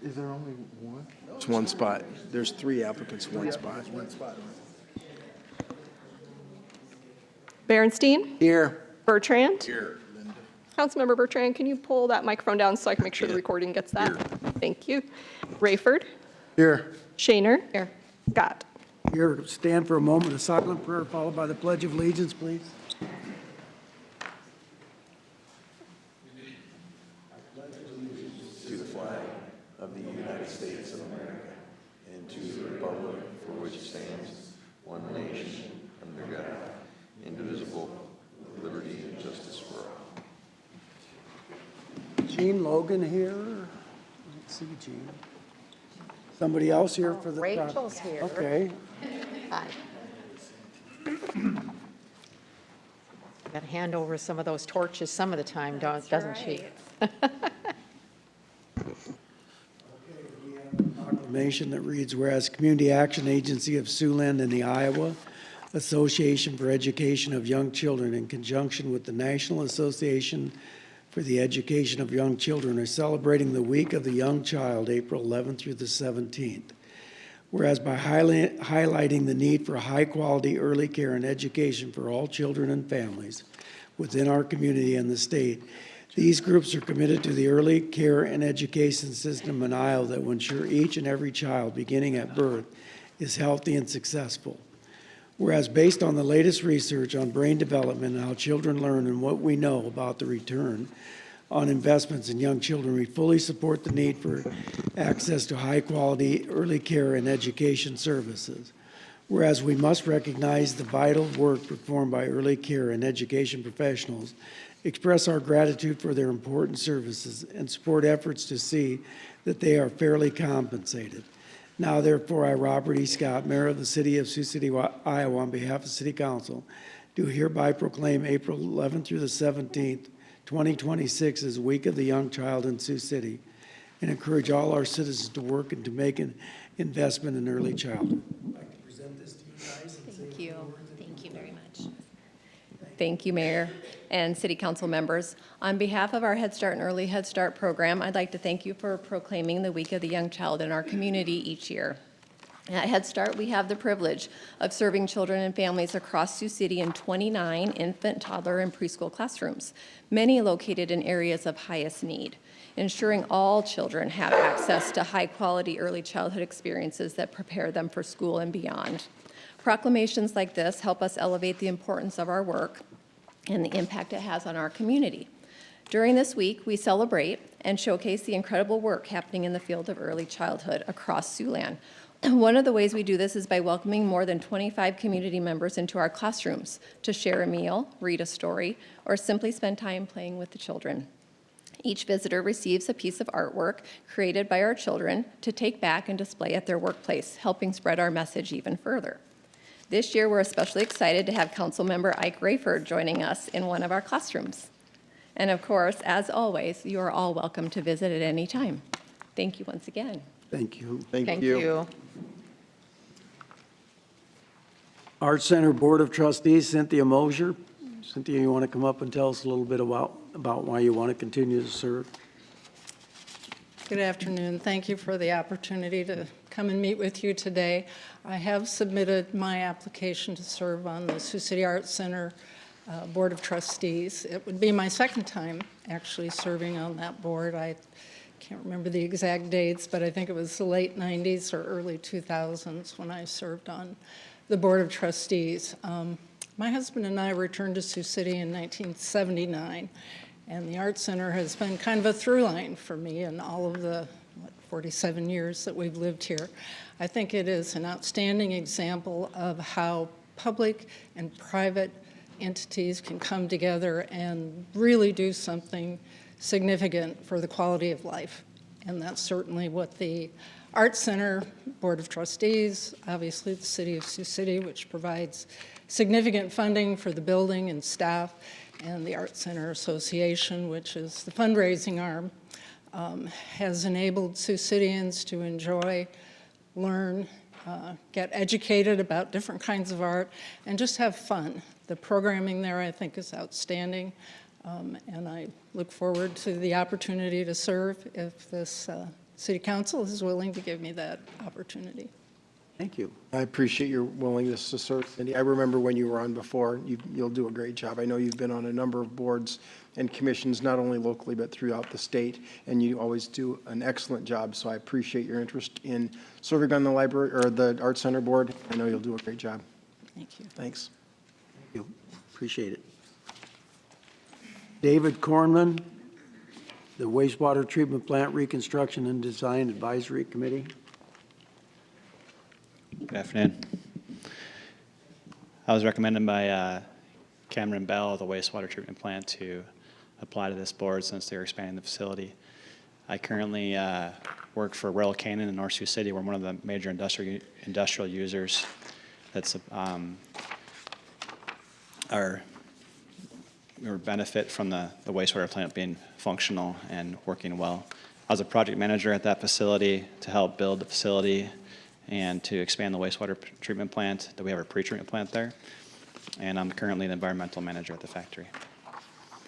Is there only one? It's one spot. There's 3 applicants, one spot. One spot. Berenstein? Here. Bertrand? Here, Linda. Councilmember Bertrand, can you pull that microphone down so I can make sure the recording gets that? Thank you. Rayford? Here. Shaner? Here. Scott? Here, stand for a moment of silent prayer followed by the Pledge of Allegiance, please. To the flag of the United States of America and to the republic for which it stands, one nation, under God, indivisible, with liberty and justice for all. Gene Logan here. I don't see Gene. Somebody else here for the... Rachel's here. Okay. Hi. Got to hand over some of those torches some of the time, doesn't she? Proclamation that reads, whereas Community Action Agency of Siouxland and the Iowa Association for Education of Young Children, in conjunction with the National Association for the Education of Young Children, are celebrating the Week of the Young Child, April 11th through the 17th. Whereas by highlighting the need for high-quality early care and education for all children and families within our community and the state, these groups are committed to the early care and education system in Iowa that will ensure each and every child, beginning at birth, is healthy and successful. Whereas based on the latest research on brain development and how children learn and what we know about the return on investments in young children, we fully support the need for access to high-quality early care and education services. Whereas we must recognize the vital work performed by early care and education professionals, express our gratitude for their important services, and support efforts to see that they are fairly compensated. Now, therefore, I, Robert E. Scott, Mayor of the City of Sioux City, Iowa, on behalf of City Council, do hereby proclaim April 11th through the 17th, 2026 as Week of the Young Child in Sioux City, and encourage all our citizens to work and to make an investment in early childhood. I'd like to present this to you guys. Thank you. Thank you very much. Thank you, Mayor and City Council members. On behalf of our Head Start and Early Head Start program, I'd like to thank you for proclaiming the Week of the Young Child in our community each year. At Head Start, we have the privilege of serving children and families across Sioux City in 29 infant, toddler, and preschool classrooms, many located in areas of highest need, ensuring all children have access to high-quality early childhood experiences that prepare them for school and beyond. Proclamations like this help us elevate the importance of our work and the impact it has on our community. During this week, we celebrate and showcase the incredible work happening in the field of early childhood across Siouxland. One of the ways we do this is by welcoming more than 25 community members into our classrooms to share a meal, read a story, or simply spend time playing with the children. Each visitor receives a piece of artwork created by our children to take back and display at their workplace, helping spread our message even further. This year, we're especially excited to have Councilmember Ike Rayford joining us in one of our classrooms. And of course, as always, you are all welcome to visit at any time. Thank you once again. Thank you. Thank you. Art Center Board of Trustees, Cynthia Mosier. Cynthia, you want to come up and tell us a little bit about why you want to continue to serve? Good afternoon. Thank you for the opportunity to come and meet with you today. I have submitted my application to serve on the Sioux City Arts Center Board of Trustees. It would be my second time actually serving on that board. I can't remember the exact dates, but I think it was the late 90s or early 2000s when I served on the Board of Trustees. My husband and I returned to Sioux City in 1979, and the Art Center has been kind of a through line for me in all of the 47 years that we've lived here. I think it is an outstanding example of how public and private entities can come together and really do something significant for the quality of life. And that's certainly what the Art Center Board of Trustees, obviously the City of Sioux City, which provides significant funding for the building and staff, and the Art Center Association, which is the fundraising arm, has enabled Sioux Cityans to enjoy, learn, get educated about different kinds of art, and just have fun. The programming there, I think, is outstanding, and I look forward to the opportunity to serve if this City Council is willing to give me that opportunity. Thank you. I appreciate your willingness to serve, Cindy. I remember when you were on before. You'll do a great job. I know you've been on a number of boards and commissions, not only locally, but throughout the state, and you always do an excellent job. So I appreciate your interest in serving on the library or the Art Center Board. I know you'll do a great job. Thank you. Thanks. Thank you. Appreciate it. David Kornman, the Wastewater Treatment Plant Reconstruction and Design Advisory Committee. Good afternoon. I was recommended by Cameron Bell, the wastewater treatment plant, to apply to this board since they're expanding the facility. I currently work for Royal Canin in North Sioux City. We're one of the major industrial users that's or benefit from the wastewater plant being functional and working well. I was a project manager at that facility to help build the facility and to expand the wastewater treatment plant. We have a pre-treatment plant there, and I'm currently the environmental manager at the factory.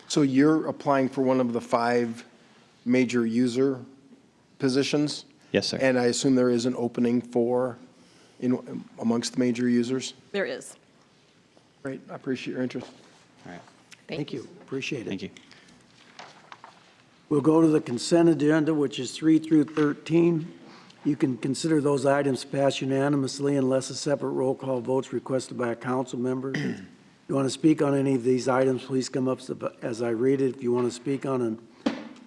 So you're applying for one of the 5 major user positions? Yes, sir. And I assume there is an opening amongst the major users? There is. Great, I appreciate your interest. All right. Thank you. Appreciate it. Thank you. We'll go to the consent agenda, which is 3 through 13. You can consider those items passed unanimously unless a separate roll call vote's requested by a council member. If you want to speak on any of these items, please come up as I read it. If you want to speak on an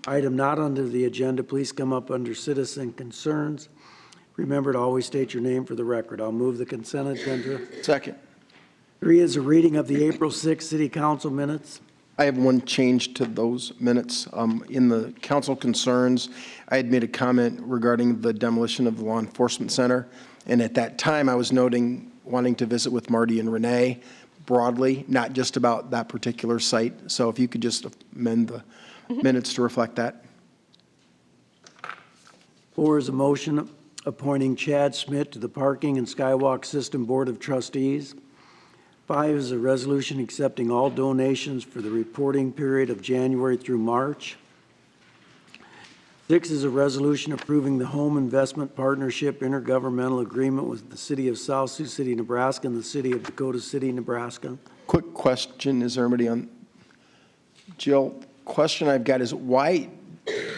item not under the agenda, please come up under citizen concerns. Remember to always state your name for the record. I'll move the consent agenda. Second. 3 is a reading of the April 6th City Council minutes. I have one change to those minutes. In the council concerns, I had made a comment regarding the demolition of the law enforcement center. And at that time, I was wanting to visit with Marty and Renee broadly, not just about that particular site. So if you could just amend the minutes to reflect that. 4 is a motion appointing Chad Schmidt to the Parking and Skywalk System Board of Trustees. 5 is a resolution accepting all donations for the reporting period of January through March. 6 is a resolution approving the Home Investment Partnership intergovernmental agreement with the City of South Sioux City, Nebraska, and the City of Dakota City, Nebraska. Quick question, is there anybody on? Jill, question I've got is why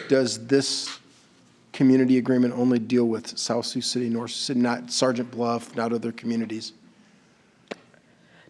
does this community agreement only deal with South Sioux City, North Sioux City, not Sergeant Bluff, not other communities?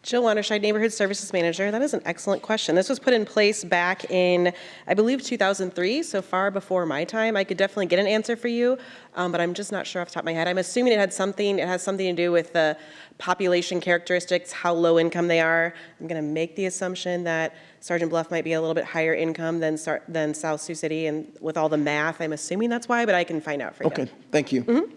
Jill Wanderscheid, Neighborhood Services Manager. That is an excellent question. This was put in place back in, I believe, 2003, so far before my time. I could definitely get an answer for you, but I'm just not sure off the top of my head. I'm assuming it has something to do with the population characteristics, how low income they are. I'm going to make the assumption that Sergeant Bluff might be a little bit higher income than South Sioux City, and with all the math, I'm assuming that's why, but I can find out for you. Okay, thank you.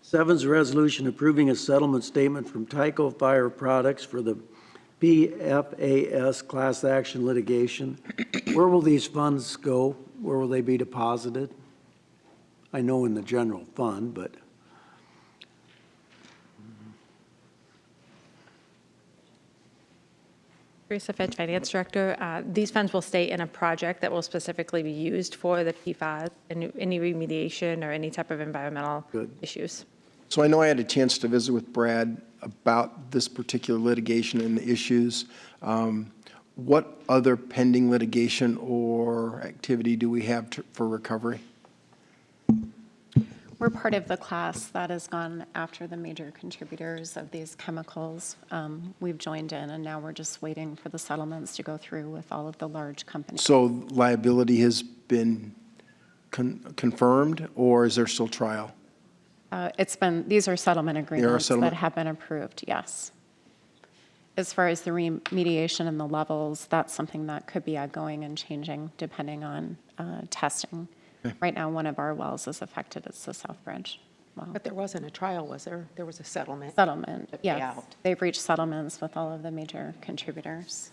7 is a resolution approving a settlement statement from Tyco Fire Products for the PFAS class action litigation. Where will these funds go? Where will they be deposited? I know in the general fund, but Teresa Fitch, Finance Director. These funds will stay in a project that will specifically be used for the PFAS and any remediation or any type of environmental issues. So I know I had a chance to visit with Brad about this particular litigation and the issues. What other pending litigation or activity do we have for recovery? We're part of the class that has gone after the major contributors of these chemicals. We've joined in, and now we're just waiting for the settlements to go through with all of the large companies. So liability has been confirmed, or is there still trial? These are settlement agreements settlement? that have been approved, yes. As far as the remediation and the levels, that's something that could be ongoing and changing depending on testing. Okay. Right now, one of our wells is affected. It's the South Branch well. But there wasn't a trial, was there? There was a settlement. Settlement, yes. They've reached settlements with all of the major contributors.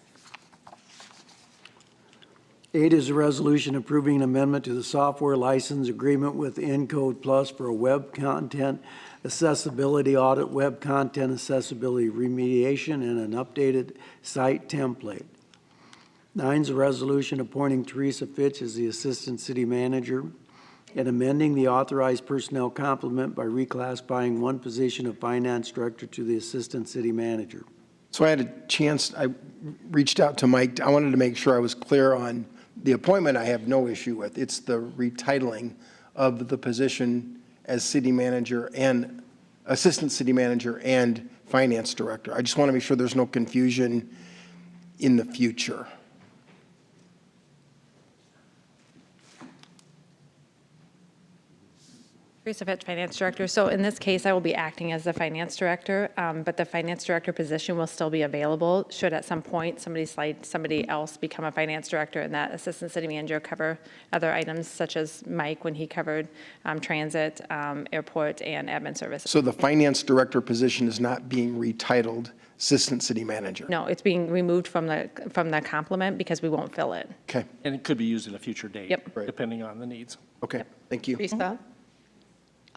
8 is a resolution approving an amendment to the software license agreement with Encode Plus for a web content accessibility audit, web content accessibility remediation, and an updated site template. 9 is a resolution appointing Teresa Fitch as the Assistant City Manager and amending the authorized personnel complement by reclassifying one position of Finance Director to the Assistant City Manager. So I had a chance, I reached out to Mike. I wanted to make sure I was clear on the appointment. I have no issue with. It's the retitling of the position as city manager and assistant city manager and finance director. I just want to make sure there's no confusion in the future. Teresa Fitch, Finance Director. So in this case, I will be acting as the Finance Director, but the Finance Director position will still be available should at some point somebody else become a Finance Director and that Assistant City Manager cover other items such as Mike when he covered transit, airport, and admin services. So the finance director position is not being retitled assistant city manager? No, it's being removed from the complement because we won't fill it. Okay, And it could be used at a future date. Yep. Depending on the needs. okay, thank you. Teresa,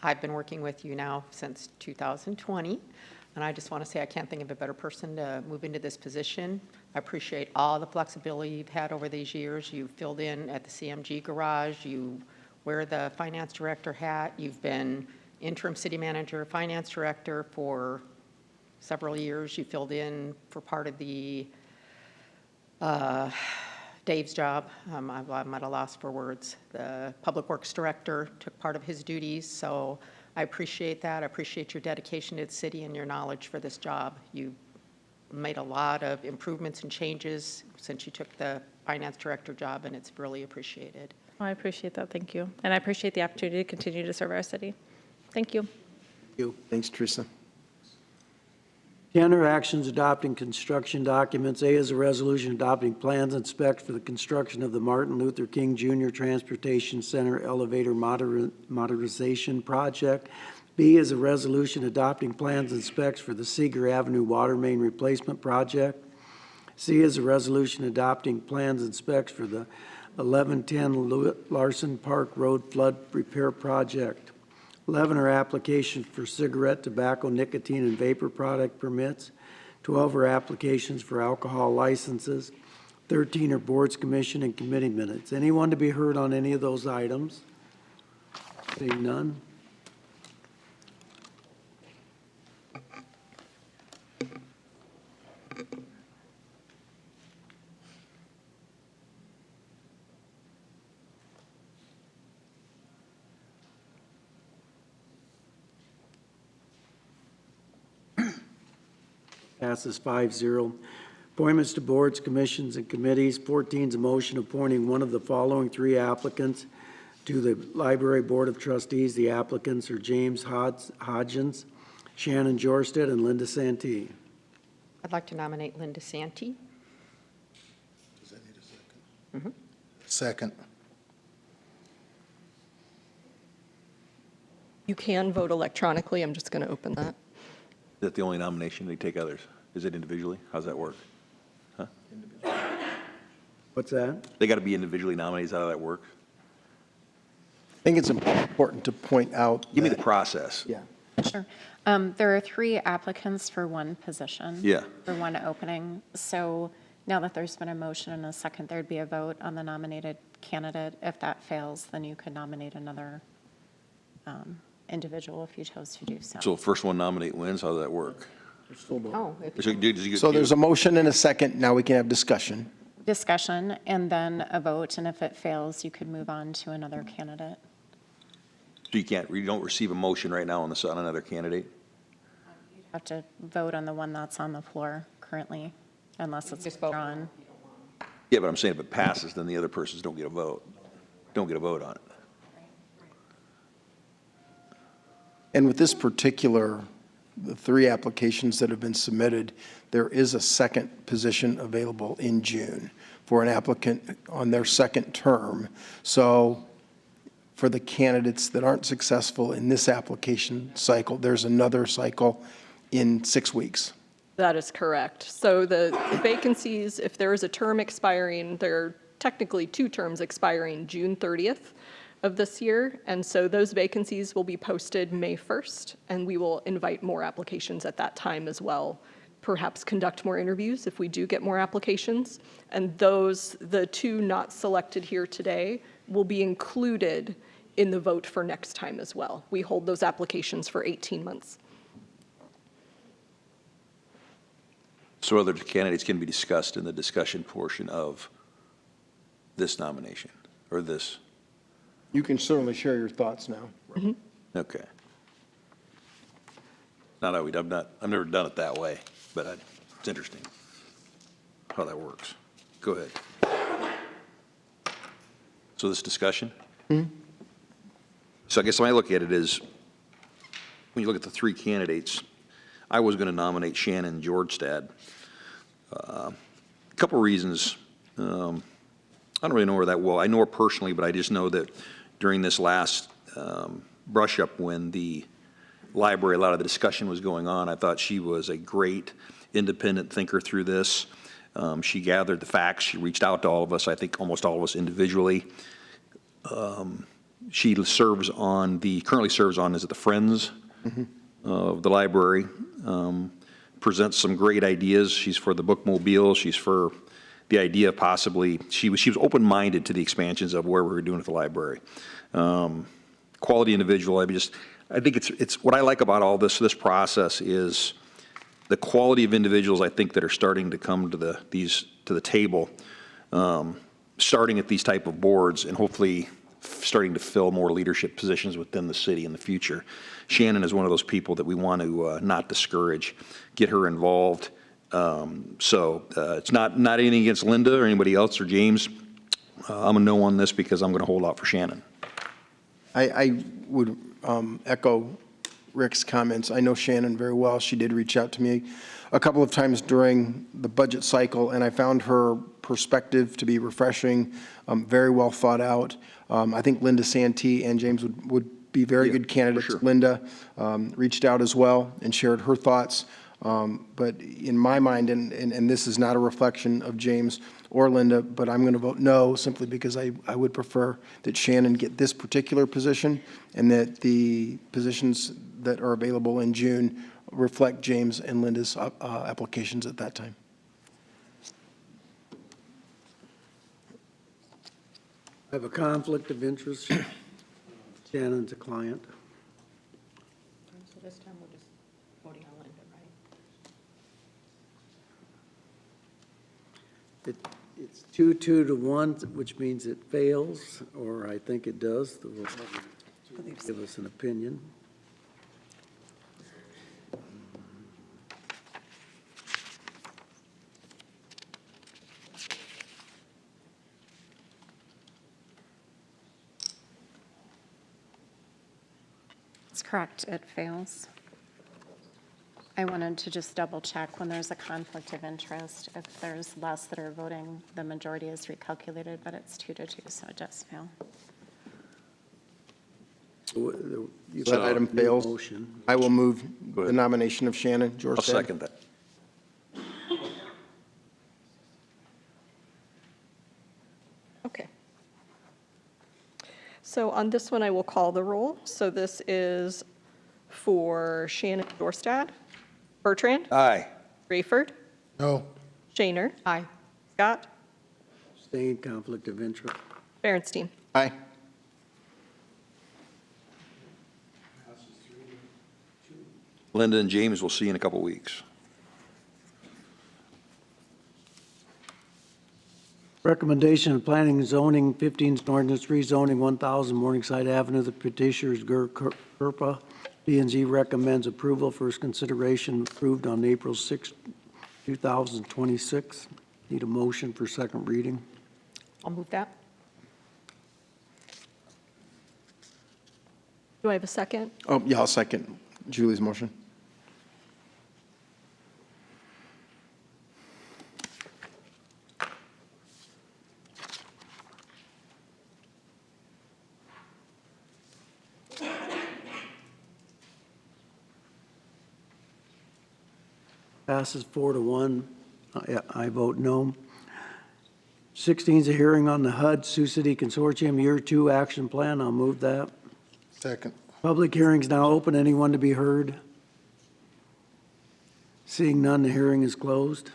I've been working with you now since 2020, and I just want to say I can't think of a better person to move into this position. I appreciate all the flexibility you've had over these years. You've filled in at the CMG garage. You wear the finance director hat. You've been interim city manager, finance director for several years. You filled in for part of the Dave's job. I'm at a loss for words. The Public Works Director took part of his duties, so I appreciate that. I appreciate your dedication to the city and your knowledge for this job. You made a lot of improvements and changes since you took the Finance Director job, and it's really appreciated. Oh, I appreciate that. Thank you. And I appreciate the opportunity to continue to serve our city. Thank you. Thanks, Teresa. 10 are actions adopting construction documents. A is a resolution adopting plans and specs for the construction of the Martin Luther King Jr. Transportation Center Elevator Modernization Project. B is a resolution adopting plans and specs for the Seeger Avenue Water Main Replacement Project. C is a resolution adopting plans and specs for the 1110 Larson Park Road Flood Repair Project. 11 are applications for cigarette, tobacco, nicotine, and vapor product permits. 12 are applications for alcohol licenses. 13 are boards, commission, and committee minutes. Anyone to be heard on any of those items? Seeing none. Passes 5-0. Appointments to boards, commissions, and committees. 14 is a motion appointing one of the following 3 applicants to the Library Board of Trustees. The applicants are James Hodgins, Shannon Jorsted, and Linda Santee. I'd like to nominate Linda Santee. Does that need a second? Second. You can vote electronically. I'm just going to open that. Is that the only nomination? They take others? Is it individually? How's that work? Huh? What's that? They got to be individually nominated. How that work? I think it's important to point out. Give me the that- process. Yeah. Sure. There are 3 applicants for one position. Yeah. For one opening. So now that there's been a motion and a second, there'd be a vote on the nominated candidate. If that fails, then you could nominate another individual if you chose to do so. So first one nominate wins. How does that work? Oh, if So there's a motion and a second. Now we can have discussion. Discussion and then a vote, and if it fails, you could move on to another candidate. So you don't receive a motion right now on another candidate? You have to vote on the one that's on the floor currently, unless it's Just vote. withdrawn. Yeah, but I'm saying if it passes, then the other persons don't get a vote. Don't get a vote on it. And with this particular, the 3 applications that have been submitted, there is a second position available in June for an applicant on their second term. So for the candidates that aren't successful in this application cycle, there's another cycle in 6 weeks. That is correct. So the vacancies, if there is a term expiring, there are technically 2 terms expiring June 30th of this year. And so those vacancies will be posted May 1st, and we will invite more applications at that time as well perhaps conduct more interviews if we do get more applications. And those, the two not selected here today, will be included in the vote for next time as well. We hold those applications for 18 months. So other candidates can be discussed in the discussion portion of this nomination, or this? You can certainly share your thoughts now. Okay. Not how I've never done it that way, but it's interesting how that works. Go ahead. So this discussion? So I guess when I look at it is, when you look at the three candidates, I was going to nominate Shannon Georgestad. A couple reasons. I don't really know her that well. I know her personally, but I just know that during this last brush up when the library, a lot of the discussion was going on, I thought she was a great independent thinker through this. She gathered the facts. She reached out to all of us, I think almost all of us individually. She currently serves on, is it the Friends of the library? Presents some great ideas. She's for the bookmobile. She's for the idea of possibly, she was open-minded to the expansions of where we were doing at the library. Quality individual. I think it's what I like about all this process is the quality of individuals I think that are starting to come to the table, starting at these type of boards and hopefully starting to fill more leadership positions within the city in the future. Shannon is one of those people that we want to not discourage, get her involved. So it's not anything against Linda or anybody else or James. I'm a no on this because I'm going to hold out for Shannon. I would echo Rick's comments. I know Shannon very well. She did reach out to me a couple of times during the budget cycle, and I found her perspective to be refreshing, very well thought out. I think Linda Santee and James would be very good candidates. Sure. Linda reached out as well and shared her thoughts. But in my mind, and this is not a reflection of James or Linda, but I'm going to vote no simply because I would prefer that Shannon get this particular position and that the positions that are available in June reflect James and Linda's applications at that time. I have a conflict of interest. Shannon's a client. So this time we're just voting on Linda, right? It's 2-2 to 1, which means it fails, or I think it does. The will give us an opinion. It's correct, it fails. I wanted to just double check when there's a conflict of interest, if there's less that are voting, the majority is recalculated, but it's 2-2, so it does fail. That item fails. Motion. I will move Go ahead. the nomination of Shannon Georgestad. I'll second that. Okay. So on this one, I will call the roll. So this is for Shannon Georgestad. Bertrand? Aye. Rayford? No. Shaner? Aye. Scott? Abstain, conflict of interest. Berenstein? Aye. Linda and James, we'll see you in a couple weeks. Recommendation of planning and zoning, 15 ordinance rezoning 1,000 Morningside Avenue, the petitioners Gerpa. P&Z recommends approval. First consideration approved on April 6, 2026. Need a motion for second reading. I'll move that. Do I have a second? Oh, yeah, I'll second Julie's motion. Passes 4-1. I vote no. 16 is a hearing on the HUD Sioux City Consortium Year 2 Action Plan. I'll move that. Second. Public hearing's now open. Anyone to be heard? Seeing none, the hearing is closed.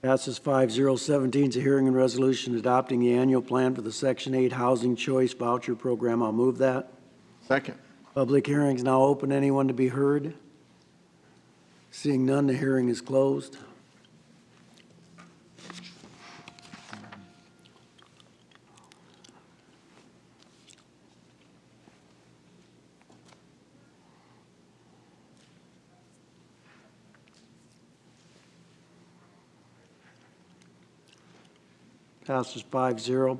Passes 5-0. 17 is a hearing and resolution adopting the annual plan for the Section 8 Housing Choice Voucher Program. I'll move that. Second. Public hearing is now open. Anyone to be heard? Seeing none, the hearing is closed. Passes 5-0.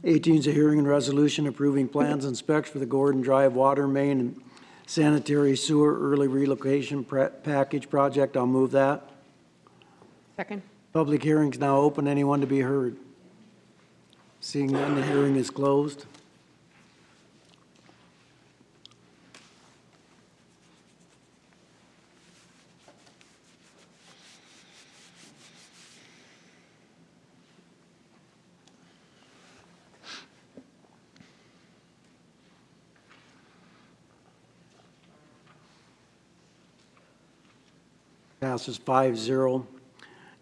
18 is a hearing and resolution approving plans and specs for the Gordon Drive Water Main and Sanitary Sewer Early Relocation Package Project. I'll move that. Second. Public hearing is now open. Anyone to be heard? Seeing none, the hearing is closed. Passes 5-0.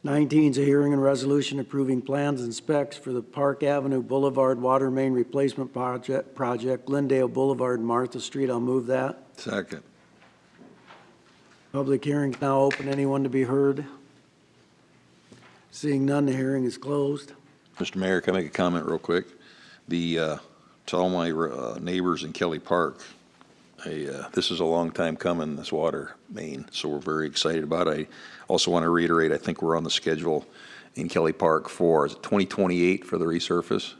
19 is a hearing and resolution approving plans and specs for the Park Avenue Boulevard Water Main Replacement Project, Glendale Boulevard, and Martha Street. I'll move that. Second. Public hearing is now open. Anyone to be heard? Seeing none, the hearing is closed. Mr. Mayor, can I make a comment real quick? To all my neighbors in Kelly Park, this is a long time coming, this water main, so we're very excited about it. I also want to reiterate, I think we're on the schedule in Kelly Park for, is it 2028 for the resurface?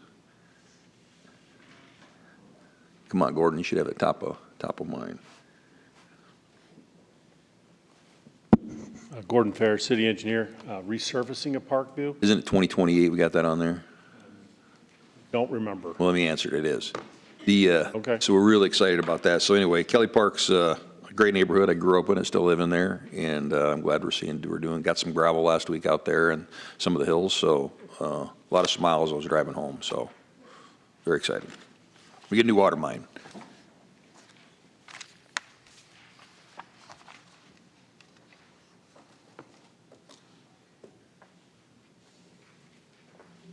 Come on, Gordon, you should have it top of mind. Gordon Fair, city engineer, resurfacing of Parkview? Isn't it 2028? We got that on there? Don't remember. Well, let me answer it. It is. Okay. So we're really excited about that. So anyway, Kelly Park's a great neighborhood. I grew up in it, still live in there, and I'm glad got some gravel last week out there and some of the hills. So a lot of smiles. I was driving home. So very excited. We get a new water mine.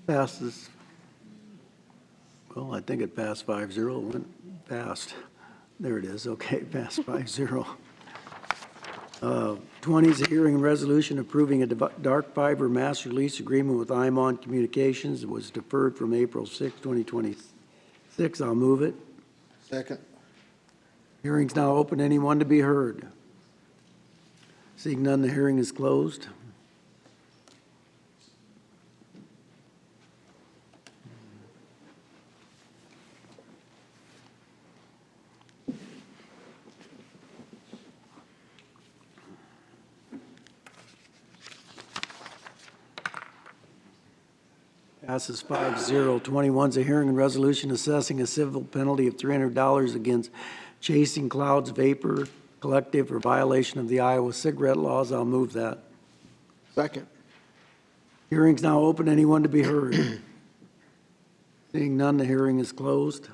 Passes. Well, I think it passed 5-0. It went past. There it is. Okay, passed 5-0. 20 is a hearing and resolution approving a dark fiber master lease agreement with Imon Communications. It was deferred from April 6, 2026. I'll move it. Second. Hearing's now open. Anyone to be heard? Seeing none, the hearing is closed. Passes 5-0. 21 is a hearing and resolution assessing a civil penalty of $300 against Chasing Clouds Vapor Collective for violation of the Iowa cigarette laws. I'll move that. Second. Hearing's now open. Anyone to be heard? Seeing none, the hearing is closed.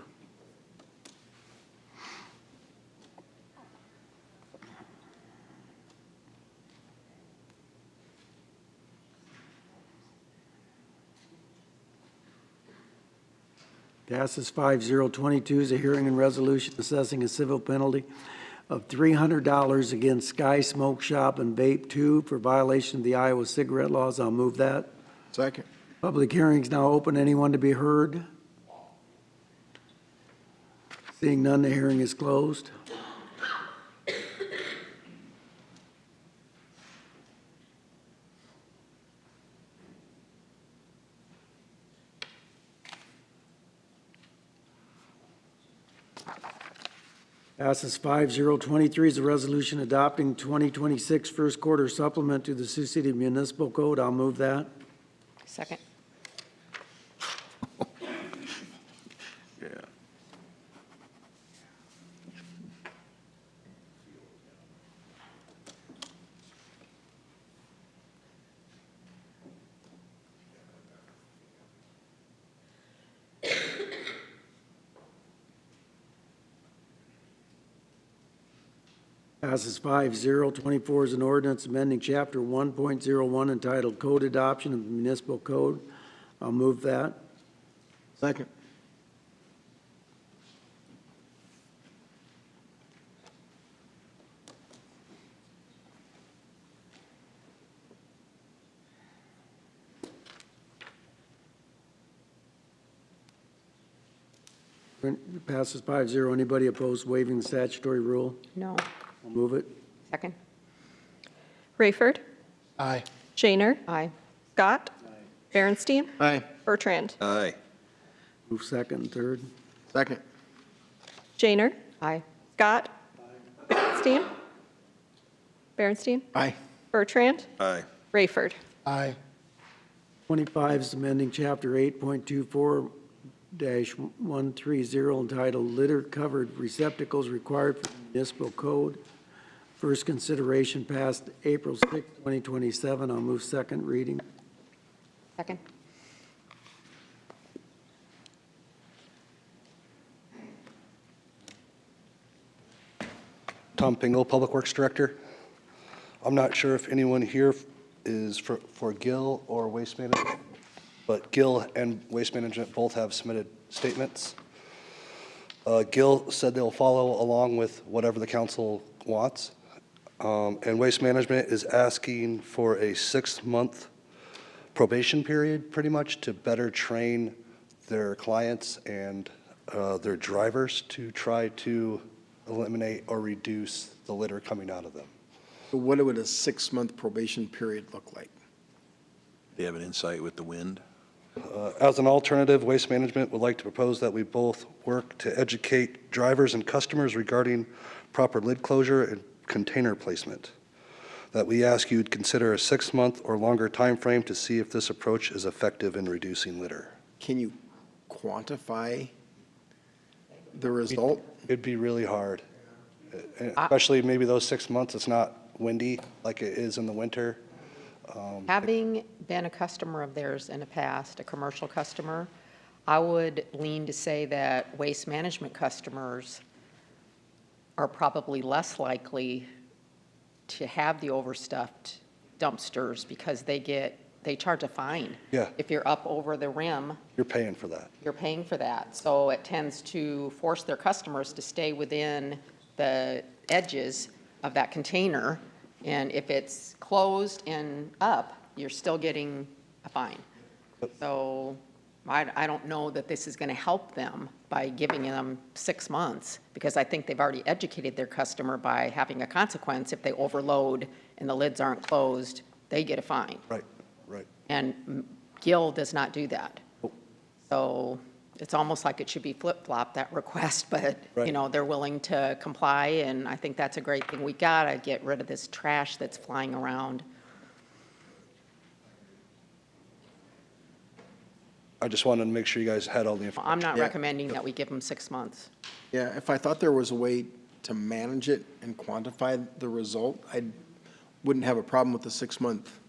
Passes 5-0. 22 is a hearing and resolution assessing a civil penalty of $300 against Sky Smoke Shop and Vape 2 for violation of the Iowa cigarette laws. I'll move that. Second. Public hearing's now open. Anyone to be heard? Seeing none, the hearing is closed. Passes 5-0. 23 is a resolution adopting 2026 first quarter supplement to the Sioux City Municipal Code. I'll move that. Second. Yeah. Passes 5-0. 24 is an ordinance amending Chapter 1.01 entitled Code Adoption of the Municipal Code. I'll move that. Second. Passes 5-0. Anybody opposed waiving the statutory rule? No. I'll move it. Second? Rayford, Aye. Shaner, Aye. Scott, Berenstein, Aye. Bertrand. Aye. Move second and third. Second. Shaner, Aye. Scott, Berenstein, Aye. Bertrand, Aye. Rayford. Aye. 25 is amending Chapter 8.24-130 entitled Litter-Covered Receptacles Required for the Municipal Code. First consideration passed April 6, 2027. I'll move second reading. Second? Tom Pingle, Public Works Director. I'm not sure if anyone here is for Gill or Waste Management, but Gill and Waste Management both have submitted statements. Gill said they'll follow along with whatever the council wants. And Waste Management is asking for a 6-month probation period, pretty much, to better train their clients and their drivers to try to eliminate or reduce the litter coming out of them. So what would a 6-month probation period look like? They have an insight with the wind? As an alternative, Waste Management would like to propose that we both work to educate drivers and customers regarding proper lid closure and container placement. That we ask you to consider a 6-month or longer time frame to see if this approach is effective in reducing litter. Can you quantify the result? It'd be really hard, especially maybe those 6 months. It's not windy like it is in the winter. Having been a customer of theirs in the past, a commercial customer, I would lean to say that Waste Management customers are probably less likely to have the overstuffed dumpsters because they charge a fine. Yeah. If you're up over the rim, You're paying for that. you're paying for that. So it tends to force their customers to stay within the edges of that container. And if it's closed and up, you're still getting a fine. So I don't know that this is going to help them by giving them 6 months, because I think they've already educated their customer by having a consequence. If they overload and the lids aren't closed, they get a fine. Right, right. And Gill does not do that. So it's almost like it should be flip-flop, that request, but, Right. they're willing to comply, and I think that's a great thing. We gotta get rid of this trash that's flying around. I just wanted to make sure you guys had all the information. I'm not Yeah. recommending that we give them 6 months. Yeah, if I thought there was a way to manage it and quantify the result, I wouldn't have a problem with the 6-month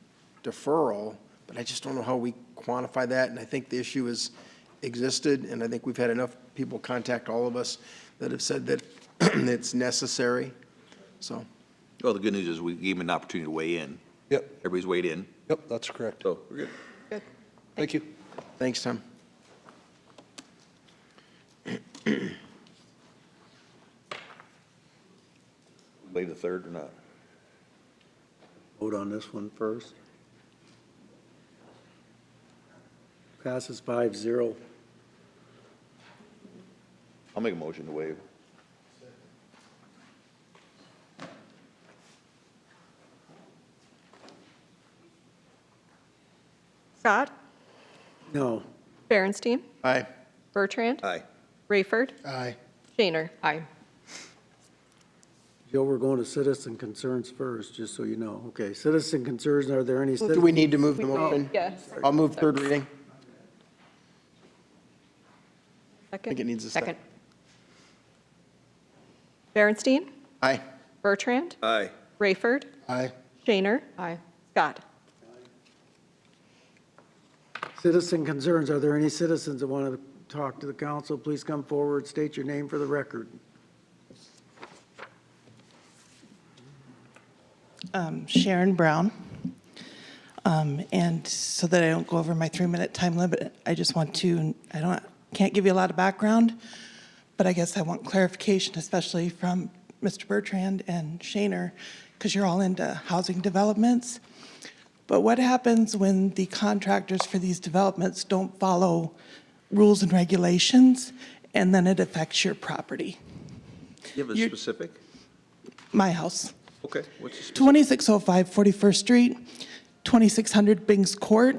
deferral, but I just don't know how we quantify that, and I think the issue has existed, and I think we've had enough people contact all of us that have said that it's necessary, so. Well, the good news is we gave them an opportunity to weigh in. Yep, Everybody's weighed in, yep, that's correct. so we're good. Good. Thank you. Thanks, Tom. Waive the third or not? Vote on this one first. Passes 5-0. I'll make a motion to waive. Scott, No. Berenstein, Aye. Bertrand, Aye. Rayford, Aye. Shaner. Aye. Joe, we're going to citizen concerns first, just so you know. Okay, citizen concerns, are there any? Do we need to move the motion? Yes. I'll move third reading. I think it Second. needs a Second. second. Berenstein, Aye. Bertrand, Aye. Rayford, Aye. Shaner, Aye. Scott. Citizen concerns, are there any citizens that want to talk to the council? Please come forward, state your name for the record. Sharon Brown. And so that I don't go over my 3-minute time limit, I just want to, can't give you a lot of background, but I guess I want clarification, especially from Mr. Bertrand and Shaner, because you're all into housing developments. But what happens when the contractors for these developments don't follow rules and regulations, and then it affects your property? You have a specific? My house. Okay, what's the specific? 2605 41st Street, 2600 Bings Court.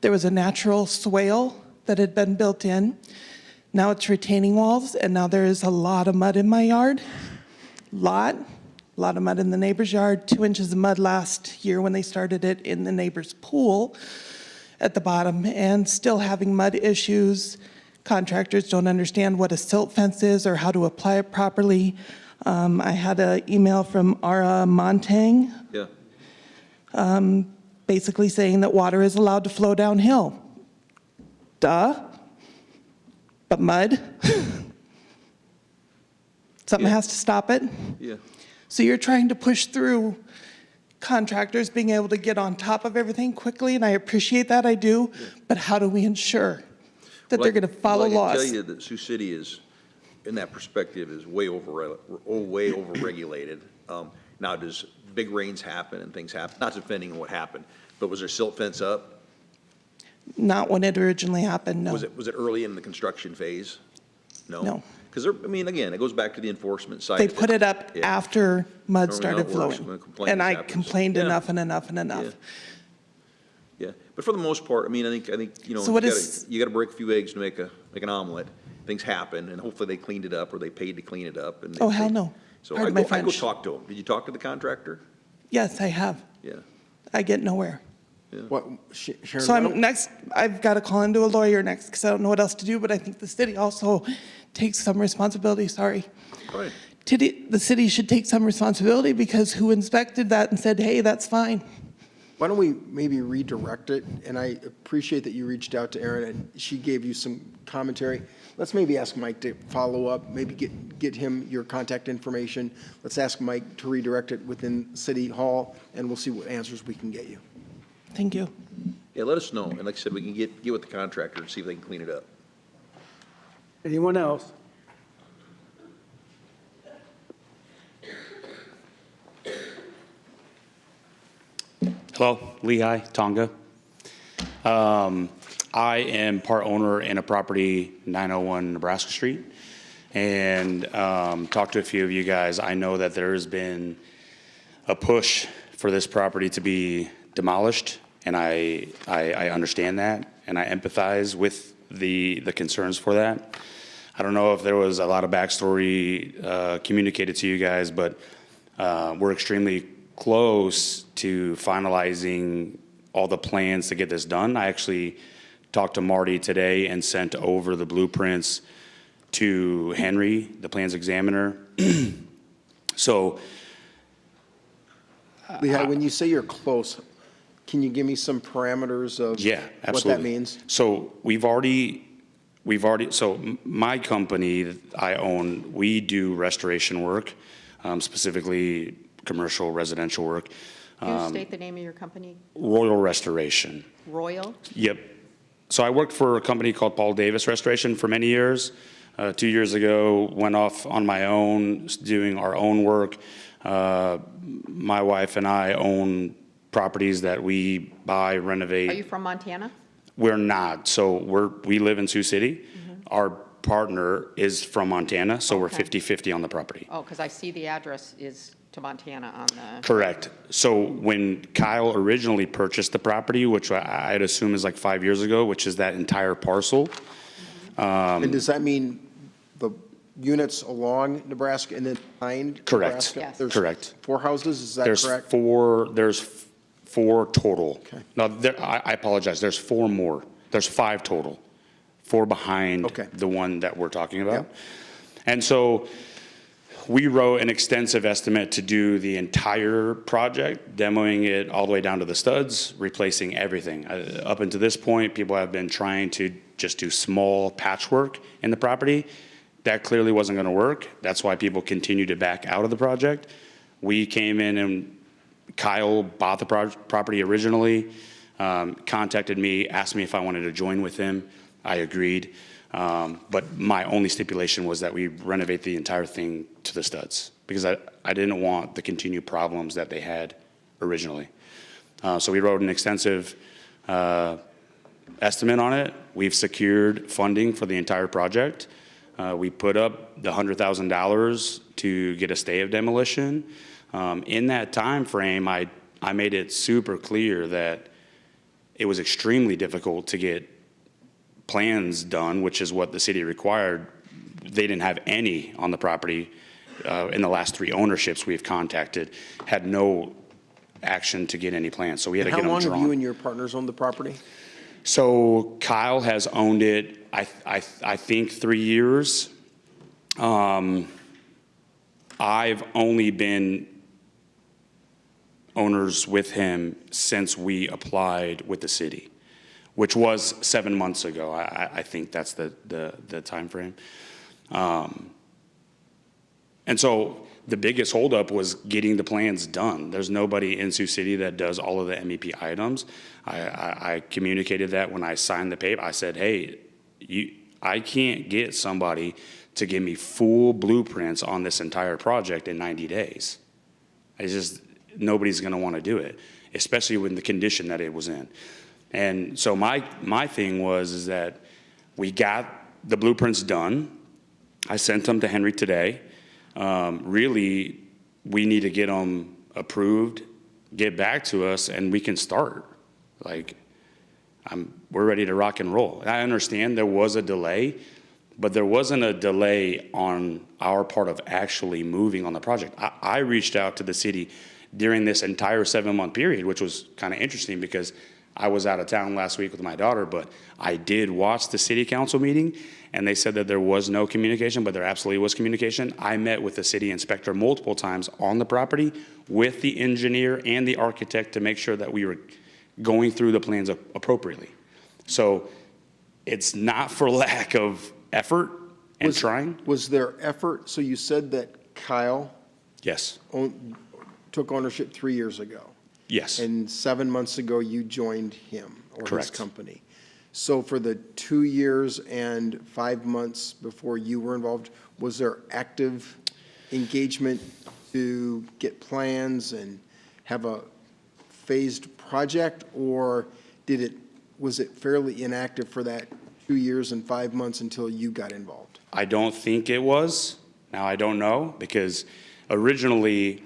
There was a natural swale that had been built in. Now it's retaining walls, and now there is a lot of mud in my yard. A lot of mud in the neighbor's yard, 2 inches of mud last year when they started it in the neighbor's pool at the bottom, and still having mud issues. Contractors don't understand what a silt fence is or how to apply it properly. I had an email from Ara Montang. Yeah. Basically saying that water is allowed to flow downhill. Duh. But mud? Something has to stop it. Yeah. So you're trying to push through contractors being able to get on top of everything quickly, and I appreciate that, I do. Yeah. But how do we ensure that they're going to follow laws? I can tell you that Sioux City is, in that perspective, is way over-regulated. Now, does big rains happen and things happen? Not depending on what happened, but was there silt fence up? Not when it originally happened, no. Was it early in the construction phase? No? No. Because, I mean, again, it goes back to the enforcement side. They put it up Yeah. after mud Normally started how it works flowing. when a complaint And I happens. complained Yeah. enough and enough and enough. Yeah, but for the most part, I mean, I think, you know, So what is- you gotta break a few eggs to make an omelet. Things happen, and hopefully they cleaned it up, or they paid to clean it up. And Oh, hell no. So Pardon I my go French. talk to them. Did you talk to the contractor? Yes, I have. Yeah. I get nowhere. What, Sharon? So Reynolds? I've got to call into a lawyer next because I don't know what else to do, but I think the city also takes some responsibility, sorry. Go ahead. The city should take some responsibility because who inspected that and said, hey, that's fine? Why don't we maybe redirect it? And I appreciate that you reached out to Erin and she gave you some commentary. Let's maybe ask Mike to follow up, maybe get him your contact information. Let's ask Mike to redirect it within City Hall, and we'll see what answers we can get you. Thank you. Yeah, let us know, and like I said, we can get with the contractor and see if they can clean it up. Anyone else? Hello, Lehigh, Tonga. I am part owner in a property 901 Nebraska Street, and talked to a few of you guys. I know that there has been a push for this property to be demolished, and I understand that, and I empathize with the concerns for that. I don't know if there was a lot of backstory communicated to you guys, but we're extremely close to finalizing all the plans to get this done. I actually talked to Marty today and sent over the blueprints to Henry, the plans examiner. So, Lehigh, when you say you're close, can you give me some parameters of yeah, absolutely. what that means? So so my company that I own, we do restoration work, specifically commercial residential work. Can you state the name of your company? Royal Restoration. Royal? Yep. So I worked for a company called Paul Davis Restoration for many years. 2 years ago, went off on my own, doing our own work. My wife and I own properties that we buy, renovate. Are you from Montana? We're not. So we live in Sioux City. Our partner is from Montana, so we're 50-50 on the property. Oh, because I see the address is to Montana on the. Correct. So when Kyle originally purchased the property, which I'd assume is like 5 years ago, which is that entire parcel. And does that mean the units along Nebraska and then behind Correct. Nebraska? Yes. There's Correct. 4 houses, is that There's correct? there's four total. Okay. No, I apologize. There's 4 more. There's 5 total. 4 behind Okay. the one that we're talking about. Yep. And so we wrote an extensive estimate to do the entire project, demoing it all the way down to the studs, replacing everything. Up until this point, people have been trying to just do small patchwork in the property. That clearly wasn't going to work. That's why people continue to back out of the project. We came in and Kyle bought the property originally, contacted me, asked me if I wanted to join with him. I agreed. But my only stipulation was that we renovate the entire thing to the studs because I didn't want the continued problems that they had originally. So we wrote an extensive estimate on it. We've secured funding for the entire project. We put up the $100,000 to get a stay of demolition. In that time frame, I made it super clear that it was extremely difficult to get plans done, which is what the city required. They didn't have any on the property. In the last 3 ownerships we've contacted, had no action to get any plans. So we had to get them drawn. How long have you and your partners owned the property? So Kyle has owned it, I think 3 years. I've only been owners with him since we applied with the city, which was 7 months ago. I think that's the time frame. And so the biggest holdup was getting the plans done. There's nobody in Sioux City that does all of the MEP items. I communicated that when I signed the paper. I said, hey, I can't get somebody to give me full blueprints on this entire project in 90 days. Nobody's gonna wanna do it, especially with the condition that it was in. And so my thing is that we got the blueprints done. I sent them to Henry today. Really, we need to get them approved, get back to us, and we can start. We're ready to rock and roll. I understand there was a delay, but there wasn't a delay on our part of actually moving on the project. I reached out to the city during this entire 7-month period, which was kind of interesting because I was out of town last week with my daughter, but I did watch the city council meeting, and they said that there was no communication, but there absolutely was communication. I met with the city inspector multiple times on the property with the engineer and the architect to make sure that we were going through the plans appropriately. So it's not for lack of effort and trying. Was there effort? So you said that Kyle Yes. Took ownership 3 years ago. Yes. And 7 months ago, you joined him or Correct. his company. So for the 2 years and 5 months before you were involved, was there active engagement to get plans and have a phased project, or was it fairly inactive for that 2 years and 5 months until you got involved? I don't think it was. Now, I don't know, because originally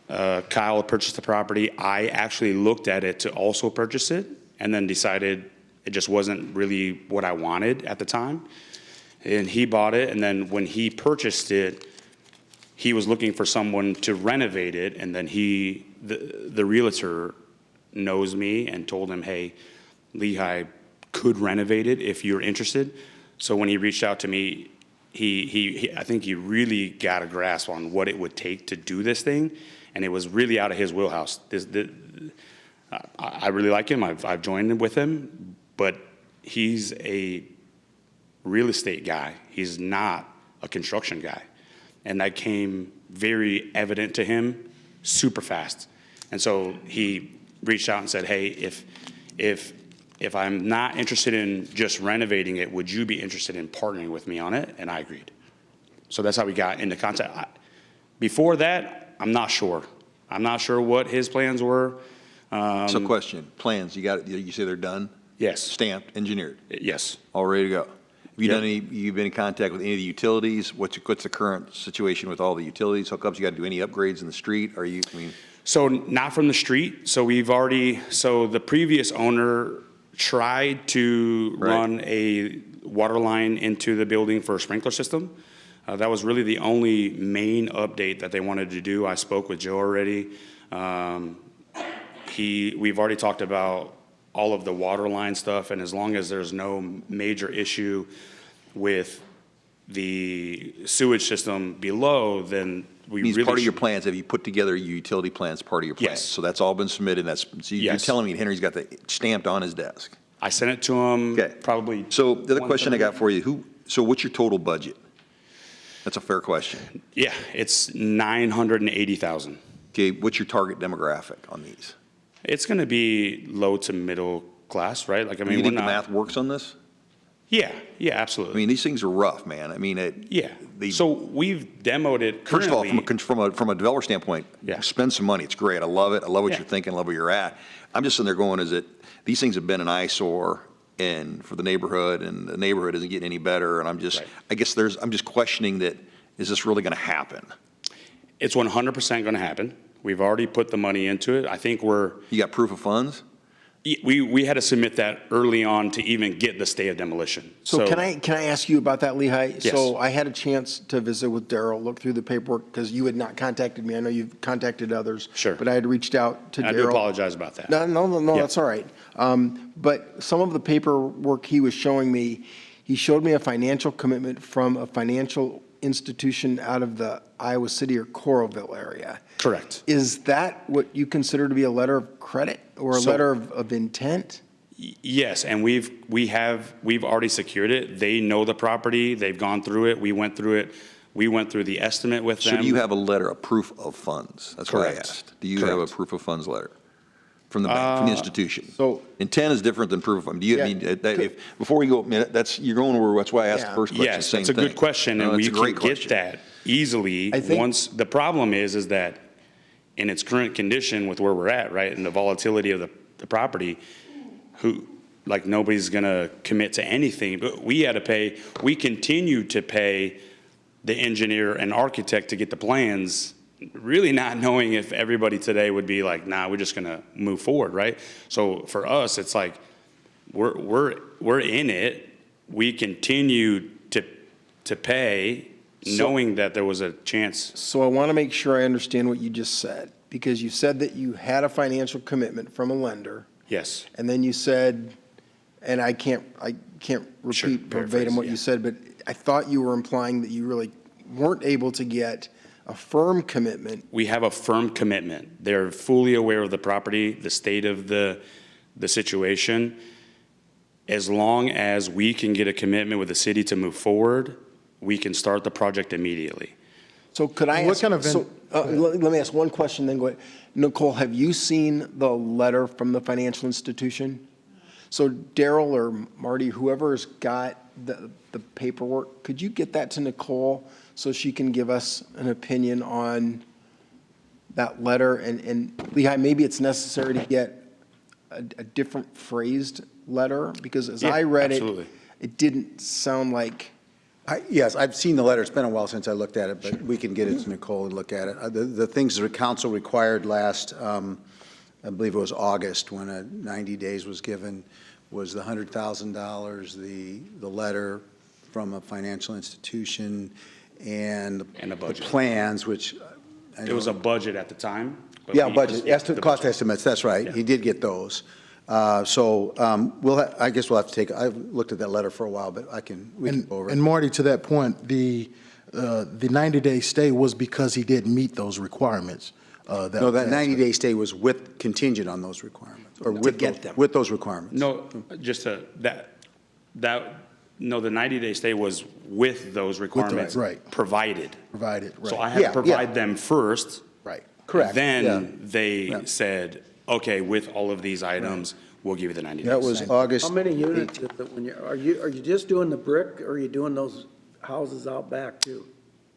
Kyle purchased the property. I actually looked at it to also purchase it and then decided it just wasn't really what I wanted at the time. And he bought it, and then when he purchased it, he was looking for someone to renovate it, and then the realtor knows me and told him, hey, Lehigh could renovate it if you're interested. So when he reached out to me, I think he really got a grasp on what it would take to do this thing, and it was really out of his wheelhouse. I really like him. I've joined with him, but he's a real estate guy. He's not a construction guy, and that came very evident to him super fast. And so he reached out and said, hey, if I'm not interested in just renovating it, would you be interested in partnering with me on it? And I agreed. So that's how we got into contact. Before that, I'm not sure. I'm not sure what his plans were. So question, plans, you say they're done? Yes. Stamped, engineered? Yes. All ready to go? Have you Yep. done you've been in contact with any of the utilities? What's the current situation with all the utilities hookups? You got to do any upgrades in the street? So not from the street. So the previous owner tried to run a water line into the building for a sprinkler system. That was really the only main update that they wanted to do. I spoke with Joe already. We've already talked about all of the water line stuff, and as long as there's no major issue with the sewage system below, then we really part of your plans, have you put together your utility plans part of your plans? Yes. So that's all been submitted, so you're Yes. telling me Henry's got that stamped on his desk? I sent it to him probably. So the other question I got for you, so what's your total budget? That's a fair question. Yeah, it's $980,000. Okay, what's your target demographic on these? It's going to be low to middle class, right? Like, I mean, You we're think the not. math works on this? Yeah, I absolutely. mean, these things are rough, man. I mean, So we've demoed it first of all, currently. from a developer standpoint, Yeah. spend some money. It's great. I love it. I love what Yeah. you're thinking. I love where you're at. I'm just sitting there going, these things have been an eyesore for the neighborhood, and the neighborhood isn't getting any better. And I'm just questioning that. Is this really going to happen? It's 100% going to happen. We've already put the money into it. I think you got proof of funds? We had to submit that early on to even get the stay of demolition. So can I ask you about that, Lehigh? Yes. So I had a chance to visit with Daryl, look through the paperwork, because you had not contacted me. I know you've contacted others. Sure. But I had reached out to Daryl. I do apologize about that. No, Yeah. that's all right. But some of the paperwork he was showing me, he showed me a financial commitment from a financial institution out of the Iowa City or Coralville area. Correct. Is that what you consider to be a letter of credit or a letter of intent? Yes, and we've already secured it. They know the property. They've gone through it. We went through it. We went through the estimate with them. So do you have a letter, a proof of funds? That's what I Correct. asked. Do you have a proof of funds letter from the bank, from the institution? So intent is different than proof of funds. Do you, I mean, before we go, you're going over, that's why I asked the first question. Yes, same that's a thing. good question, and No, we it's a great can get question. that easily once. The problem is that in its current condition with where we're at, right, and the volatility of the property, nobody's going to commit to anything. But we continue to pay the engineer and architect to get the plans, really not knowing if everybody today would be like, nah, we're just going to move forward, right? So for us, it's like we're in it. We continue to pay, knowing that there was a chance. So I want to make sure I understand what you just said, because you said that you had a financial commitment from a lender. Yes. And then you said, and I can't repeat verbatim what you said, but I thought you were implying that you really weren't able to get a firm commitment. We have a firm commitment. They're fully aware of the property, the state of the situation. As long as we can get a commitment with the city to move forward, we can start the project immediately. So could I ask, let me ask one question, then go ahead. Nicole, have you seen the letter from the financial institution? So Daryl or Marty, whoever's got the paperwork, could you get that to Nicole so she can give us an opinion on that letter? And Lehigh, maybe it's necessary to get a different phrased letter, because as I read it, it didn't sound like. Yes, I've seen the letter. It's been a while since I looked at it, but we can get it to Nicole and look at it. The things the council required last, I believe it was August, when 90 days was given, was the $100,000, the letter from a financial institution, and the plans, which. It was a budget at the time. Yeah, budget, cost estimates, that's right. Yeah. He did get those. I guess we'll have to I've looked at that letter for a while, but we can go over it. And Marty, to that point, the 90-day stay was because he didn't meet those requirements. No, that 90-day stay was contingent on those requirements, or with those requirements. No, just the 90-day stay was with those requirements. Provided. Right. So I had to provide them first. Right. Correct. Then they said, okay, with all of these items, we'll give you the 90 days. That was August. How many units is it are you just doing the brick, or are you doing those houses out back too?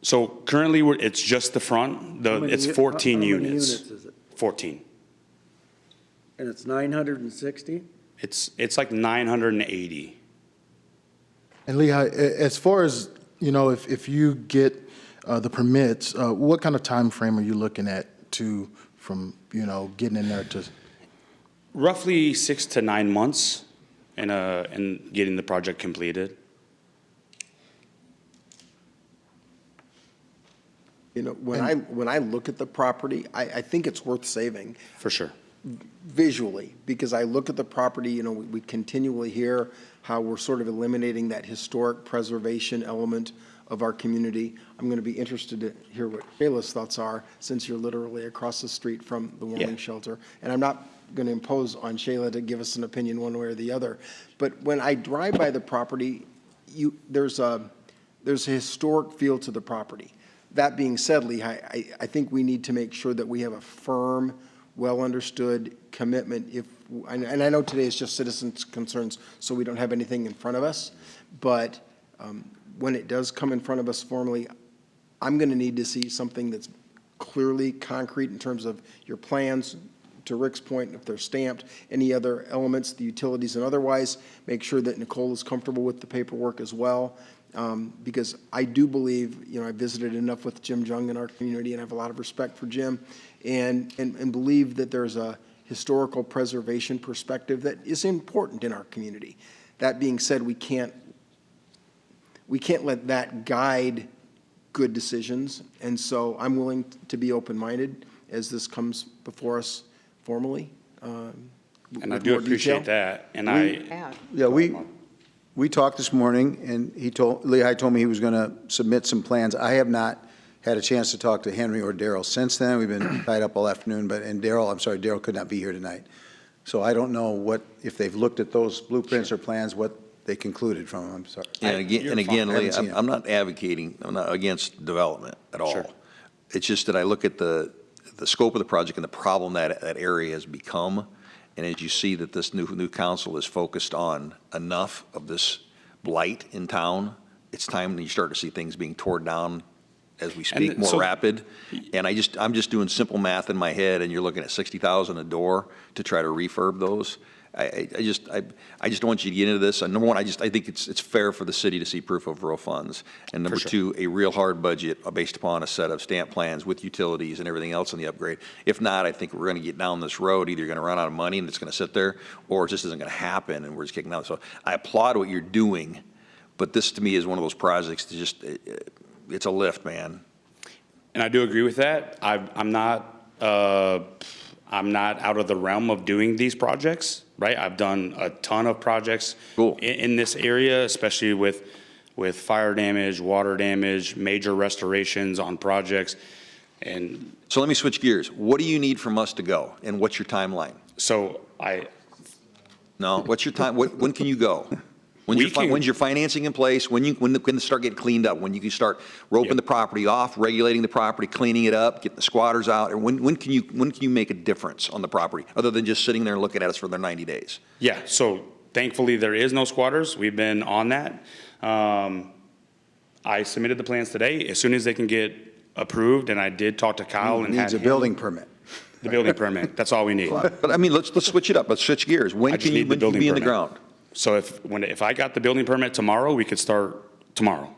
So currently, it's just the front. It's 14 units. How many units is it? 14. And it's 960? It's like 980. And Lehigh, as far as, if you get the permits, what kind of time frame are you looking at from getting in there to? Roughly 6 to 9 months and getting the project completed. When I look at the property, I think it's worth saving. For sure. Visually, because I look at the property, we continually hear how we're sort of eliminating that historic preservation element of our community. I'm going to be interested to hear what Shayla's thoughts are, since you're literally across the street from the warming shelter. And I'm not going to impose on Shayla to give us an opinion one way or the other. But when I drive by the property, there's a historic feel to the property. That being said, Lehigh, I think we need to make sure that we have a firm, well-understood commitment if, and I know today is just citizens' concerns, so we don't have anything in front of us, but when it does come in front of us formally, I'm going to need to see something that's clearly concrete in terms of your plans, to Rick's point, if they're stamped, any other elements, the utilities and otherwise, make sure that Nicole is comfortable with the paperwork as well. Because I do believe, you know, I visited enough with Jim Jung in our community, and I have a lot of respect for Jim, and believe that there's a historical preservation perspective that is important in our community. That being said, we can't let that guide good decisions, and so I'm willing to be open-minded as this comes before us formally. And I do appreciate that, and We talked this morning, and Lehigh told me he was going to submit some plans. I have not had a chance to talk to Henry or Daryl since then. We've been tied up all afternoon, and Daryl, I'm sorry, Daryl could not be here tonight. So I don't know if they've looked at those blueprints or plans, what they concluded from them. I'm sorry. And again, Lee, I'm not advocating, I'm not against development at all. Sure. It's just that I look at the scope of the project and the problem that area has become. And as you see that this new council is focused on enough of this blight in town, it's time that you start to see things being torn down as we speak, more rapid. And I'm just doing simple math in my head, and you're looking at $60,000 a door to try to refurb those. I just don't want you to get into this. And number one, I think it's fair for the city to see proof of real funds. And number two, a real hard budget based upon a set of stamp plans with utilities and everything else in the upgrade. If not, I think we're going to get down this road. Either you're going to run out of money and it's going to sit there, or it just isn't going to happen and we're just kicking out. So I applaud what you're doing, but this to me is one of those projects that just, it's a lift, man. And I do agree with that. I'm not out of the realm of doing these projects, right? I've done a ton of projects in this area, especially with fire damage, water damage, major restorations on projects. And so let me switch gears. What do you need from us to go, and what's your timeline? What's your time? When can you go? When's your financing in place? When can it start getting cleaned up? When you can start roping the property off, regulating the property, cleaning it up, getting the squatters out? And when can you make a difference on the property other than just sitting there and looking at us for their 90 days? Yeah. So thankfully there is no squatters. We've been on that. I submitted the plans today as soon as they can get approved, and I did talk to Kyle and needs a building permit. The building permit. That's all we need. But I mean, let's switch it up. Let's switch gears. When can you be in the ground? So if I got the building permit tomorrow, we could start tomorrow.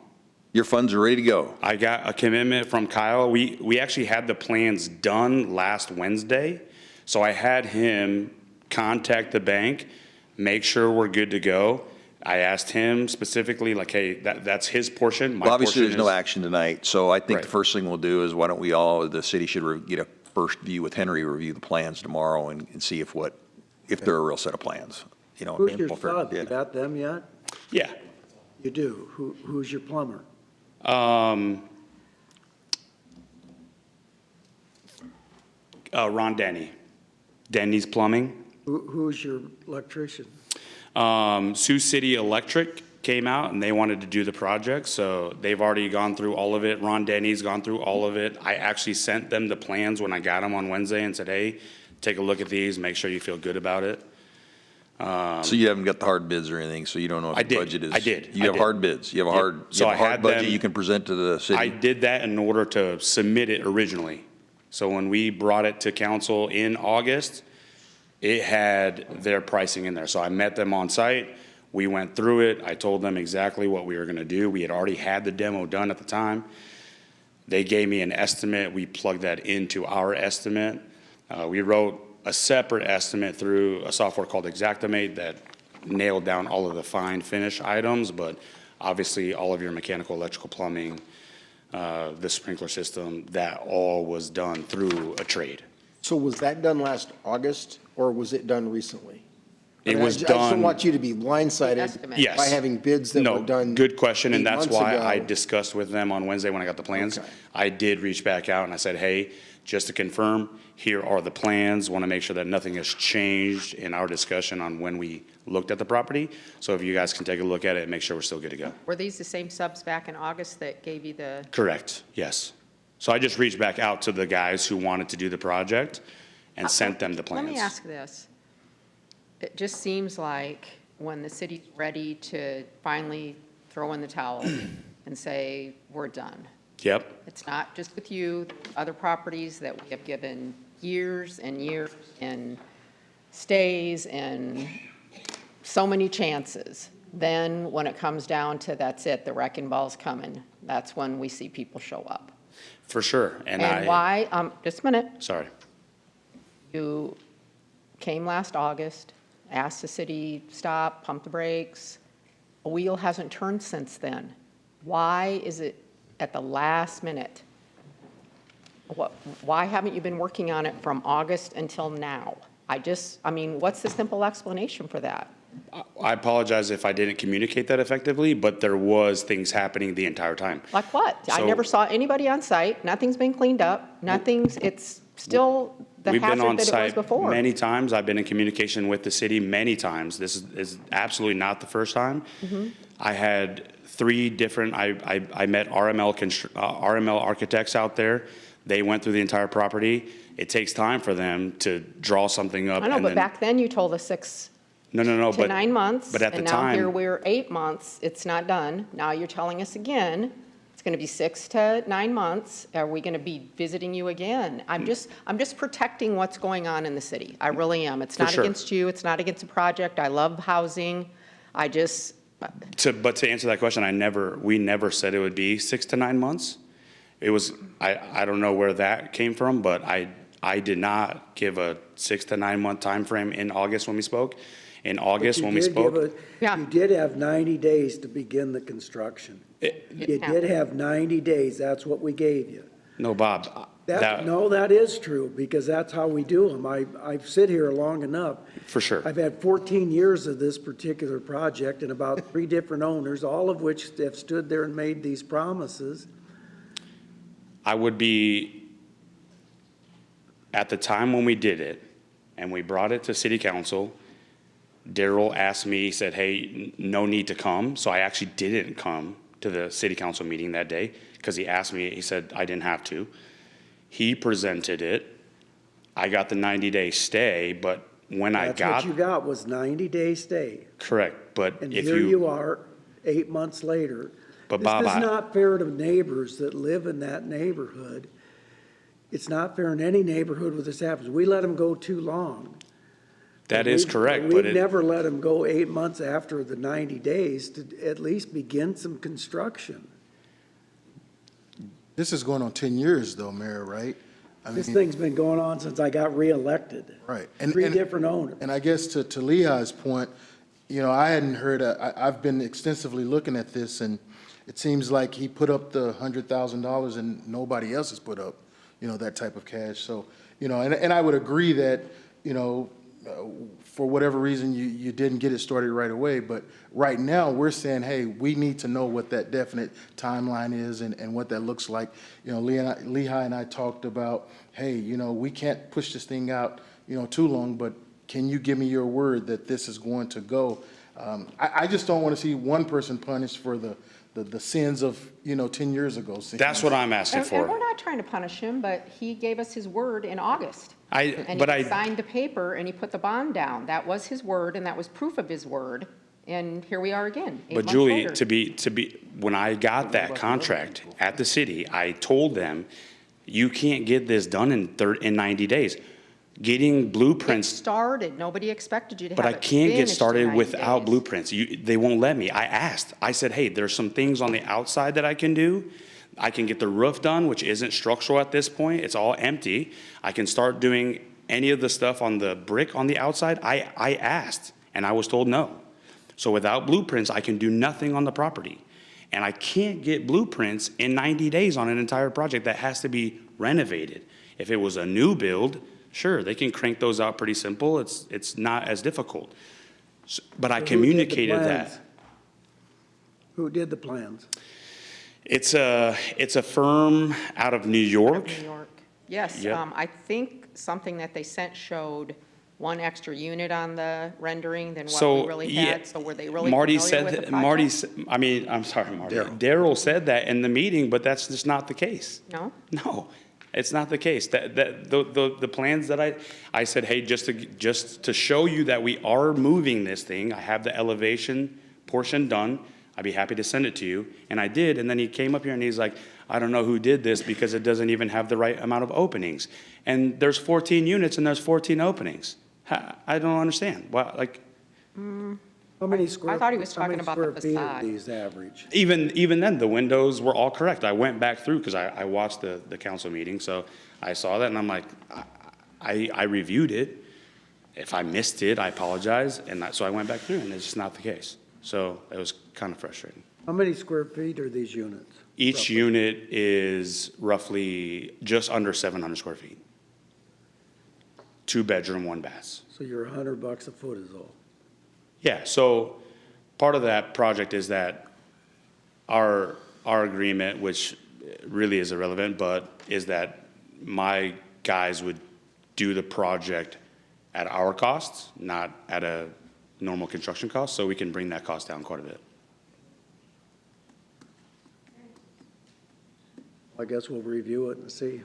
Your funds are ready to go. I got a commitment from Kyle. We actually had the plans done last Wednesday. So I had him contact the bank, make sure we're good to go. I asked him specifically, like, hey, that's his portion. Well, obviously, there's no action tonight. So I think the first thing we'll do is why don't the city should get a first view with Henry, review the plans tomorrow and see if they're a real set of plans. You know, Who's your sub? You got them yet? Yeah. You do? Who's your plumber? Ron Denny. Denny's Plumbing. Who's your electrician? Sioux City Electric came out and they wanted to do the project, so they've already gone through all of it. Ron Denny's gone through all of it. I actually sent them the plans when I got them on Wednesday and said, hey, take a look at these, make sure you feel good about it. So you haven't got the hard bids or anything, so you don't know what the budget is? I did. You have hard bids? You have a hard budget you can present to the city? I did that in order to submit it originally. So when we brought it to council in August, it had their pricing in there. So I met them on site. We went through it. I told them exactly what we were going to do. We had already had the demo done at the time. They gave me an estimate. We plugged that into our estimate. We wrote a separate estimate through a software called Xactimate that nailed down all of the fine finish items, but obviously all of your mechanical, electrical, plumbing, the sprinkler system, that all was done through a trade. So was that done last August, or was it done recently? It was done. I just don't want you to be blindsided by having bids that were done. Good question, and that's why ago. I discussed with them on Wednesday when I got the plans. Okay. I did reach back out and I said, hey, just to confirm, here are the plans. Want to make sure that nothing has changed in our discussion on when we looked at the property. So if you guys can take a look at it and make sure we're still good to go. Were these the same subs back in August that gave you the? Correct, yes. So I just reached back out to the guys who wanted to do the project and sent them the plans. Let me ask this. It just seems like when the city's ready to finally throw in the towel and say, we're done. Yep. It's not just with you, other properties that we have given years and years and stays and so many chances. Then when it comes down to that's it, the wrecking ball's coming, that's when we see people show up. For sure. And why, just a minute, Sorry. you came last August, asked the city, stop, pump the brakes. A wheel hasn't turned since then. Why is it at the last minute? Why haven't you been working on it from August until now? I mean, what's the simple explanation for that? I apologize if I didn't communicate that effectively, but there was things happening the entire time. Like what? I never saw anybody on site. Nothing's been cleaned up. It's still the We've been hazard on that it was site before. many times. I've been in communication with the city many times. This is absolutely not the first time. Mhm. I had 3 different, I met RML architects out there. They went through the entire property. It takes time for them to draw something up. I know, and but then- back then you told us 6 No, to 9 months. But at the And now here time, we're 8 months, it's not done. Now you're telling us again, it's gonna be 6 to 9 months. Are we gonna be visiting you again? I'm just protecting what's going on in the city. I really am. It's For not sure. against you, it's not against the project. I love housing. but to answer that question, we never said it would be 6 to 9 months. It was, I don't know where that came from, but I did not give a 6 to 9 month time frame in August when we spoke. In August when we spoke, You did have 90 days to begin the construction. You did have 90 days, that's what we gave you. no, Bob, No, that is true, because that's how we do them. I've sit here long enough. for sure. I've had 14 years of this particular project and about 3 different owners, all of which have stood there and made these promises. I would be, at the time when we did it, and we brought it to city council, Daryl asked me, he said, hey, no need to come. So I actually didn't come to the city council meeting that day, because he asked me, he said I didn't have to. He presented it. I got the 90-day stay, but when I got. That's what you got, was 90-day stay. Correct, but And if here you are, 8 months later. But Bob, This is not fair to neighbors that live in that neighborhood. It's not fair in any neighborhood where this happens. We let them go too long. that is correct, but We've never let them go 8 months after the 90 days to at least begin some construction. This is going on 10 years though, Mayor, right? This thing's been going on since I got reelected. Right. 3 different owners. And I guess to Lehi's point, I hadn't heard, I've been extensively looking at this, and it seems like he put up the $100,000 and nobody else has put up, that type of cash. So, and I would agree that, for whatever reason, you didn't get it started right away. But right now, we're saying, hey, we need to know what that definite timeline is and what that looks like. Lehi and I talked about, hey, we can't push this thing out, too long, but can you give me your word that this is going to go? I just don't want to see one person punished for the sins of, 10 years ago. that's what I'm asking And for. we're not trying to punish him, but he gave us his word in August. And but he I- signed the paper and he put the bond down. That was his word and that was proof of his word. And here we are again, 8 But months Julie, later. to be, when I got that contract at the city, I told them, you can't get this done in 90 days. Getting It blueprints, started, nobody expected you to have but I it can't get finished in started 90 without days. blueprints. They won't let me. I asked. I said, hey, there's some things on the outside that I can do. I can get the roof done, which isn't structural at this point. It's all empty. I can start doing any of the stuff on the brick on the outside. I asked, and I was told no. So without blueprints, I can do nothing on the property. And I can't get blueprints in 90 days on an entire project that has to be renovated. If it was a new build, sure, they can crank those out pretty simple. It's not as difficult. But I communicated that. Who did the plans? It's a firm out of New York. New York. Yes, Yep. I think something that they sent showed one extra unit on the rendering than what So, we really yeah, had? So were they really Marty familiar with said the that, Marty, project? I mean, I'm sorry, Marty. Daryl said that in the meeting, but that's just not the case. No? No, it's not the case. The plans that I said, hey, just to show you that we are moving this thing, I have the elevation portion done. I'd be happy to send it to you. And I did, and then he came up here and he's like, I don't know who did this because it doesn't even have the right amount of openings. And there's 14 units and there's 14 openings. I don't understand. Why, like, How many square? I thought he was how many talking about the square feet are facade. these average? even then, the windows were all correct. I went back through because I watched the council meeting, so I saw that and I'm like, I reviewed it. If I missed it, I apologize. And so I went back through and it's just not the case. So it was kind of frustrating. How many square feet are these units? Each unit is roughly just under 700 square feet. 2 bedroom, 1 bath. So you're $100 a foot is all. Yeah, so part of that project is that our agreement, which really is irrelevant, but is that my guys would do the project at our costs, not at a normal construction cost, so we can bring that cost down quite a bit. I guess we'll review it and see.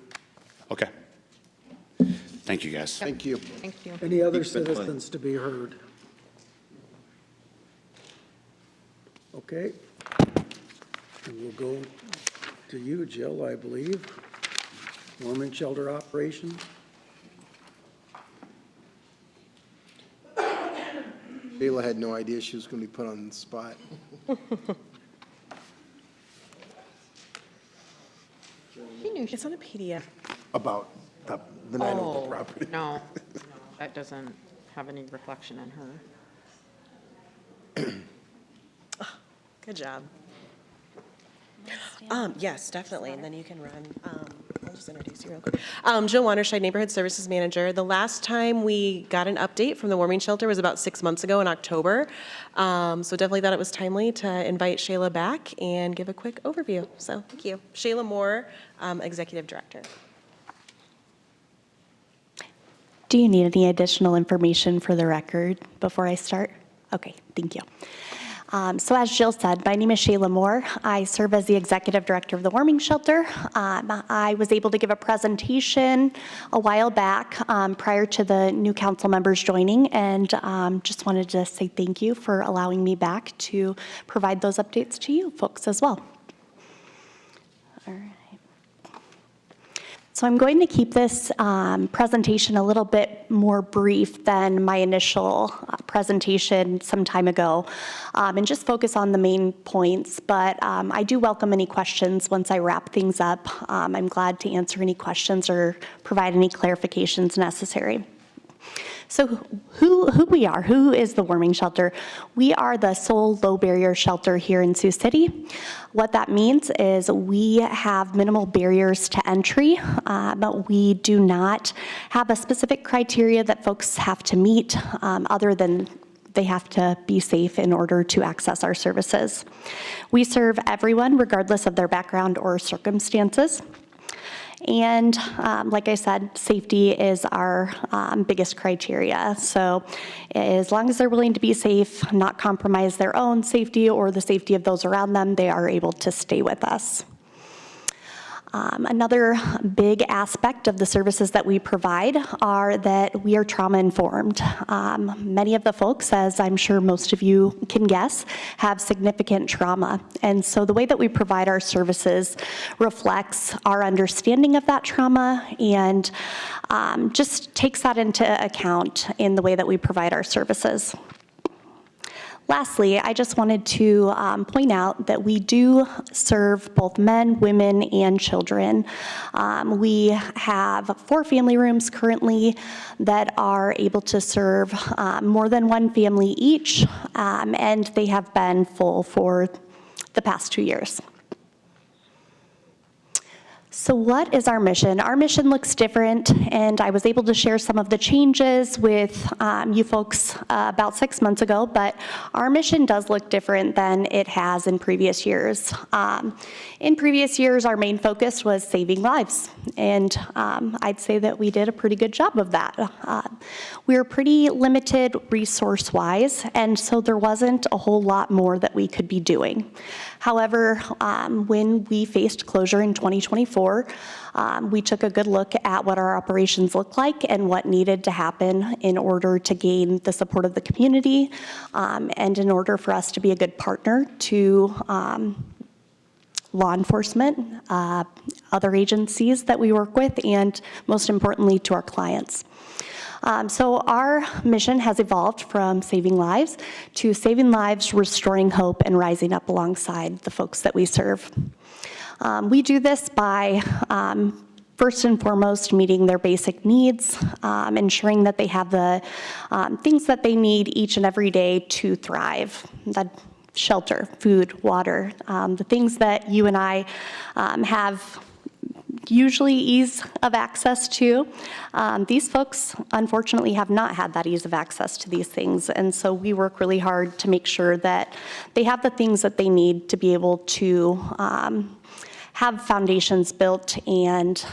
Okay. Thank you, guys. Thank you. Thank you. Any other Keep it clean. citizens to be heard? Okay. And we'll go to you, Jill, I believe. Warming shelter operations. Bayla had no idea she was going to be put on the spot. He knew, it's on a PDF. About the 901 property. No, that doesn't have any reflection on her. Good job. Yes, definitely, and then you can run. I'll just introduce you real quick. Jill Wanderscheid, Neighborhood Services Manager. The last time we got an update from the warming shelter was about 6 months ago in October. So definitely thought it was timely to invite Shayla back and give a quick overview. So thank you. Shayla Moore, Executive Director. Do you need any additional information for the record before I start? Okay, thank you. So as Jill said, my name is Shayla Moore. I serve as the Executive Director of the Warming Shelter. I was able to give a presentation a while back prior to the new council members joining, and just wanted to say thank you for allowing me back to provide those updates to you folks as well. All right. So I'm going to keep this presentation a little bit more brief than my initial presentation some time ago, and just focus on the main points, but I do welcome any questions once I wrap things up. I'm glad to answer any questions or provide any clarifications necessary. So who we are, who is the warming shelter? We are the sole low barrier shelter here in Sioux City. What that means is we have minimal barriers to entry. We do not have a specific criteria that folks have to meet other than they have to be safe in order to access our services. We serve everyone regardless of their background or circumstances. And like I said, safety is our biggest criteria. So as long as they're willing to be safe, not compromise their own safety or the safety of those around them, they are able to stay with us. Another big aspect of the services that we provide are that we are trauma informed. Many of the folks, as I'm sure most of you can guess, have significant trauma. And so the way that we provide our services reflects our understanding of that trauma and just takes that into account in the way that we provide our services. Lastly, I just wanted to point out that we do serve both men, women, and children. We have 4 family rooms currently that are able to serve more than 1 family each, and they have been full for the past 2 years. So what is our mission? Our mission looks different, and I was able to share some of the changes with you folks about 6 months ago, but our mission does look different than it has in previous years. In previous years, our main focus was saving lives, and I'd say that we did a pretty good job of that. We were pretty limited resource-wise, and so there wasn't a whole lot more that we could be doing. However, when we faced closure in 2024, we took a good look at what our operations looked like and what needed to happen in order to gain the support of the community, and in order for us to be a good partner to law enforcement, other agencies that we work with, and most importantly, to our clients. So our mission has evolved from saving lives to saving lives, restoring hope, and rising up alongside the folks that we serve. We do this by first and foremost meeting their basic needs, ensuring that they have the things that they need each and every day to thrive. That shelter, food, water, the things that you and I have usually ease of access to. These folks, unfortunately, have not had that ease of access to these things, and so we work really hard to make sure that they have the things that they need to be able to have foundations built and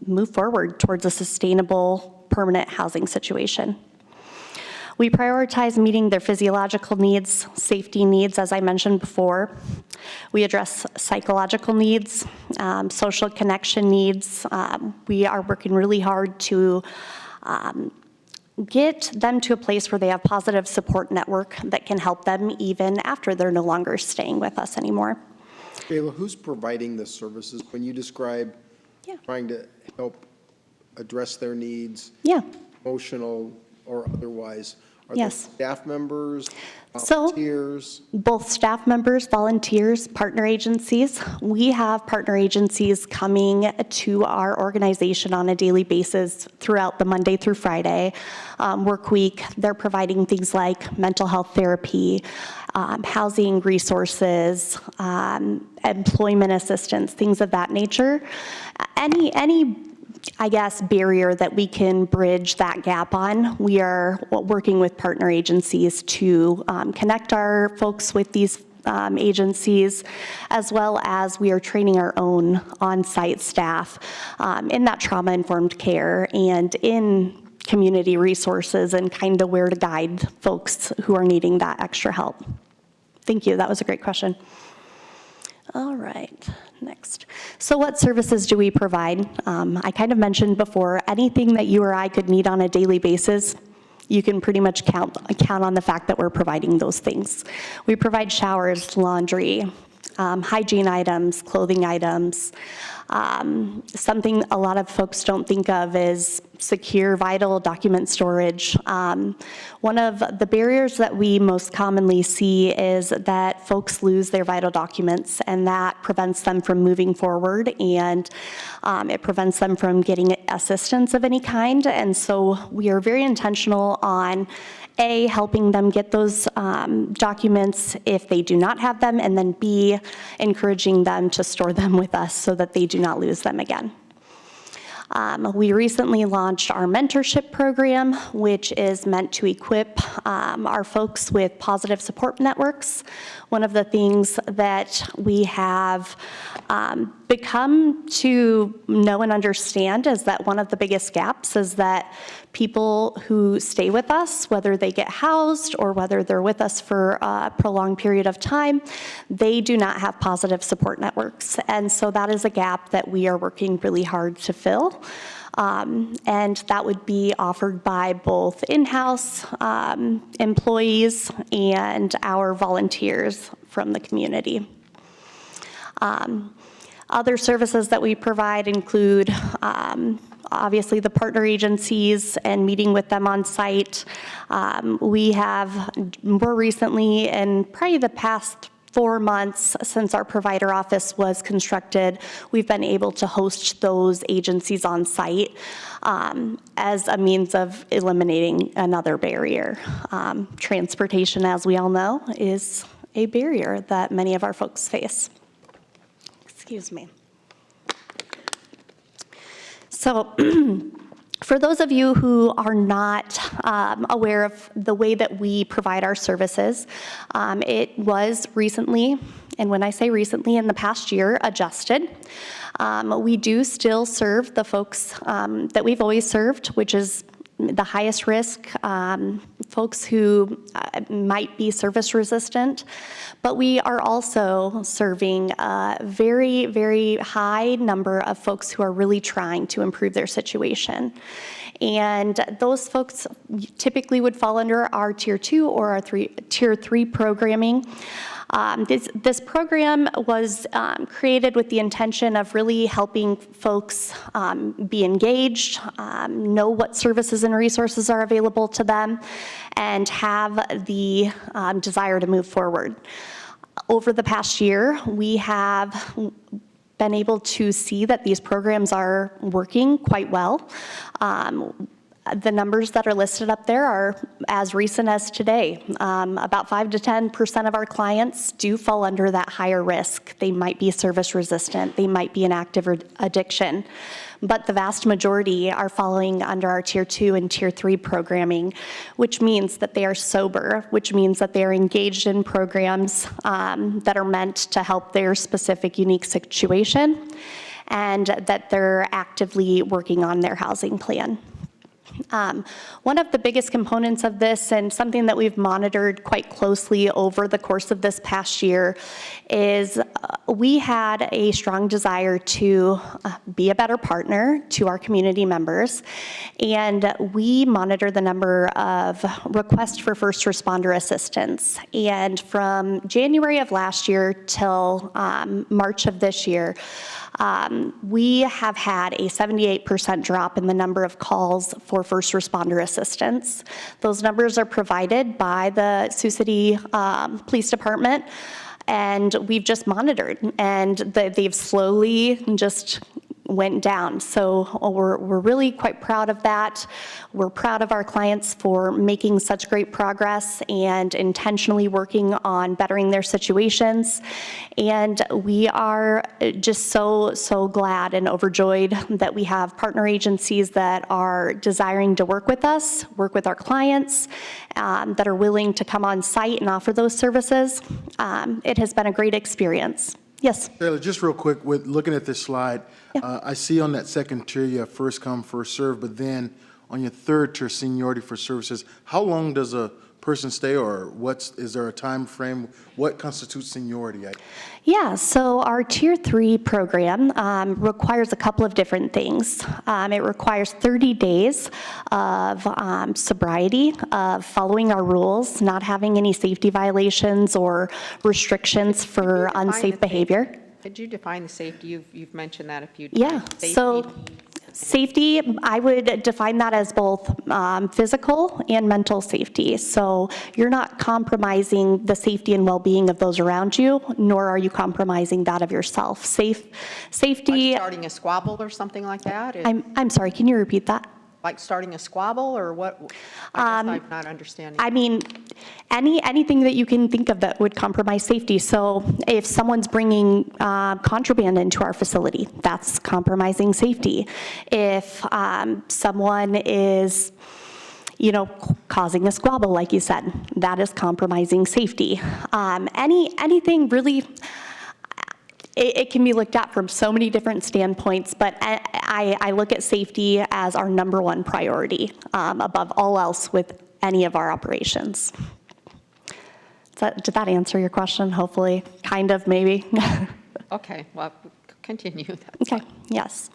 move forward towards a sustainable, permanent housing situation. We prioritize meeting their physiological needs, safety needs, as I mentioned before. We address psychological needs, social connection needs. We are working really hard to get them to a place where they have positive support network that can help them even after they're no longer staying with us anymore. Kayla, who's providing the services? When you describe trying to help address their needs, emotional or otherwise, are those staff members, volunteers? So, both staff members, volunteers, partner agencies. We have partner agencies coming to our organization on a daily basis throughout the Monday through Friday work week. They're providing things like mental health therapy, housing resources, employment assistance, things of that nature. Any I guess, barrier that we can bridge that gap on. We are working with partner agencies to connect our folks with these agencies, as well as we are training our own on-site staff in that trauma-informed care and in community resources and kind of where to guide folks who are needing that extra help. Thank you, that was a great question. All right, next. So what services do we provide? I kind of mentioned before, anything that you or I could need on a daily basis, you can pretty much count on the fact that we're providing those things. We provide showers, laundry, hygiene items, clothing items. Something a lot of folks don't think of is secure, vital document storage. One of the barriers that we most commonly see is that folks lose their vital documents, and that prevents them from moving forward, and it prevents them from getting assistance of any kind. And so we are very intentional on A, helping them get those documents if they do not have them, and then B, encouraging them to store them with us so that they do not lose them again. We recently launched our mentorship program, which is meant to equip our folks with positive support networks. One of the things that we have become to know and understand is that one of the biggest gaps is that people who stay with us, whether they get housed or whether they're with us for a prolonged period of time, they do not have positive support networks. And so that is a gap that we are working really hard to fill. And that would be offered by both in-house employees and our volunteers from the community. Other services that we provide include obviously the partner agencies and meeting with them on site. We have more recently, and probably the past 4 months since our provider office was constructed, we've been able to host those agencies on site as a means of eliminating another barrier. Transportation, as we all know, is a barrier that many of our folks face. Excuse me. So for those of you who are not aware of the way that we provide our services, it was recently, and when I say recently, in the past year, adjusted. We do still serve the folks that we've always served, which is the highest risk, folks who might be service resistant, but we are also serving a very, very high number of folks who are really trying to improve their situation. And those folks typically would fall under our Tier 2 or our Tier 3 programming. This program was created with the intention of really helping folks be engaged, know what services and resources are available to them, and have the desire to move forward. Over the past year, we have been able to see that these programs are working quite well. The numbers that are listed up there are as recent as today. About 5 to 10% of our clients do fall under that higher risk. They might be service resistant, they might be in active addiction, but the vast majority are falling under our Tier 2 and Tier 3 programming, which means that they are sober, which means that they are engaged in programs that are meant to help their specific unique situation, and that they're actively working on their housing plan. One of the biggest components of this, and something that we've monitored quite closely over the course of this past year, is we had a strong desire to be a better partner to our community members, and we monitor the number of requests for first responder assistance. And from January of last year till March of this year, we have had a 78% drop in the number of calls for first responder assistance. Those numbers are provided by the Sioux City Police Department, and we've just monitored, and they've slowly just went down. So we're really quite proud of that. We're proud of our clients for making such great progress and intentionally working on bettering their situations. And we are just so glad and overjoyed that we have partner agencies that are desiring to work with us, work with our clients, that are willing to come on site and offer those services. It has been a great experience. Yes? Taylor, just real quick, with looking at this slide, I see on that second tier you have first come, first serve, but then on your third tier, seniority for services, how long does a person stay, or is there a time frame? What constitutes seniority? Yeah, so our Tier 3 program requires a couple of different things. It requires 30 days of sobriety, of following our rules, not having any safety violations or restrictions for unsafe behavior. Could you define the safety? You've mentioned that a few times. Yeah, so safety, I would define that as both physical and mental safety. So you're not compromising the safety and well-being of those around you, nor are you compromising that of yourself. Safety. Like starting a squabble or something like that? I'm sorry, can you repeat that? Like starting a squabble, or what? I guess I'm not understanding. I mean, anything that you can think of that would compromise safety. So if someone's bringing contraband into our facility, that's compromising safety. If someone is, causing a squabble, like you said, that is compromising safety. Anything really. It can be looked at from so many different standpoints, but I look at safety as our number one priority above all else with any of our operations. Did that answer your question? Hopefully, kind of, maybe. Okay, well, continue. Okay, yes.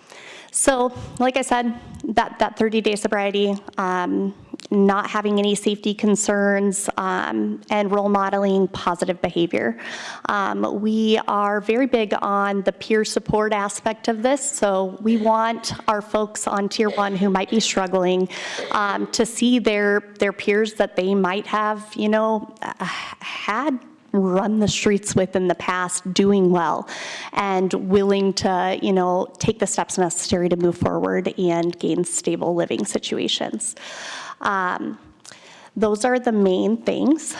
So, like I said, that 30-day sobriety, not having any safety concerns, and role modeling positive behavior. We are very big on the peer support aspect of this, so we want our folks on Tier 1 who might be struggling to see their peers that they might have, had run the streets with in the past doing well and willing to, take the steps necessary to move forward and gain stable living situations. Those are the main things.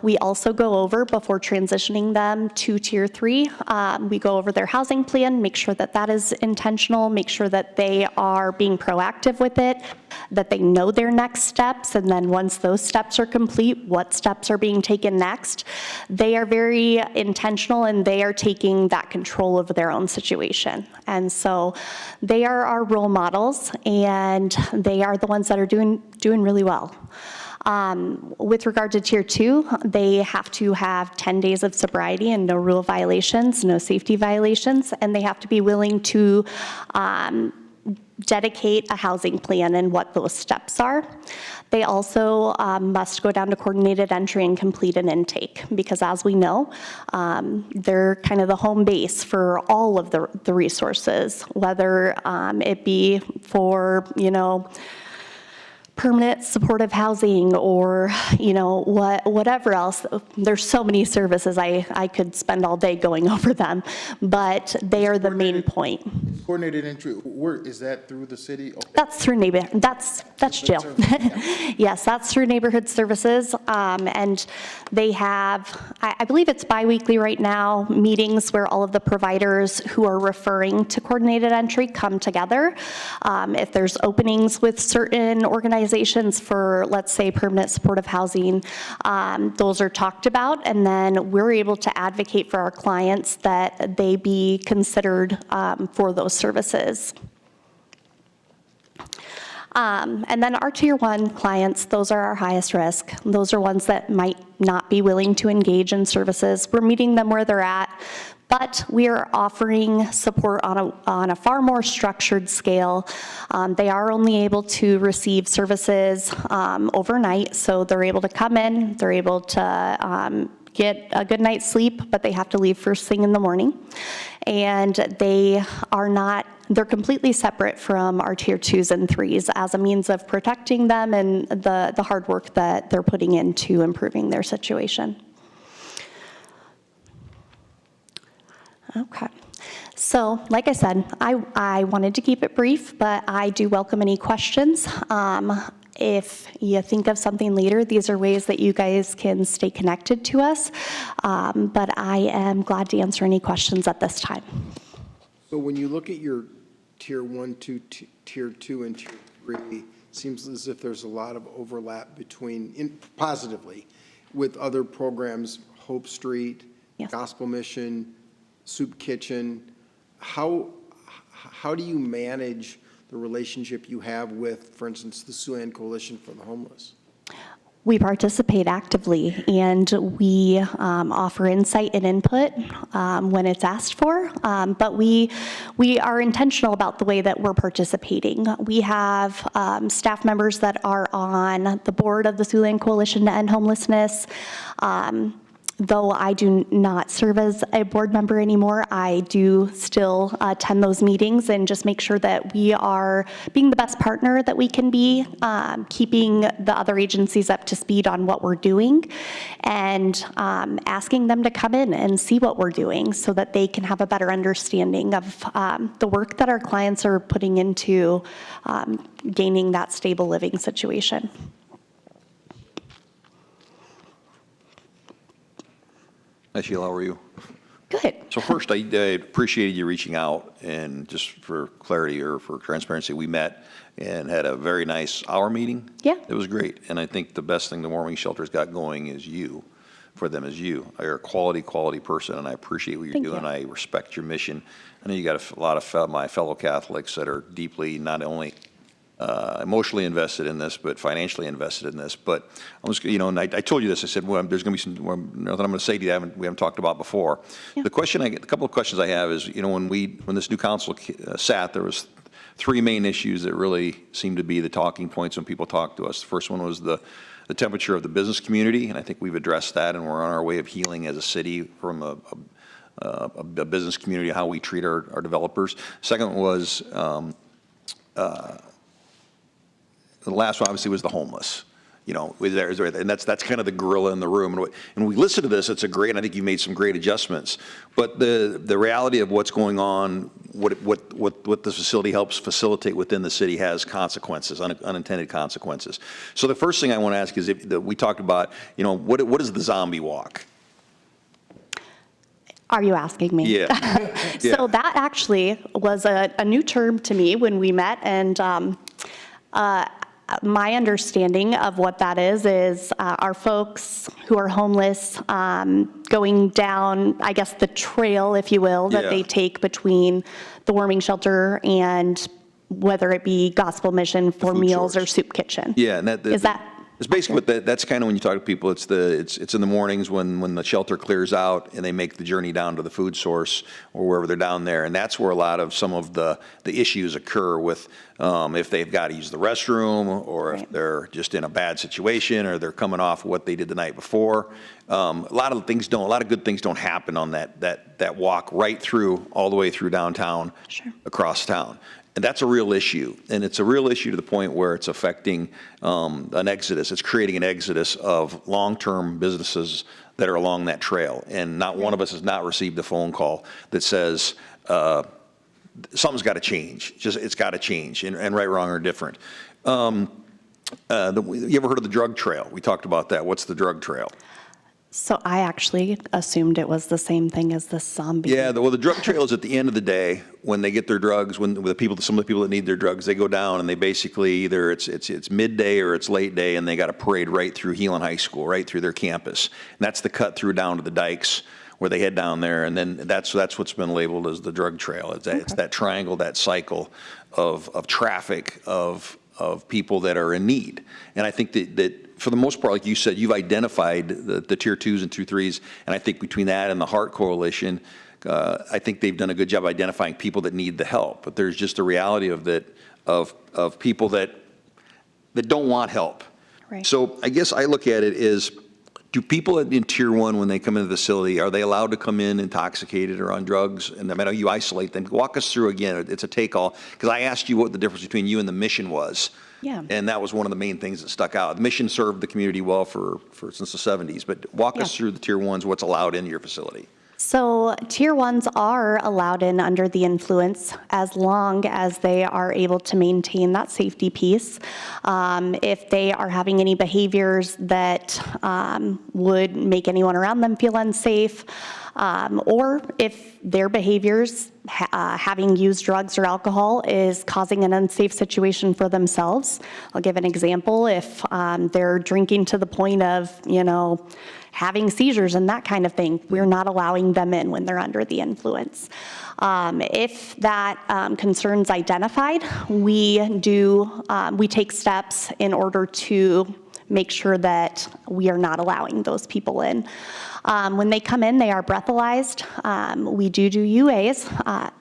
We also go over, before transitioning them to Tier 3, we go over their housing plan, make sure that that is intentional, make sure that they are being proactive with it, that they know their next steps, and then once those steps are complete, what steps are being taken next. They are very intentional, and they are taking that control over their own situation. And so they are our role models, and they are the ones that are doing really well. With regard to Tier 2, they have to have 10 days of sobriety and no rule violations, no safety violations, and they have to be willing to dedicate a housing plan and what those steps are. They also must go down to coordinated entry and complete an intake, because as we know, they're kind of the home base for all of the resources, whether it be for, permanent supportive housing or, whatever else. There's so many services, I could spend all day going over them, but they are the main point. Coordinated entry, where, is that through the city? Okay. That's through that's jail. Yes, that's through neighborhood services. And they have, I believe it's biweekly right now, meetings where all of the providers who are referring to coordinated entry come together. If there's openings with certain organizations for, let's say, permanent supportive housing, those are talked about, and then we're able to advocate for our clients that they be considered for those services. And then our Tier 1 clients, those are our highest risk. Those are ones that might not be willing to engage in services. We're meeting them where they're at, but we are offering support on a far more structured scale. They are only able to receive services overnight, so they're able to come in, they're able to get a good night's sleep, but they have to leave first thing in the morning. And they're completely separate from our Tier 2s and 3s as a means of protecting them and the hard work that they're putting into improving their situation. Okay. So, like I said, I wanted to keep it brief, but I do welcome any questions. If you think of something later, these are ways that you guys can stay connected to us. But I am glad to answer any questions at this time. So when you look at your Tier 1, Tier 2, and Tier 3, it seems as if there's a lot of overlap positively, with other programs, Hope Street, yes, Gospel Mission, Soup Kitchen. How do you manage the relationship you have with, for instance, the Siouxland Coalition for the Homeless? We participate actively, and we offer insight and input when it's asked for, but we are intentional about the way that we're participating. We have staff members that are on the board of the Siouxland Coalition to End Homelessness. Though I do not serve as a board member anymore, I do still attend those meetings and just make sure that we are being the best partner that we can be, keeping the other agencies up to speed on what we're doing, and asking them to come in and see what we're doing so that they can have a better understanding of the work that our clients are putting into gaining that stable living situation. Hi, Sheila, how are you? Good. So first, I appreciated you reaching out, and just for clarity or for transparency, we met and had a very nice hour meeting. Yeah. It was great, and I think the best thing the warming shelter's got going is you. For them is you. You're a quality person, and I appreciate what you're doing. I respect your mission. I know you got a lot of my fellow Catholics that are deeply not only emotionally invested in this, but financially invested in this. But I was, and I told you this. I said, well, there's going to be nothing I'm going to say to you we haven't talked about before. Yeah. The couple of questions I have is, when this new council sat, there was three main issues that really seemed to be the talking points when people talked to us. The first one was the temperature of the business community, and I think we've addressed that, and we're on our way of healing as a city from a business community, how we treat our developers. Second was the last one, obviously, was the homeless. You know, and that's kind of the gorilla in the room. And we listen to this, it's a great, and I think you made some great adjustments. But the reality of what's going on, what this facility helps facilitate within the city has consequences, unintended consequences. So the first thing I want to ask is, we talked about, you know, what is the zombie walk? Are you asking me? Yeah. So that actually was a new term to me when we met, and my understanding of what that is our folks who are homeless going down, I guess, the trail, if you will, that they take between the warming shelter and whether it be Gospel Mission for meals or soup kitchen. Yeah, and is that? It's basically what that's kind of when you talk to people. It's in the mornings when the shelter clears out and they make the journey down to the food source or wherever they're down there, and that's where a lot of some of the issues occur with if they've got to use the restroom or if they're just in a bad situation or they're coming off what they did the night before. A lot of good things don't happen on that walk right through all the way through downtown, across town. And that's a real issue, and it's a real issue to the point where it's affecting an exodus. It's creating an exodus of long-term businesses that are along that trail. And not one of us has not received a phone call that says something's got to change. It's got to change, and right, wrong, or different. You ever heard of the drug trail? We talked about that. What's the drug trail? So I actually assumed it was the same thing as the zombie. Yeah, the drug trail is at the end of the day when they get their drugs. When some of the people that need their drugs, they go down and they basically either it's midday or it's late day, and they got to parade right through Heelan High School, right through their campus. And that's the cut through down to the dikes where they head down there, and then that's what's been labeled as the drug trail. It's that triangle, that cycle of traffic of people that are in need. And I think that for the most part, like you said, you've identified the tier 2s and 2, 3s, and I think between that and the Heart Coalition, I think they've done a good job identifying people that need the help. But there's just a reality of people that don't want help. Right. So I guess I look at it as, do people in tier 1, when they come into the facility, are they allowed to come in intoxicated or on drugs? And I know you isolate them. Walk us through again. It's a take-all, because I asked you what the difference between you and the mission was. Yeah. And that was one of the main things that stuck out. The mission served the community well since the 70s, but walk us through the tier 1s, what's allowed in your facility. So tier 1s are allowed in under the influence as long as they are able to maintain that safety piece. If they are having any behaviors that would make anyone around them feel unsafe, or if their behaviors, having used drugs or alcohol, is causing an unsafe situation for themselves. I'll give an example. If they're drinking to the point of, having seizures and that kind of thing, we're not allowing them in when they're under the influence. If that concern's identified, we take steps in order to make sure that we are not allowing those people in. When they come in, they are breathalyzed. We do UAs.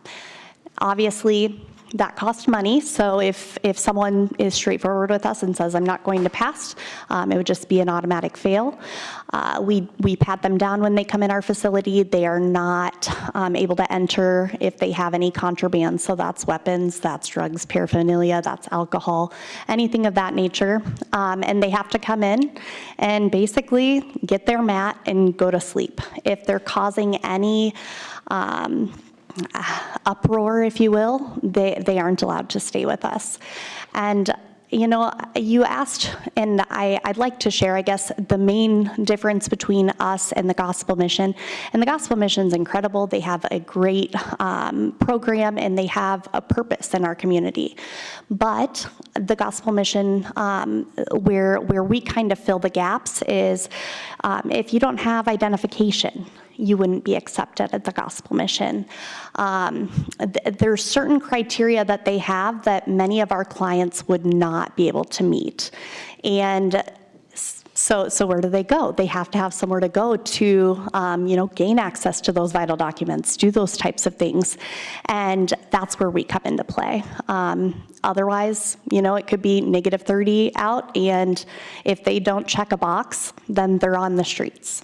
Obviously, that costs money, so if someone is straightforward with us and says, I'm not going to pass, it would just be an automatic fail. We pat them down when they come in our facility. They are not able to enter if they have any contraband, so that's weapons, that's drugs, paraphernalia, that's alcohol, anything of that nature. And they have to come in and basically get their mat and go to sleep. If they're causing any uproar, if you will, they aren't allowed to stay with us. And you asked, and I'd like to share, I guess, the main difference between us and the Gospel Mission. And the Gospel Mission's incredible. They have a great program, and they have a purpose in our community. But the Gospel Mission, where we kind of fill the gaps, is if you don't have identification, you wouldn't be accepted at the Gospel Mission. There's certain criteria that they have that many of our clients would not be able to meet. And so where do they go? They have to have somewhere to go to, gain access to those vital documents, do those types of things. And that's where we come into play. Otherwise, it could be -30 out, and if they don't check a box, then they're on the streets.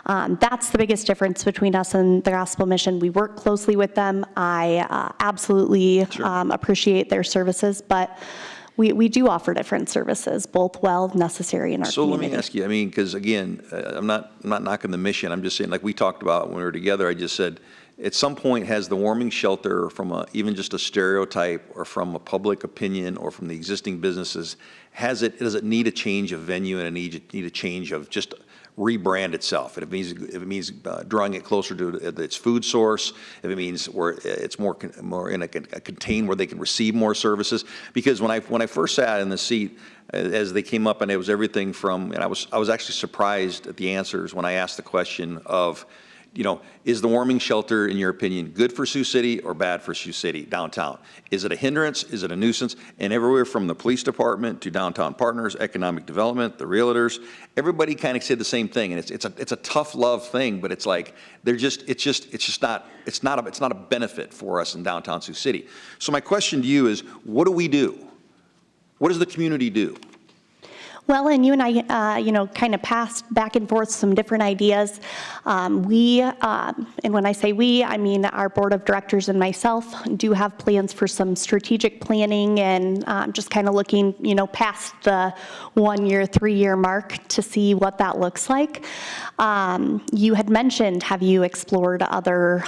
That's the biggest difference between us and the Gospel Mission. We work closely with them. I absolutely appreciate their services, but we do offer different services, both well necessary in our So community. let me ask you, I mean, because again, I'm not knocking the mission. I'm just saying, like we talked about when we were together, I just said, at some point, has the warming shelter from even just a stereotype or from a public opinion or from the existing businesses, does it need a change of venue and need a change of just rebrand itself? If it means drawing it closer to its food source, if it means where it's more in a contained where they can receive more services. Because when I first sat in the seat, as they came up, and it was everything from, and I was actually surprised at the answers when I asked the question of, is the warming shelter, in your opinion, good for Sioux City or bad for Sioux City downtown? Is it a hindrance? Is it a nuisance? And everywhere from the police department to downtown partners, economic development, the realtors, everybody kind of said the same thing. And it's a tough love thing, but it's like it's not a benefit for us in downtown Sioux City. So my question to you is, what do we do? What does the community do? Well, and you and I, kind of passed back and forth some different ideas. And when I say we, I mean our board of directors and myself do have plans for some strategic planning and just kind of looking, past the 1 year, 3 year mark to see what that looks like. You had mentioned, have you explored other,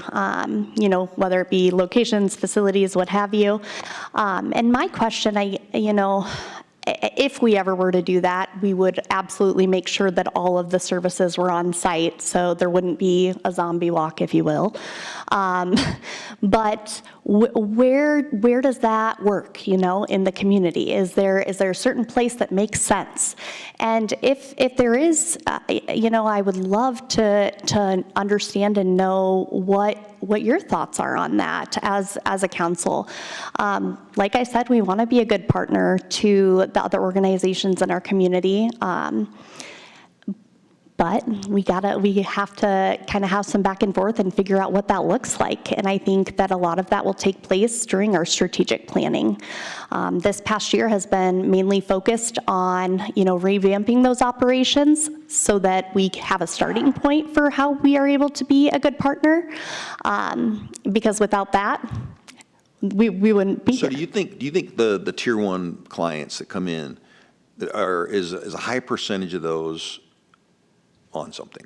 whether it be locations, facilities, what have you? And my question, if we ever were to do that, we would absolutely make sure that all of the services were on site, so there wouldn't be a zombie walk, if you will. But where does that work, in the community? Is there a certain place that makes sense? And if there is, I would love to understand and know what your thoughts are on that as a council. Like I said, we want to be a good partner to the other organizations in our community. But we have to kind of have some back and forth and figure out what that looks like. And I think that a lot of that will take place during our strategic planning. This past year has been mainly focused on, revamping those operations so that we have a starting point for how we are able to be a good partner. Because without that, we wouldn't be here. So do you think the tier 1 clients that come in is a high percentage of those on something,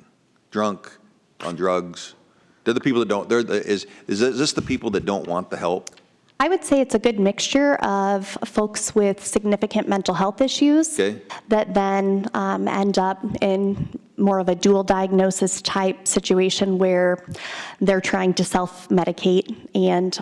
drunk, on drugs? They're the people that don't. Is this the people that don't want the help? I would say it's a good mixture of folks with significant mental health issues that then end up in more of a dual diagnosis type situation where they're trying to self-medicate and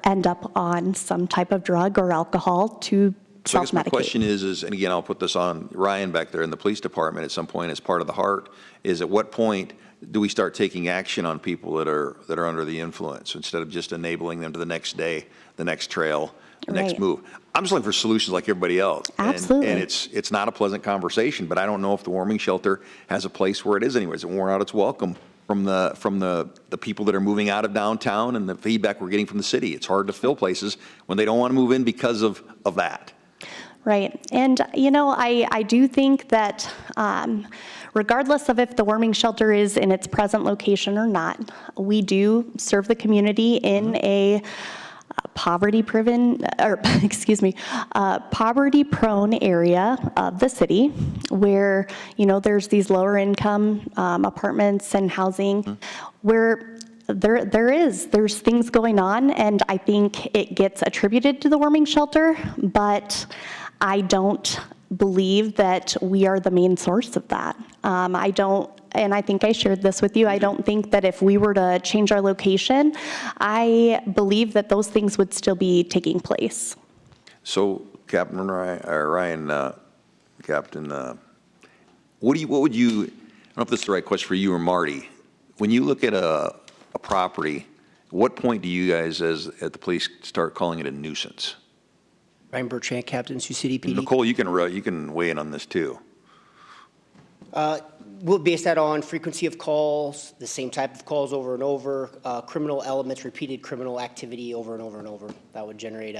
end up on some type of drug or alcohol to So I guess my self-medicate. question is, and again, I'll put this on Ryan back there in the police department at some point as part of the heart, is at what point do we start taking action on people that are under the influence instead of just enabling them to the next day, the next trail, the next Right. move? I'm just looking for solutions like everybody else. Absolutely. And it's not a pleasant conversation, but I don't know if the warming shelter has a place where it is anyways. It worn out its welcome from the people that are moving out of downtown and the feedback we're getting from the city. It's hard to fill places when they don't want to move in because of that. Right. And, I do think that regardless of if the warming shelter is in its present location or not, we do serve the community in a poverty-prone area of the city where, there's these lower income apartments and housing where there's things going on, and I think it gets attributed to the warming shelter, but I don't believe that we are the main source of that. I don't, and I think I shared this with you, I don't think that if we were to change our location, I believe that those things would still be taking place. So, Captain Ryan, Captain, what would you, I don't know if this is the right question for you or Marty, when you look at a property, at what point do you guys at the police start calling it a nuisance? Ryan Bertrand, Captain, Sioux City PD. Nicole, you can weigh in on this too. We'll base that on frequency of calls, the same type of calls over and over, criminal elements, repeated criminal activity over and over and over. That would generate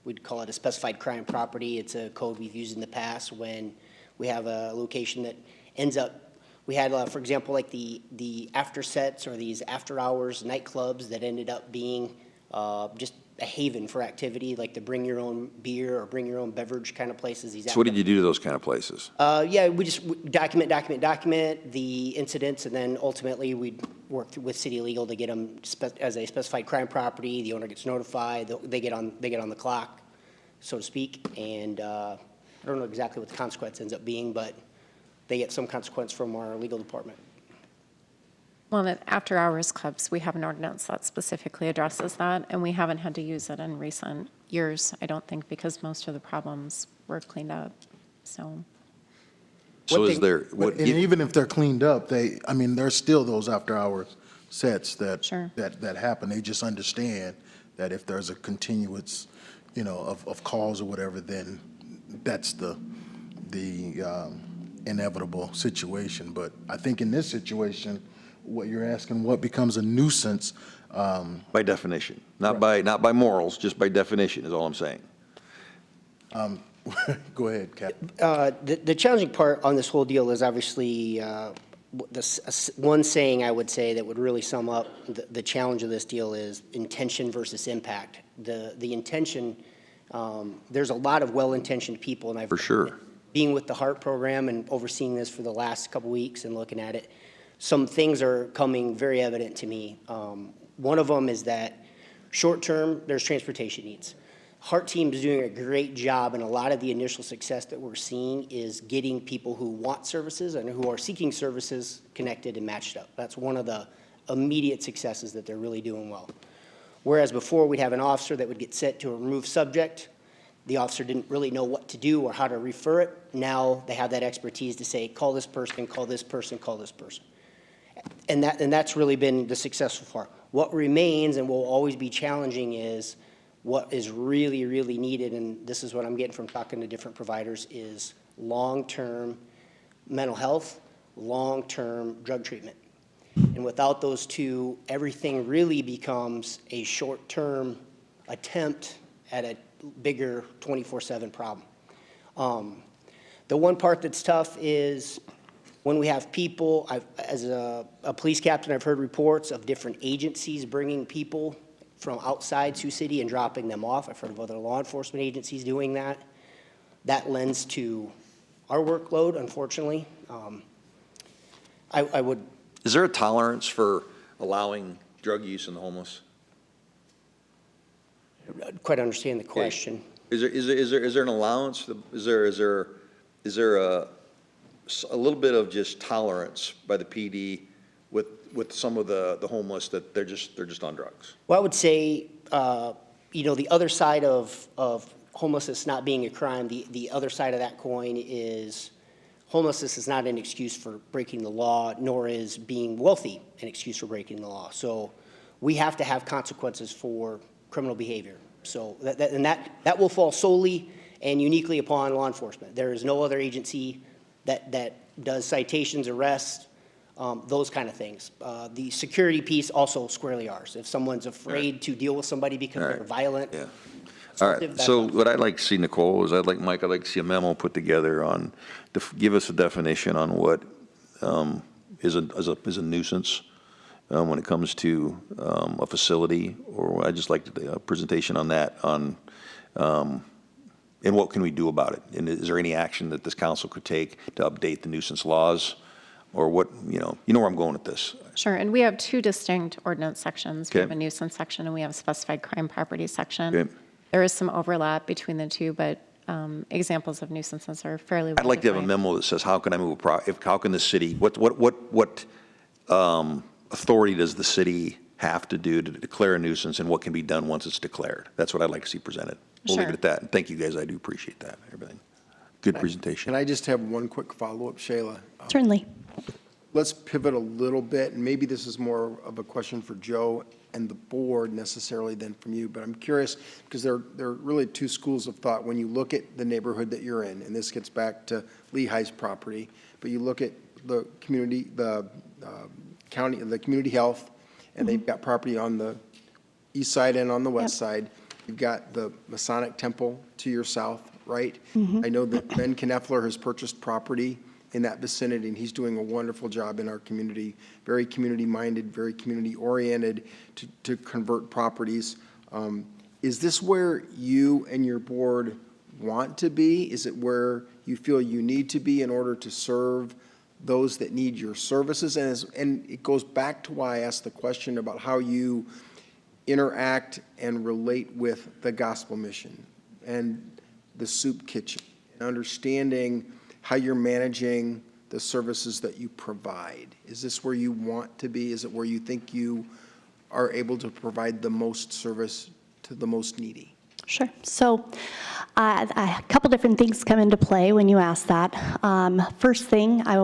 we'd call it a specified crime property. It's a code we've used in the past when we have a location that ends up, we had, for example, like the after sets or these after hours nightclubs that ended up being just a haven for activity, like the bring your own beer or bring your own beverage kind of places. So what did you do to those kind of places? Yeah, we just document the incidents, and then ultimately we'd work with city legal to get them as a specified crime property. The owner gets notified. They get on the clock, so to speak. And I don't know exactly what the consequence ends up being, but they get some consequence from our legal department. Well, at after-hours clubs, we have an ordinance that specifically addresses that, and we haven't had to use it in recent years, I don't think, because most of the problems were cleaned up, so. So is there, And even if they're cleaned up, there's still those after-hours sets that happen. They just understand that if there's a continuance, of calls or whatever, then that's the inevitable situation. But I think in this situation, what you're asking, what becomes a nuisance? By definition, not by morals, just by definition is all I'm saying. Go ahead, Captain. The challenging part on this whole deal is obviously one saying I would say that would really sum up the challenge of this deal is intention versus impact. The intention, there's a lot of well-intentioned people, and I've For sure. being with the HEART program and overseeing this for the last couple weeks and looking at it, some things are coming very evident to me. One of them is that short-term, there's transportation needs. HEART team is doing a great job, and a lot of the initial success that we're seeing is getting people who want services and who are seeking services connected and matched up. That's one of the immediate successes that they're really doing well. Whereas before, we'd have an officer that would get set to a removed subject. The officer didn't really know what to do or how to refer it. Now they have that expertise to say, call this person, call this person, call this person. And that's really been the successful part. What remains and will always be challenging is what is really, really needed, and this is what I'm getting from talking to different providers, is long-term mental health, long-term drug treatment. And without those two, everything really becomes a short-term attempt at a bigger 24/7 problem. The one part that's tough is when we have people, as a police captain, I've heard reports of different agencies bringing people from outside Sioux City and dropping them off. I've heard of other law enforcement agencies doing that. That lends to our workload, unfortunately. I would. Is there a tolerance for allowing drug use in the homeless? Quite understand the question. Is there an allowance? Is there a little bit of just tolerance by the PD with some of the homeless that they're just on drugs? Well, I would say, the other side of homelessness not being a crime, the other side of that coin is homelessness is not an excuse for breaking the law, nor is being wealthy an excuse for breaking the law. So we have to have consequences for criminal behavior. So that will fall solely and uniquely upon law enforcement. There is no other agency that does citations, arrests, those kind of things. The security piece also squarely ours. If someone's afraid to deal with somebody because they're violent. Yeah. All right, so what I'd like to see, Nicole, is I'd like to see a memo put together on, give us a definition on what is a nuisance when it comes to a facility, or I'd just like a presentation on that, and what can we do about it? And is there any action that this council could take to update the nuisance laws? Or what, you know where I'm going with this. Sure, and we have two distinct ordinance sections. Okay. We have a nuisance section and we have a specified crime property section. Okay. There is some overlap between the two, but examples of nuisances are fairly well I'd like to have a defined. memo that says, how can I move how can the city, what authority does the city have to do to declare a nuisance, and what can be done once it's declared? That's what I'd like to see presented. We'll leave it Sure. at that. And thank you, guys. I do appreciate that, everything. Good presentation. Can I just have one quick follow-up, Shayla? Certainly. Let's pivot a little bit, and maybe this is more of a question for Joe and the board necessarily than from you, but I'm curious, because there are really two schools of thought. When you look at the neighborhood that you're in, and this gets back to Lehigh's property, but you look at the community, the county, the community health, and they've got property on the east side and on the west side. You've got the Masonic Temple to your south, right? I know that Ben Kneffler has purchased property in that vicinity, and he's doing a wonderful job in our community, very community-minded, very community-oriented to convert properties. Is this where you and your board want to be? Is it where you feel you need to be in order to serve those that need your services? And it goes back to why I asked the question about how you interact and relate with the gospel mission and the soup kitchen, and understanding how you're managing the services that you provide. Is this where you want to be? Is it where you think you are able to provide the most service to the most needy? Sure. So a couple different things come into play when you ask that. First thing I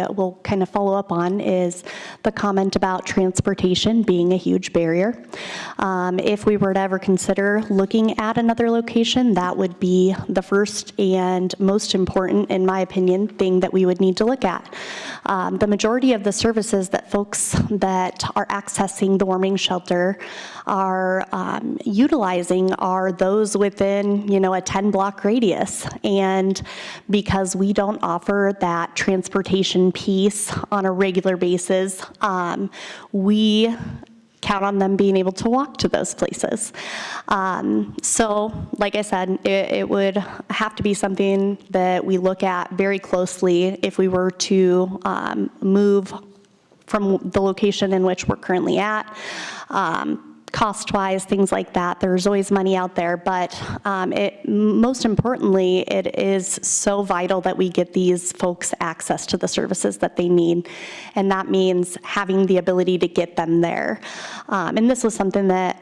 will kind of follow up on is the comment about transportation being a huge barrier. If we were to ever consider looking at another location, that would be the first and most important, in my opinion, thing that we would need to look at. The majority of the services that folks that are accessing the warming shelter are utilizing are those within, a 10-block radius. And because we don't offer that transportation piece on a regular basis, we count on them being able to walk to those places. So, like I said, it would have to be something that we look at very closely if we were to move from the location in which we're currently at. Cost-wise, things like that, there's always money out there, but most importantly, it is so vital that we get these folks access to the services that they need, and that means having the ability to get them there. And this was something that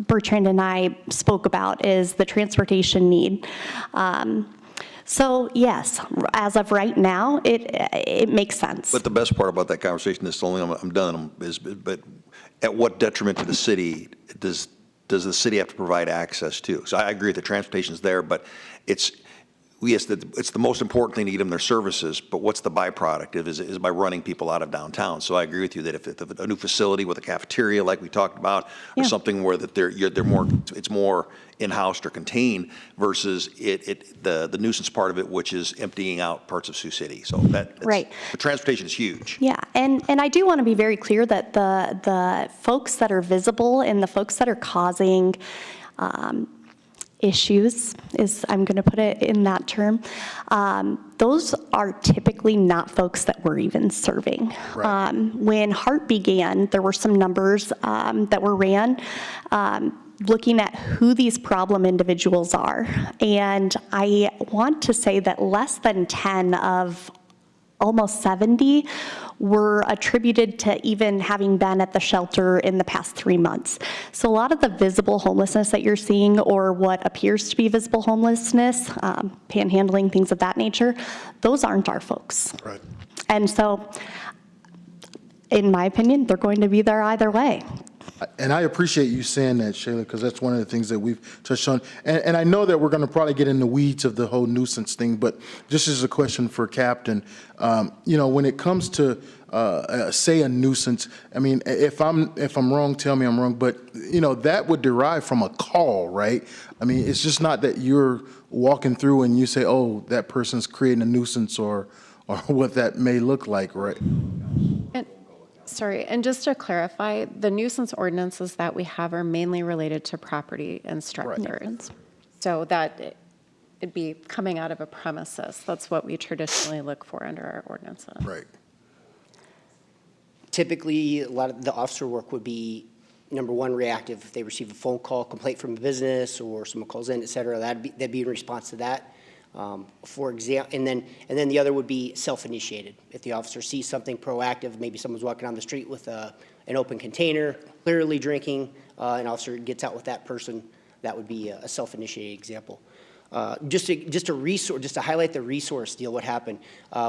Bertrand and I spoke about, is the transportation need. So yes, as of right now, it makes sense. But the best part about that conversation, this is only I'm done, is, but at what detriment to the city does the city have to provide access to? So I agree that the transportation's there, but it's the most important thing to get them their services, but what's the byproduct is by running people out of downtown. So I agree with you that if a new facility with a cafeteria like we talked about, or something where that it's more in-house or contained versus the nuisance part of it, which is emptying out parts of Sioux City. So the transportation is huge. Yeah, and I do want to be very clear that the folks that are visible and the folks that are causing issues, I'm going to put it in that term, those are typically not folks that we're even serving. Right. When HEART began, there were some numbers that were ran looking at who these problem individuals are. And I want to say that less than 10 of almost 70 were attributed to even having been at the shelter in the past 3 months. So a lot of the visible homelessness that you're seeing, or what appears to be visible homelessness, panhandling, things of that nature, those aren't our folks. Right. And so, in my opinion, they're going to be there either way. And I appreciate you saying that, Shayla, because that's one of the things that we've touched on. And I know that we're going to probably get in the weeds of the whole nuisance thing, but just as a question for Captain, when it comes to say a nuisance, I mean, if I'm wrong, tell me I'm wrong, but that would derive from a call, right? I mean, it's just not that you're walking through and you say, oh, that person's creating a nuisance or what that may look like, right? Sorry, and just to clarify, the nuisance ordinances that we have are mainly related to property instructors. Right. So that it'd be coming out of a premises. That's what we traditionally look for under our ordinances. Right. Typically, a lot of the officer work would be, number one, reactive. If they receive a phone call, complaint from a business, or someone calls in, et cetera, that'd be in response to that. For example, and then the other would be self-initiated. If the officer sees something proactive, maybe someone's walking down the street with an open container, clearly drinking, an officer gets out with that person, that would be a self-initiated example. Just to highlight the resource deal, what happened?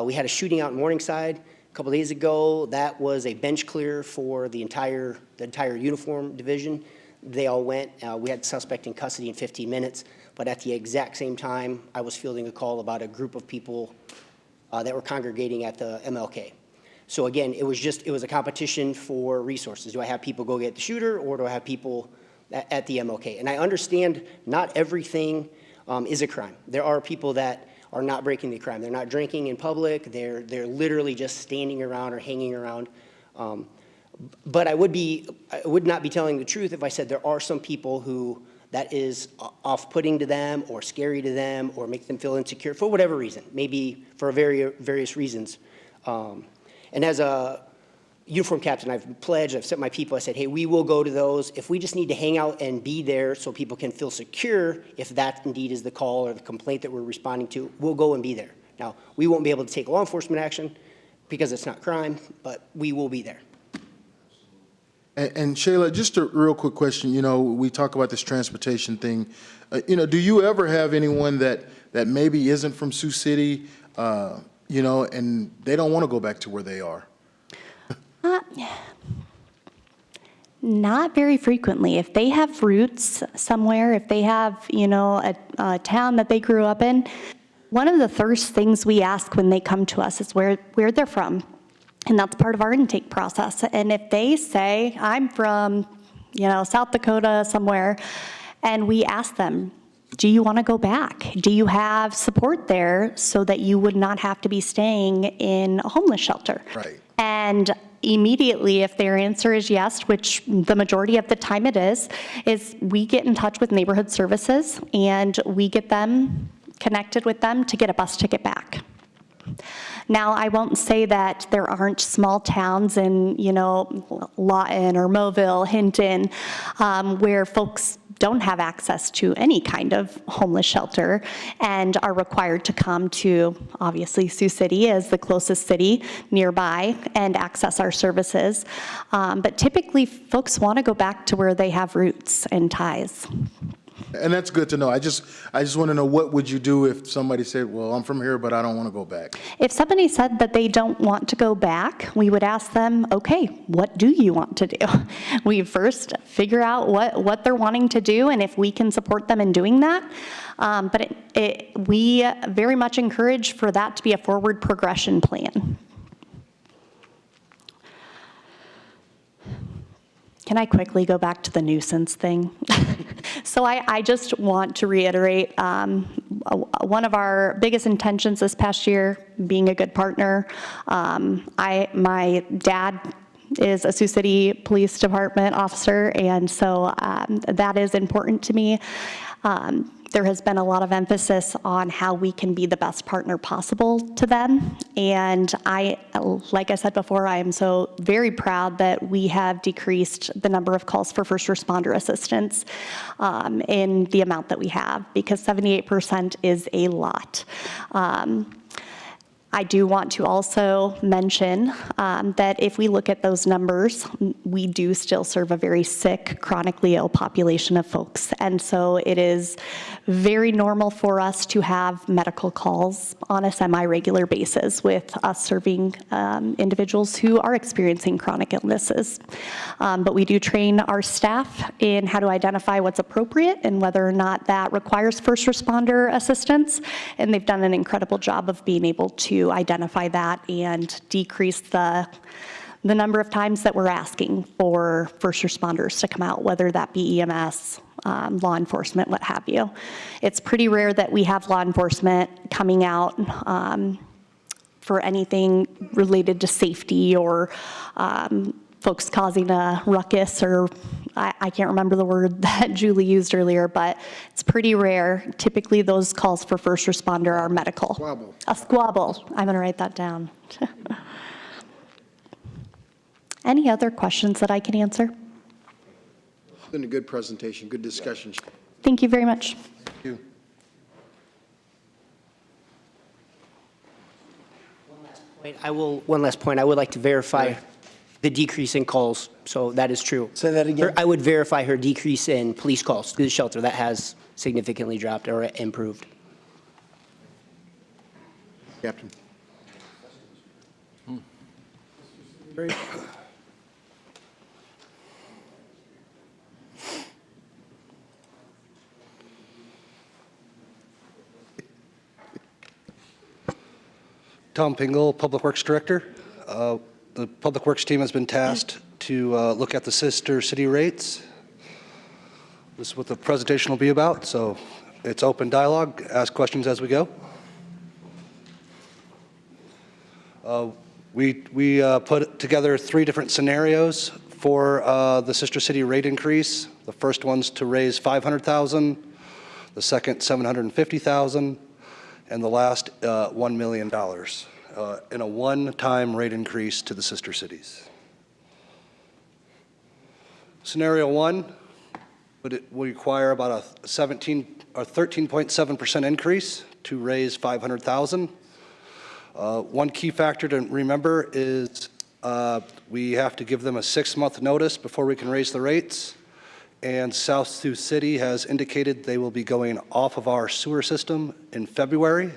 We had a shooting out in Morningside a couple days ago. That was a bench clear for the entire uniform division. They all went. We had the suspect in custody in 15 minutes. But at the exact same time, I was fielding a call about a group of people that were congregating at the MLK. So again, it was a competition for resources. Do I have people go get the shooter, or do I have people at the MLK? And I understand not everything is a crime. There are people that are not breaking the crime. They're not drinking in public. They're literally just standing around or hanging around. But I would not be telling the truth if I said there are some people that is off-putting to them or scary to them or make them feel insecure for whatever reason, maybe for various reasons. And as a uniform captain, I've pledged, I've sent my people, I said, hey, we will go to those. If we just need to hang out and be there so people can feel secure, if that indeed is the call or the complaint that we're responding to, we'll go and be there. Now, we won't be able to take law enforcement action because it's not crime, but we will be there. And Shayla, just a real quick question. You know, we talk about this transportation thing. You know, do you ever have anyone that maybe isn't from Sioux City, you know, and they don't want to go back to where they are? Not very frequently. If they have roots somewhere, if they have, you know, a town that they grew up in, one of the first things we ask when they come to us is where they're from. And that's part of our intake process. And if they say, I'm from, you know, South Dakota somewhere, and we ask them, do you want to go back? Do you have support there so that you would not have to be staying in a homeless shelter? Right. And immediately, if their answer is yes, which the majority of the time it is we get in touch with neighborhood services and we get them connected with them to get a bus ticket back. Now, I won't say that there aren't small towns in, you know, Lawton or Mobile, Hinton, where folks don't have access to any kind of homeless shelter and are required to come to, obviously, Sioux City as the closest city nearby and access our services. But typically, folks want to go back to where they have roots and ties. And that's good to know. I just want to know, what would you do if somebody said, well, I'm from here, but I don't want to go back? If somebody said that they don't want to go back, we would ask them, okay, what do you want to do? We first figure out what they're wanting to do and if we can support them in doing that. But we very much encourage for that to be a forward progression plan. Can I quickly go back to the nuisance thing? So I just want to reiterate one of our biggest intentions this past year, being a good partner. My dad is a Sioux City Police Department officer, and so that is important to me. There has been a lot of emphasis on how we can be the best partner possible to them. And like I said before, I am so very proud that we have decreased the number of calls for first responder assistance in the amount that we have, because 78% is a lot. I do want to also mention that if we look at those numbers, we do still serve a very sick, chronically ill population of folks. And so it is very normal for us to have medical calls on a semi-regular basis with us serving individuals who are experiencing chronic illnesses. But we do train our staff in how to identify what's appropriate and whether or not that requires first responder assistance. And they've done an incredible job of being able to identify that and decrease the number of times that we're asking for first responders to come out, whether that be EMS, law enforcement, what have you. It's pretty rare that we have law enforcement coming out for anything related to safety or folks causing a ruckus, or I can't remember the word that Julie used earlier, but it's pretty rare. Typically, those calls for first responder are medical. Squabble. A squabble. I'm going to write that down. Any other questions that I can answer? It's been a good presentation, good discussion. Thank you very much. Thank you. One last point, I would like to verify the decrease in calls, so that is true. Say that again. I would verify her decrease in police calls to the shelter. That has significantly dropped or improved. Captain. Tom Pingle, Public Works Director. The Public Works team has been tasked to look at the sister city rates. This is what the presentation will be about, so it's open dialogue. Ask questions as we go. We put together 3 different scenarios for the Sister City rate increase. The first one's to raise $500,000, the second $750,000, and the last $1 million in a one-time rate increase to the sister cities. Scenario 1 would require about a 13.7% increase to raise $500,000. One key factor to remember is we have to give them a 6-month notice before we can raise the rates. And South Sioux City has indicated they will be going off of our sewer system in February.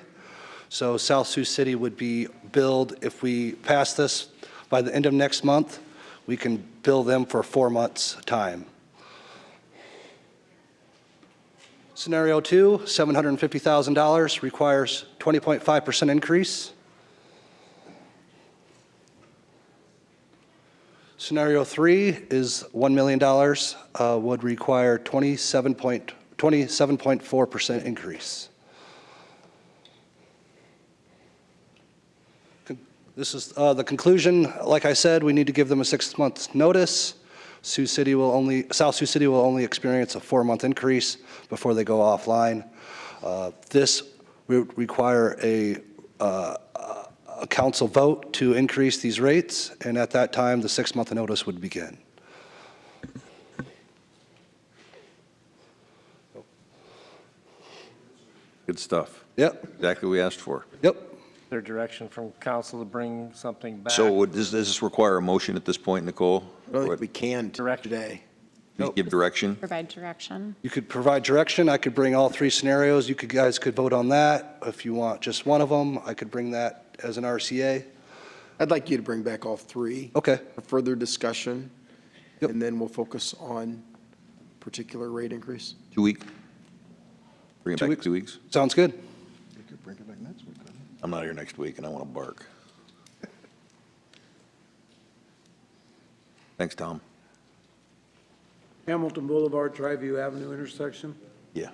So South Sioux City would be billed, if we pass this by the end of next month, we can bill them for 4 months' time. Scenario 2, $750,000 requires 20.5% increase. Scenario 3 is $1 million, would require 27.4% increase. This is the conclusion. Like I said, we need to give them a 6-month notice. South Sioux City will only experience a 4-month increase before they go offline. This would require a council vote to increase these rates, and at that time, the 6-month notice would begin. Good stuff. Yep. Exactly what we asked for. Yep. Their direction from council to bring something back. So does this require a motion at this point, Nicole? I don't think we can today. Please give direction. Provide direction. You could provide direction. I could bring all 3 scenarios. You guys could vote on that. If you want just one of them, I could bring that as an RCA. I'd like you to bring back all 3. Okay. For further discussion, and then we'll focus on particular rate increase. 2 weeks? Bring it back in 2 weeks? Sounds good. You could bring it back next week, couldn't you? I'm not here next week, and I want to bark. Thanks, Tom. Hamilton Boulevard, Triview Avenue intersection. Yeah.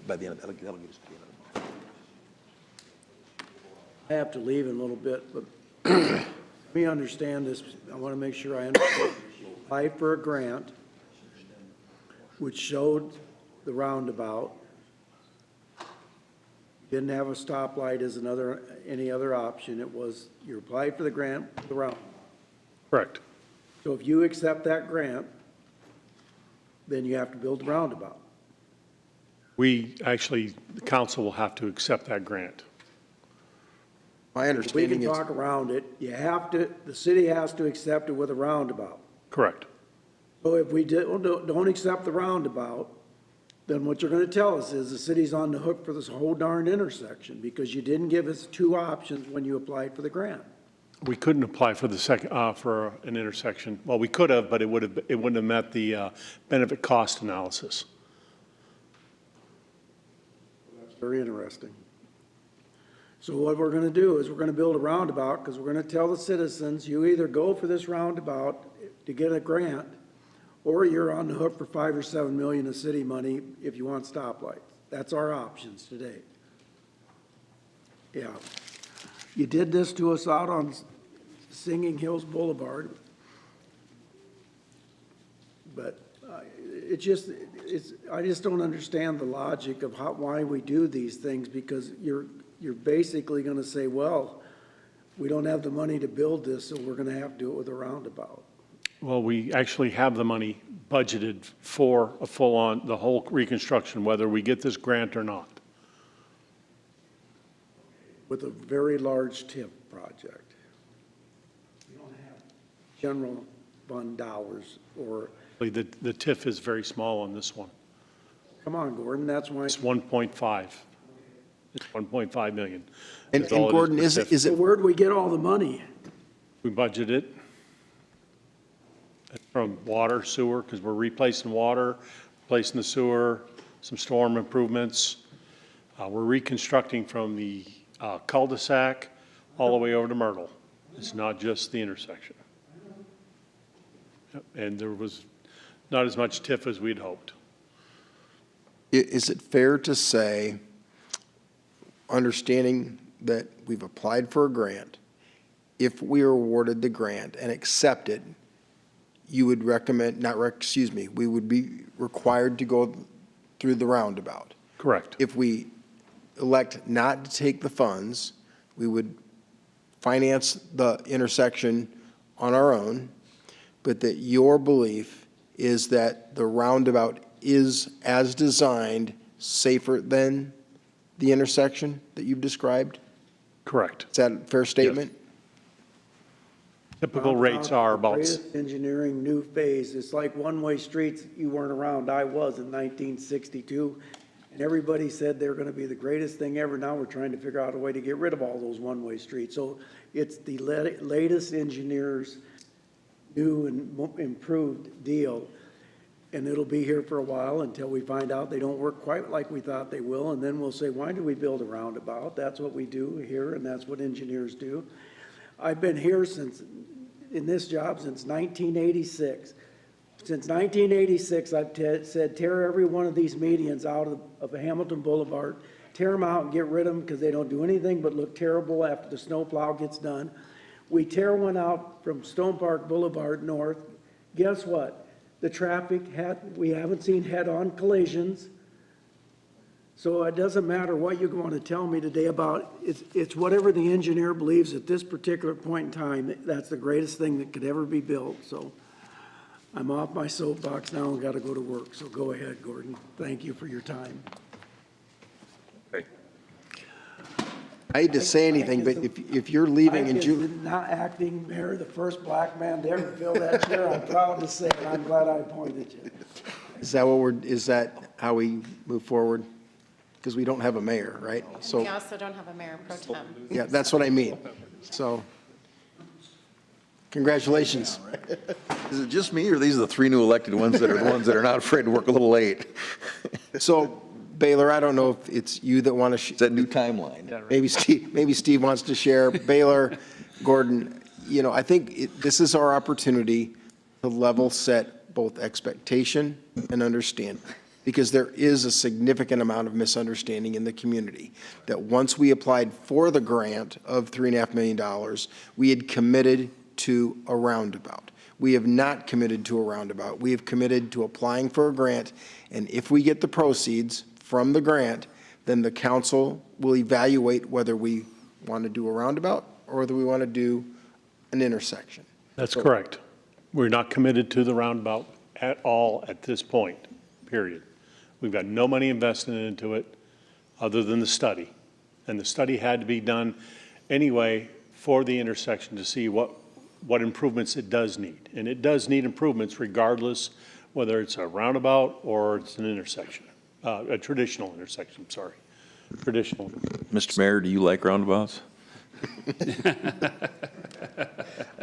By the end of that'll get us to the end of it. I have to leave in a little bit, but let me understand this. I want to make sure I understand. You applied for a grant which showed the roundabout. Didn't have a stoplight as any other option. It was, you applied for the grant, the roundabout. Correct. So if you accept that grant, then you have to build the roundabout. We actually, the council will have to accept that grant. My understanding We is. can talk around it. You have to, the city has to accept it with a roundabout. Correct. So if we don't accept the roundabout, then what you're going to tell us is the city's on the hook for this whole darn intersection because you didn't give us 2 options when you applied for the grant. We couldn't apply for the for an intersection. Well, we could have, but it wouldn't have met the benefit cost analysis. That's very interesting. So what we're going to do is we're going to build a roundabout because we're going to tell the citizens, you either go for this roundabout to get a grant, or you're on the hook for $5 or $7 million of city money if you want stoplights. That's our options today. Yeah. You did this to us out on Singing Hills Boulevard. But I just don't understand the logic of why we do these things, because you're basically going to say, well, we don't have the money to build this, so we're going to have to do it with a roundabout. Well, we actually have the money budgeted for a full-on, the whole reconstruction, whether we get this grant or not. With a very large TIF project. We don't have general fund dollars or. The TIF is very small on this one. Come on, Gordon, that's why. It's 1.5. It's 1.5 million. And Gordon, is it? Where'd we get all the money? We budgeted it from water, sewer, because we're replacing water, replacing the sewer, some storm improvements. We're reconstructing from the cul-de-sac all the way over to Myrtle. It's not just the intersection. Yep. And there was not as much TIF as we'd hoped. Is it fair to say, understanding that we've applied for a grant, if we are awarded the grant and accepted, you would recommend, we would be required to go through the roundabout. Correct. If we elect not to take the funds, we would finance the intersection on our own, but that your belief is that the roundabout is, as designed, safer than the intersection that you've described? Correct. Is that a fair statement? Typical rates are about, Greatest engineering new phase. It's like one-way streets. You weren't around. I was in 1962. And everybody said they were going to be the greatest thing ever. Now we're trying to figure out a way to get rid of all those one-way streets. So it's the latest engineers' new and improved deal. And it'll be here for a while until we find out they don't work quite like we thought they will. And then we'll say, why did we build a roundabout? That's what we do here, and that's what engineers do. I've been here in this job since 1986. Since 1986, I've said, tear every one of these medians out of Hamilton Boulevard, tear them out and get rid of them because they don't do anything but look terrible after the snowplow gets done. We tear one out from Stone Park Boulevard north. Guess what? The traffic, we haven't seen head-on collisions. So it doesn't matter what you're going to tell me today about, it's whatever the engineer believes at this particular point in time, that's the greatest thing that could ever be built. So I'm off my soapbox now and got to go to work. So go ahead, Gordon. Thank you for your time. I hate to say anything, but if you're leaving in June. Mike is not acting mayor, the first black man to ever fill that chair. I'm proud to say it. I'm glad I appointed you. Is that how we move forward? Because we don't have a mayor, right? So We also don't have a mayor pro tem. yeah, that's what I mean. So congratulations. Is it just me, or these are the three new elected ones that are the ones that are not afraid to work a little late? So Baylor, I don't know if it's you that want to. It's that new timeline. Maybe Steve wants to share. Baylor, Gordon, I think this is our opportunity to level set both expectation and understanding, because there is a significant amount of misunderstanding in the community that once we applied for the grant of $3.5 million, we had committed to a roundabout. We have not committed to a roundabout. We have committed to applying for a grant, and if we get the proceeds from the grant, then the council will evaluate whether we want to do a roundabout or whether we want to do an intersection. that's correct. We're not committed to the roundabout at all at this point, period. We've got no money invested into it other than the study. And the study had to be done anyway for the intersection to see what improvements it does need. And it does need improvements regardless whether it's a roundabout or it's an intersection, a traditional intersection, sorry. Traditional. Mr. Mayor, do you like roundabouts?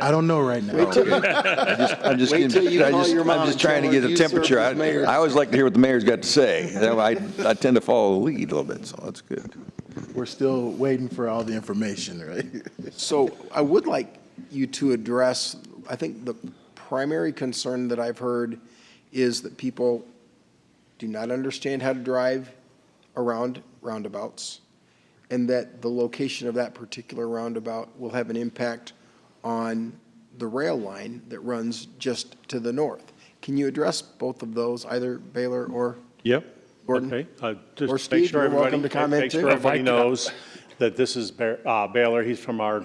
I don't know right now. I'm just trying to get a temperature. I always like to hear what the mayor's got to say. I tend to follow the lead a little bit, so that's good. We're still waiting for all the information, right? So I would like you to address, I think the primary concern that I've heard is that people do not understand how to drive around roundabouts, and that the location of that particular roundabout will have an impact on the rail line that runs just to the north. Can you address both of those, either Baylor or Yep. Gordon? Okay. Or Just Steve, make sure you're welcome everybody, to comment make sure too. everybody knows that this is Baylor. He's from our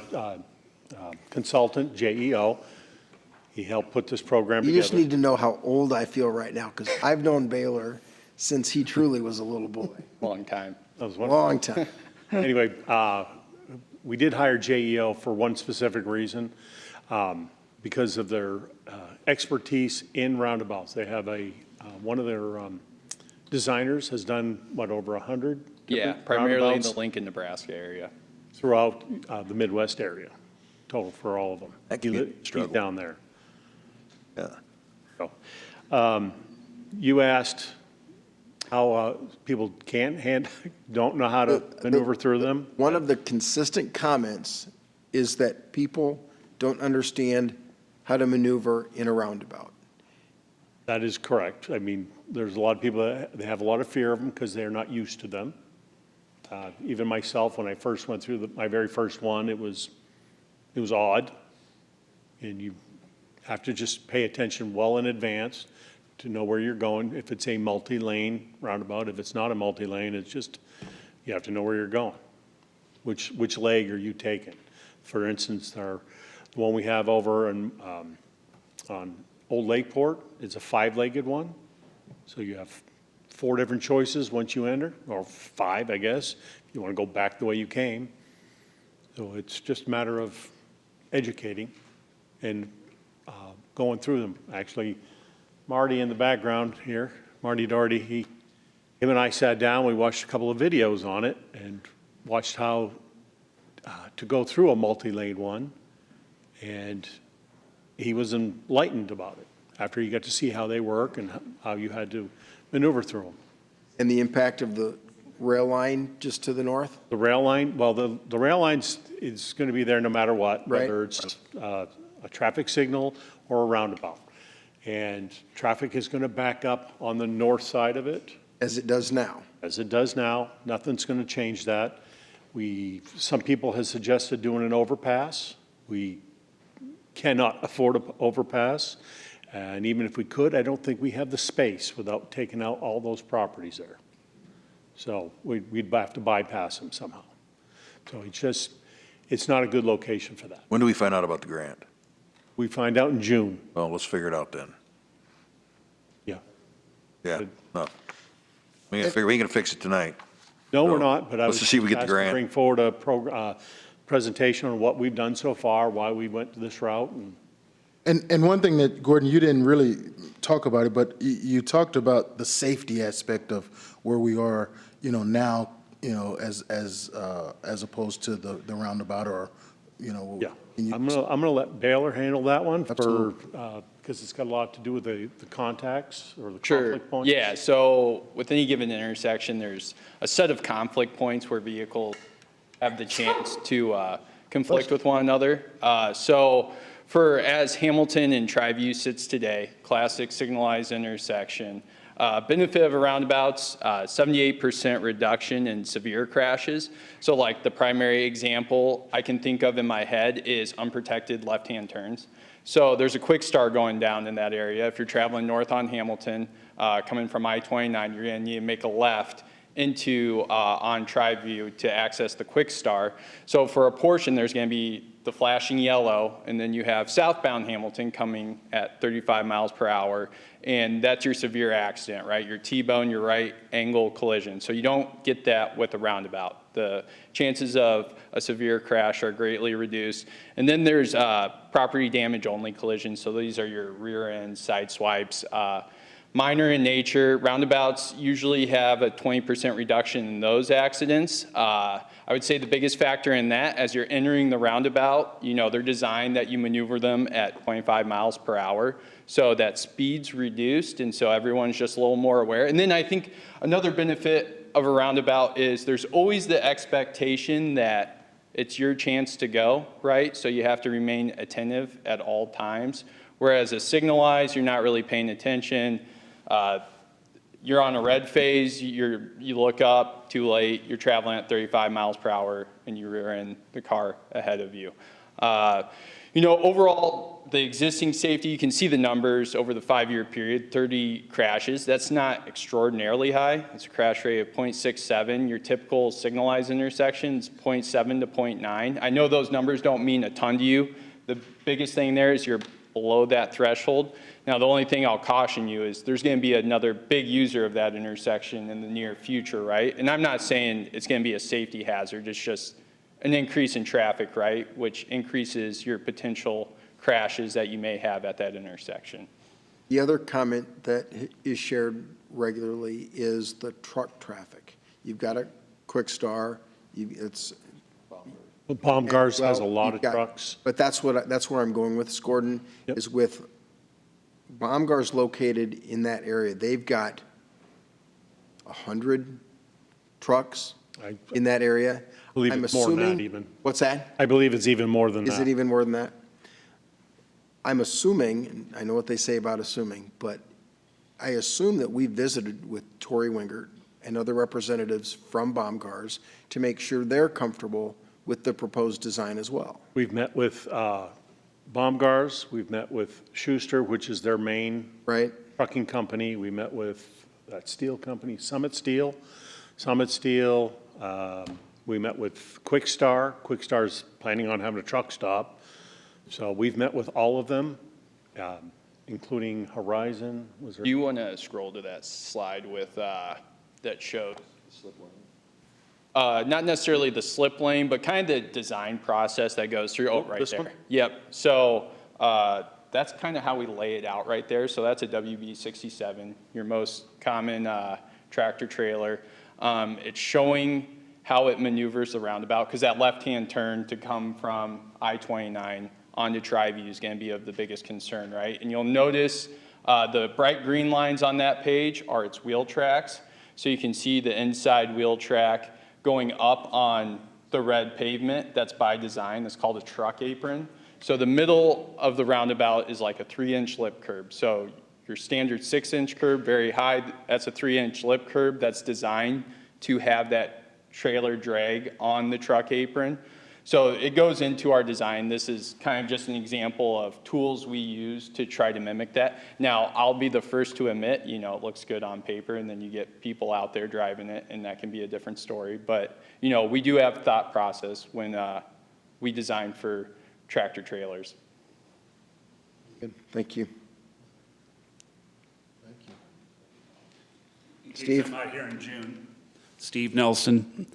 consultant, JEO. He helped put this program You together. just need to know how old I feel right now, because I've known Baylor since he truly was a little boy. Long time. That was Long time. Anyway, we did hire JEO for one specific reason, because of their expertise in roundabouts. They have one of their designers has done, over 100? Yeah, primarily in the Lincoln, Nebraska area. Throughout the Midwest area, total for all of them. That can be a He's struggle. down there. Yeah. So, you asked how people don't know how to maneuver through them? One of the consistent comments is that people don't understand how to maneuver in a roundabout. That is correct. I mean, there's a lot of people that they have a lot of fear of them because they're not used to them. Even myself, when I first went through my very first one, it was odd. And have to just pay attention well in advance to know where you're going. If it's a multi-lane roundabout, if it's not a multi-lane, it's just, you have to know where you're going. Which leg are you taking? For instance, the one we have over on Old Lakeport is a 5-legged one. So you have 4 different choices once you enter, or 5, I guess, if you want to go back the way you came. So it's just a matter of educating and going through them. Actually, Marty in the background here, Marty Doherty, him and I sat down, we watched a couple of videos on it and watched how to go through a multi-lane one, and he was enlightened about it after he got to see how they work and how you had to maneuver through them. And the impact of the rail line just to the north? The rail line, well, the rail line is going to be there no matter what, Right. whether it's a traffic signal or a roundabout. And traffic is going to back up on the north side of it. As it does now? As it does now. Nothing's going to change that. Some people have suggested doing an overpass. We cannot afford an overpass. And even if we could, I don't think we have the space without taking out all those properties there. So we'd have to bypass them somehow. So it's not a good location for that. When do we find out about the grant? We find out in June. Well, let's figure it out then. Yeah. Yeah, no. We ain't gonna fix it tonight. No, we're So, not, but I let's was see if we get the asked to grant. bring forward a presentation on what we've done so far, why we went this route. And one thing that, Gordon, you didn't really talk about it, but you talked about the safety aspect of where we are, now, as opposed to the roundabout or, Yeah, I'm gonna let Baylor handle that one because it's got a lot to do with the contacts or the conflict points. Yeah, so with any given intersection, there's a set of conflict points where vehicles have the chance to conflict with one another. So as Hamilton and Triview sits today, classic signalized intersection, benefit of a roundabout's 78% reduction in severe crashes. So like the primary example I can think of in my head is unprotected left-hand turns. So there's a quick start going down in that area. If you're traveling north on Hamilton, coming from I-29, you're going to need to make a left into on Triview to access the quick start. So for a portion, there's going to be the flashing yellow, and then you have southbound Hamilton coming at 35 miles per hour, and that's your severe accident, right? Your T-bone, your right angle collision. So you don't get that with a roundabout. The chances of a severe crash are greatly reduced. And then there's property damage only collisions. So these are your rear end, side swipes, minor in nature. Roundabouts usually have a 20% reduction in those accidents. I would say the biggest factor in that, as you're entering the roundabout, they're designed that you maneuver them at 25 miles per hour. So that speed's reduced, and so everyone's just a little more aware. And then I think another benefit of a roundabout is there's always the expectation that it's your chance to go, right? So you have to remain attentive at all times. Whereas a signalized, you're not really paying attention. You're on a red phase, you look up, too late, you're traveling at 35 miles per hour and you rear end the car ahead of you. Overall, the existing safety, you can see the numbers over the 5-year period, 30 crashes. That's not extraordinarily high. It's a crash rate of 0.67. Your typical signalized intersection is 0.7 to 0.9. I know those numbers don't mean a ton to you. The biggest thing there is you're below that threshold. Now, the only thing I'll caution you is there's going to be another big user of that intersection in the near future, right? And I'm not saying it's going to be a safety hazard. It's just an increase in traffic, right, which increases your potential crashes that you may have at that intersection. The other comment that is shared regularly is the truck traffic. You've got a quick star. Baumgars has a lot of trucks. But that's where I'm going with this, Gordon, is with Baumgar's located in that area. They've got 100 trucks in that area. I believe it's more than that even. What's that? I believe it's even more than that. Is it even more than that? I'm assuming, and I know what they say about assuming, but I assume that we visited with Tori Wingert and other representatives from Baumgar's to make sure they're comfortable with the proposed design as well. We've met with Baumgars, we've met with Schuster, which is their main Right. trucking company. We met with that steel company, Summit Steel. We met with Quickstar. Quickstar's planning on having a truck stop. So we've met with all of them, including Horizon. Was there? Do you want to scroll to that slide with, that shows? Not necessarily the slip lane, but kind of the design process that goes through. Oh, right this there. one? Yep. So that's kind of how we lay it out right there. So that's a WB67, your most common tractor trailer. It's showing how it maneuvers the roundabout, because that left-hand turn to come from I-29 onto Tri-View is going to be of the biggest concern, right? And you'll notice the bright green lines on that page are its wheel tracks. So you can see the inside wheel track going up on the red pavement. That's by design. That's called a truck apron. So the middle of the roundabout is like a 3-inch lip curb. So your standard 6-inch curb, very high, that's a 3-inch lip curb that's designed to have that trailer drag on the truck apron. So it goes into our design. This is kind of just an example of tools we use to try to mimic that. Now, I'll be the first to admit, you know, it looks good on paper, and then you get people out there driving it, and that can be a different story. But, you know, we do have thought process when we design for tractor trailers. Good. Thank you. Steve? I'm not here in June. Steve Nelson.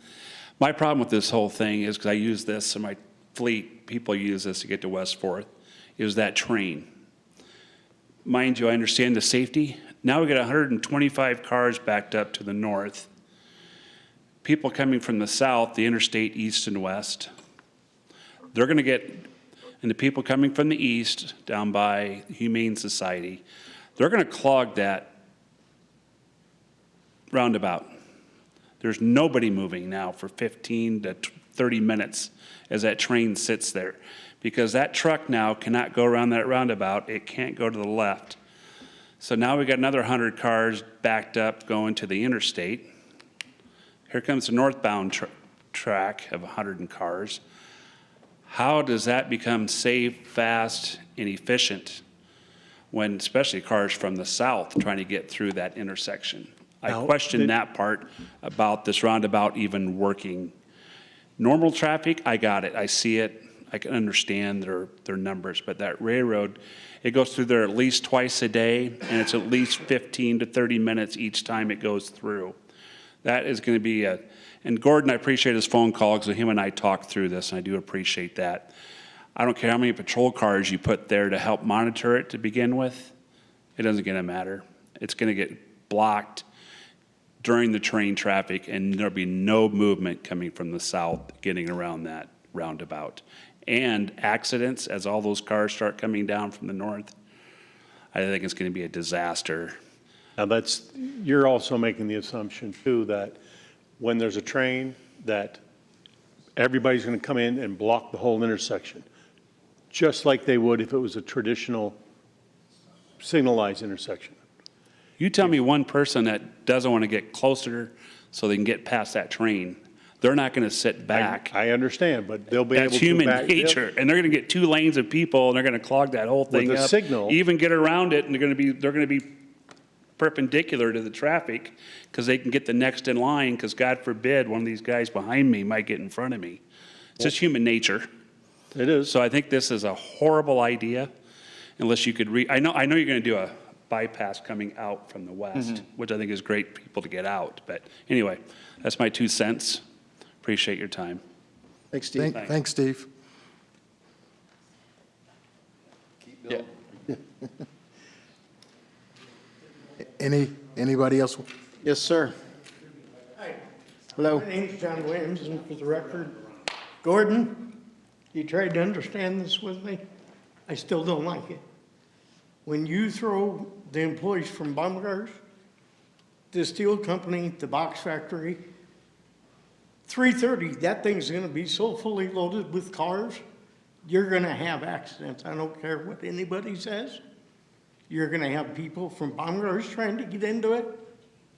My problem with this whole thing is, because I use this in my fleet, people use this to get to West 4th, is that train. Mind you, I understand the safety. Now we got 125 cars backed up to the north. People coming from the south, the interstate east and west, they're going to get, and the people coming from the east down by Humane Society, they're going to clog that roundabout. There's nobody moving now for 15 to 30 minutes as that train sits there, because that truck now cannot go around that roundabout. It can't go to the left. So now we got another 100 cars backed up going to the interstate. Here comes the northbound track of 100 cars. How does that become safe, fast, and efficient when, especially cars from the south trying to get through that intersection? I question that part about this roundabout even working. Normal traffic, I got it. I see it. I can understand their numbers. But that railroad, it goes through there at least twice a day, and it's at least 15 to 30 minutes each time it goes through. That is going to be a, and Gordon, I appreciate his phone call, because him and I talked through this, and I do appreciate that. I don't care how many patrol cars you put there to help monitor it to begin with. It doesn't going to matter. It's going to get blocked during the train traffic, and there'll be no movement coming from the south getting around that roundabout. And accidents, as all those cars start coming down from the north, I think it's going to be a disaster. Now you're also making the assumption too that when there's a train that everybody's going to come in and block the whole intersection, just like they would if it was a traditional signalized intersection. You tell me one person that doesn't want to get closer so they can get past that train, they're not going to sit back. I understand, but they'll be able to. That's human nature, and they're going to get 2 lanes of people, and they're going to clog that whole thing With a up. signal. Even get around it, and they're going to be perpendicular to the traffic, because they can get the next in line, because God forbid one of these guys behind me might get in front of me. It's just human nature. It is. So I think this is a horrible idea, unless you could I know you're going to do a bypass coming out from the west, which I think is great for people to get out. But anyway, that's my 2 cents. Appreciate your time. Thanks, Steve. Thanks, Steve. Yeah. Anybody else? Yes, sir. Hi. Hello. My name's John Williams, and for the record, Gordon, you tried to understand this with me. I still don't like it. When you throw the employees from Baumgars, the steel company, the box factory, 3:30, that thing's gonna be so fully loaded with cars, you're gonna have accidents. I don't care what anybody says. You're gonna have people from Baumgars trying to get into it.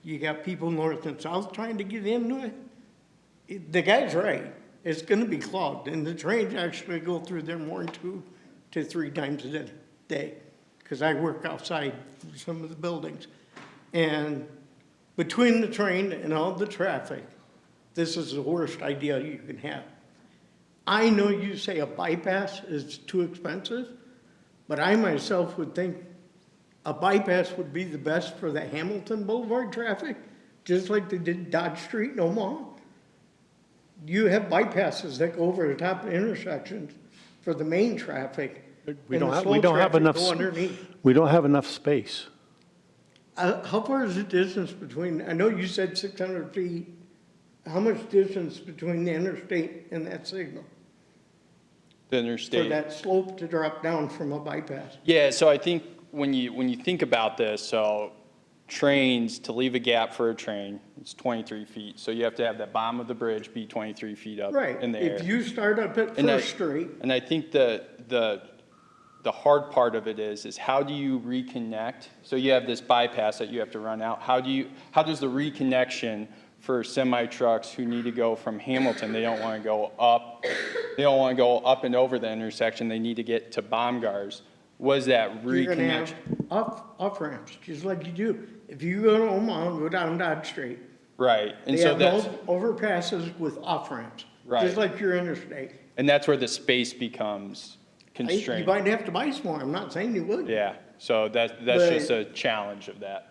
You got people north and south trying to get into it. The guy's right. It's gonna be clogged, and the trains actually go through there more than to 3 times a day, because I work outside some of the buildings. And between the train and all the traffic, this is the worst idea you can have. I know you say a bypass is too expensive, but I myself would think a bypass would be the best for the Hamilton Boulevard traffic, just like they did Dodge Street in Omaha. You have bypasses that go over the top of intersections for the main traffic. We and don't the have, slow we don't have traffic enough, go underneath. we don't have enough space. How far is the distance between, I know you said 600 feet. How much distance between the interstate and that signal? The For interstate. that slope to drop down from a bypass? Yeah, so I think when you think about this, so trains, to leave a gap for a train, it's 23 feet. So you have to have that bottom of the bridge be 23 feet up Right. in the air. If you start up at And First Street, And I think the hard part of it is how do you reconnect? So you have this bypass that you have to run out. How does the reconnection for semi trucks who need to go from Hamilton, they don't want to go up, and over the intersection, they need to get to Baumgars. Was that you're gonna have reconnection? off ramps, just like you do. If you go to Omaha and go down Dodge Street, Right, and they so have that's, overpasses with off ramps, Right. just like your interstate. and that's where the space becomes You constrained. might have to buy some more, I'm not saying you would. Yeah, so that's But- just a challenge of that.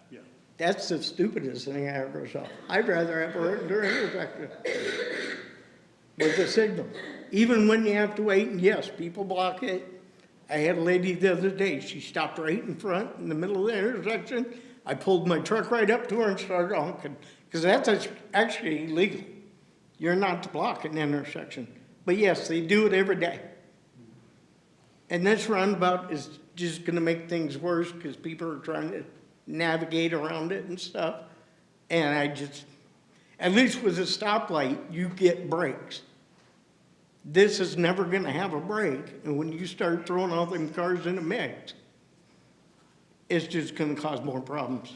That's the stupidest thing I ever saw. I'd rather have a regular intersection with a signal. Even when you have to wait, and yes, people block it. I had a lady the other day, she stopped right in front in the middle of the intersection. I pulled my truck right up to her and started honking, because that's actually illegal. You're not to block an intersection. But yes, they do it every day. And this roundabout is just gonna make things worse, because people are trying to navigate around it and stuff. And at least with a stoplight, you get brakes. This is never gonna have a brake, and when you start throwing all them cars in a mix, it's just gonna cause more problems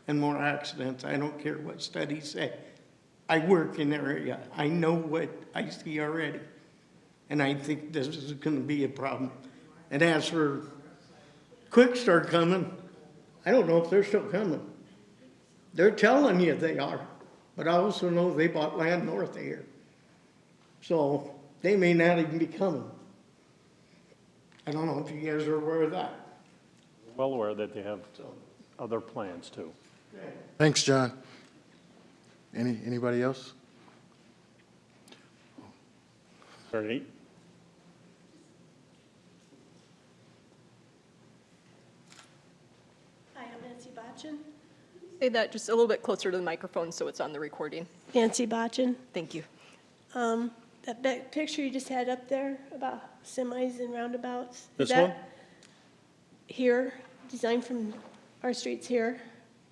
and more accidents. I don't care what studies say. I work in the area. I know what I see already. And I think this is gonna be a problem. And as for Quick Start coming, I don't know if they're still coming. They're telling you they are, but I also know they bought land north of here. So they may not even be coming. I don't know if you guys are aware of that. Well aware that they have other plans too. Thanks, John. Anybody else? Sorry. Hi, I'm Nancy Botchin. Say that just a little bit closer to the microphone so it's on the recording. Nancy Botchin. Thank you. That picture you just had up there about semis and roundabouts. This is that one? Here, designed from our streets here.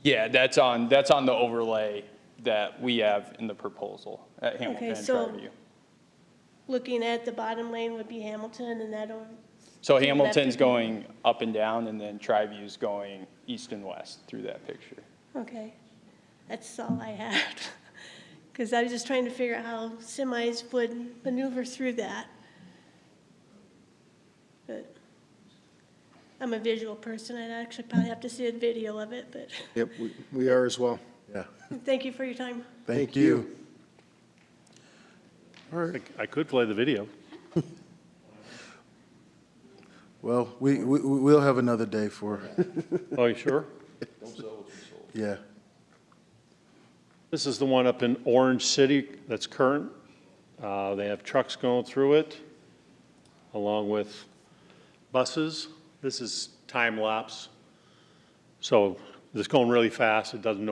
Yeah, that's on the overlay that we have in the proposal at Hamilton Okay, and so Triview. looking at the bottom lane would be Hamilton and that over. So to the left Hamilton's would be- going up and down, and then Triview's going east and west through that picture. Okay, that's all I had. Because I was just trying to figure out how semis would maneuver through that. But I'm a visual person. I'd actually probably have to see a video of it, but Yep, we are as well. Yeah. thank you for your time. Thank you. All right. I could play the video. Well, we'll have another day for, Oh, you sure? yeah. This is the one up in Orange City that's current. They have trucks going through it, along with buses. This is time lapse. So it's going really fast. They don't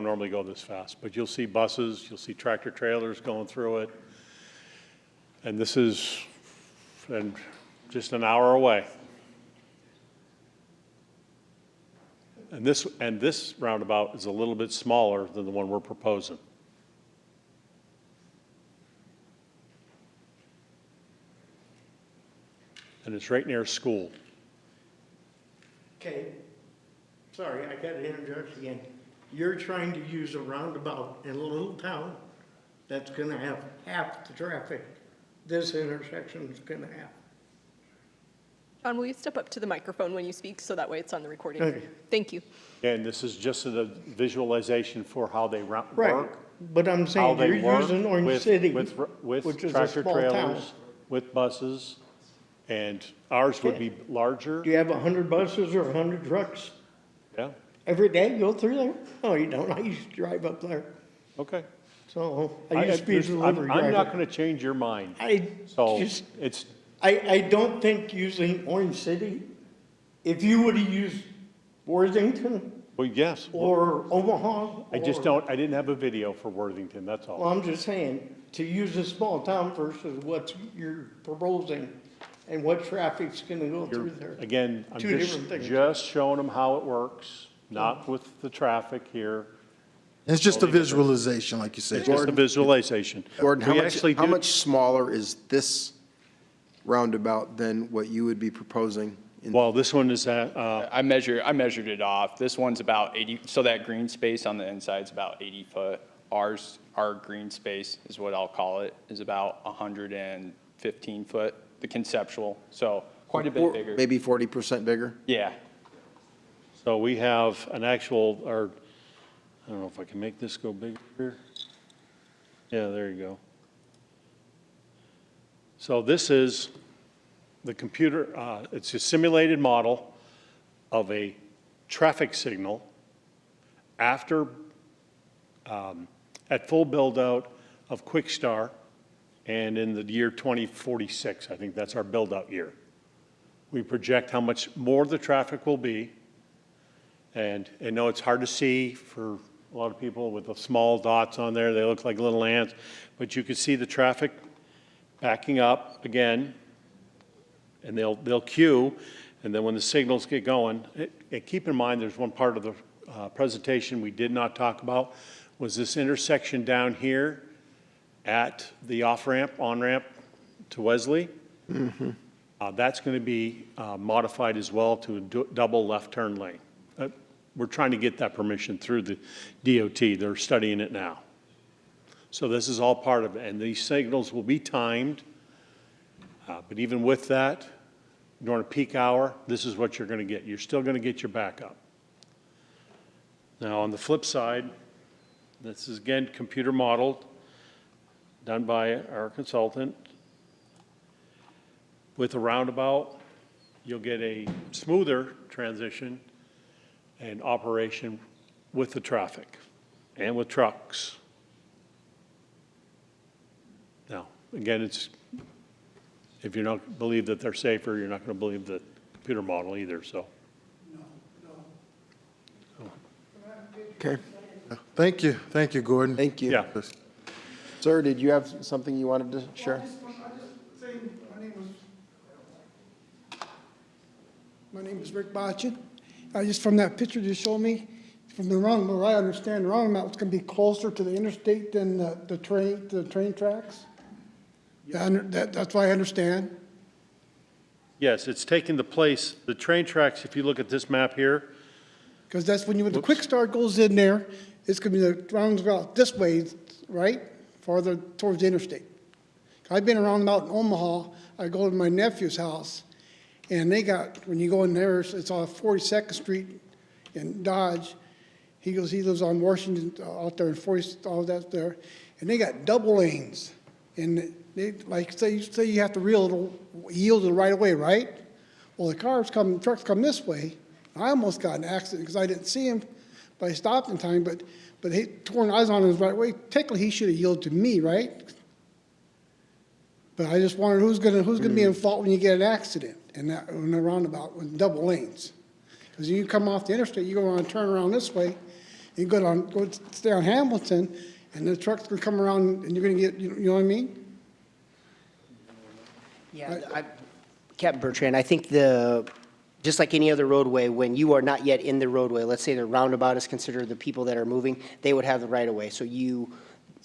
normally go this fast, but you'll see buses, you'll see tractor trailers going through it. And this is just an hour away. And this roundabout is a little bit smaller than the one we're proposing. And it's right near a school. Okay, sorry, I got to interject again. You're trying to use a roundabout in a little town that's gonna have half the traffic this intersection is gonna have. Ron, will you step up to the microphone when you speak, so that way it's on the recording? Okay. Thank you. And this is just a visualization for how they work. Right, but I'm How saying they you're work using Orange with- City, with which is a tractor small town. trailers, with buses, and ours would be larger. Do you have 100 buses or 100 trucks? Yeah, Every day go through there? No, you don't. I used to drive up there. okay. So I used to be a delivery I'm not driver. gonna change your mind. I So just, it's, I don't think using Orange City, if you would have used Worthington well, yes. or Omaha. I just or- don't, I didn't have a video for Worthington, that's Well, all. I'm just saying, to use a small town versus what you're proposing and what traffic's gonna go through there. Again, I'm Two different things. just showing them how it works, not with the traffic here. It's just a visualization, like you said. It's just a visualization. Gordon, We actually how do- much smaller is this roundabout than what you would be proposing? Well, this one is at, I measured it off. This one's about 80, so that green space on the inside's about 80 foot. Our green space is what I'll call it, is about 115 foot, the conceptual, so quite a bit bigger. Maybe 40% bigger? Yeah. So we have an actual, or, I don't know if I can make this go bigger. Yeah, there you go. So this is the computer, it's a simulated model of a traffic signal after, at full build-out of Quickstar, and in the year 2046, I think that's our build-out year. We project how much more the traffic will be, and I know it's hard to see for a lot of people with the small dots on there. They look like little ants, but you can see the traffic backing up again, and they'll queue, and then when the signals get going, and keep in mind, there's one part of the presentation we did not talk about, was this intersection down here at the off-ramp, on-ramp to Wesley. That's going to be modified as well to a double left turn lane. We're trying to get that permission through the DOT. They're studying it now. So this is all part of it, and these signals will be timed. But even with that, during a peak hour, this is what you're going to get. You're still going to get your backup. Now, on the flip side, this is again computer modeled, done by our consultant. With a roundabout, you'll get a smoother transition and operation with the traffic and with trucks. Now, again, it's, if you don't believe that they're safer, you're not going to believe the computer model either, so. Okay. Thank you, Gordon. Thank you. Yeah. Sir, did you have something you wanted to share? My name is Rick Botchin. Just from that picture you showed me, from the roundabout, I understand the roundabout's going to be closer to the interstate than the train tracks. That's what I understand. Yes, it's taking the place, the train tracks, if you look at this map here. Because that's when the quick start goes in there, it's going to be the roundabout this way, right? Farther towards the interstate. I've been around out in Omaha. I go to my nephew's house, and they got, when you go in there, it's on 42nd Street in Dodge. He lives on Washington, out there in 40, all that there. And they got double lanes. And they, like, say you have to yield it right away, right? Well, trucks come this way. I almost got an accident because I didn't see him, but I stopped in time, but he turned, I was on his right way. Technically, he should have yielded to me, right? But I just wondered who's gonna be in fault when you get an accident in a roundabout with double lanes. Because you come off the interstate, you go around, turn around this way, you go stay on Hamilton, and the truck's gonna come around, and you're gonna get, you know what I mean? Yeah, Captain Bertrand, I think just like any other roadway, when you are not yet in the roadway, let's say the roundabout is considered the people that are moving, they would have the right of way. So you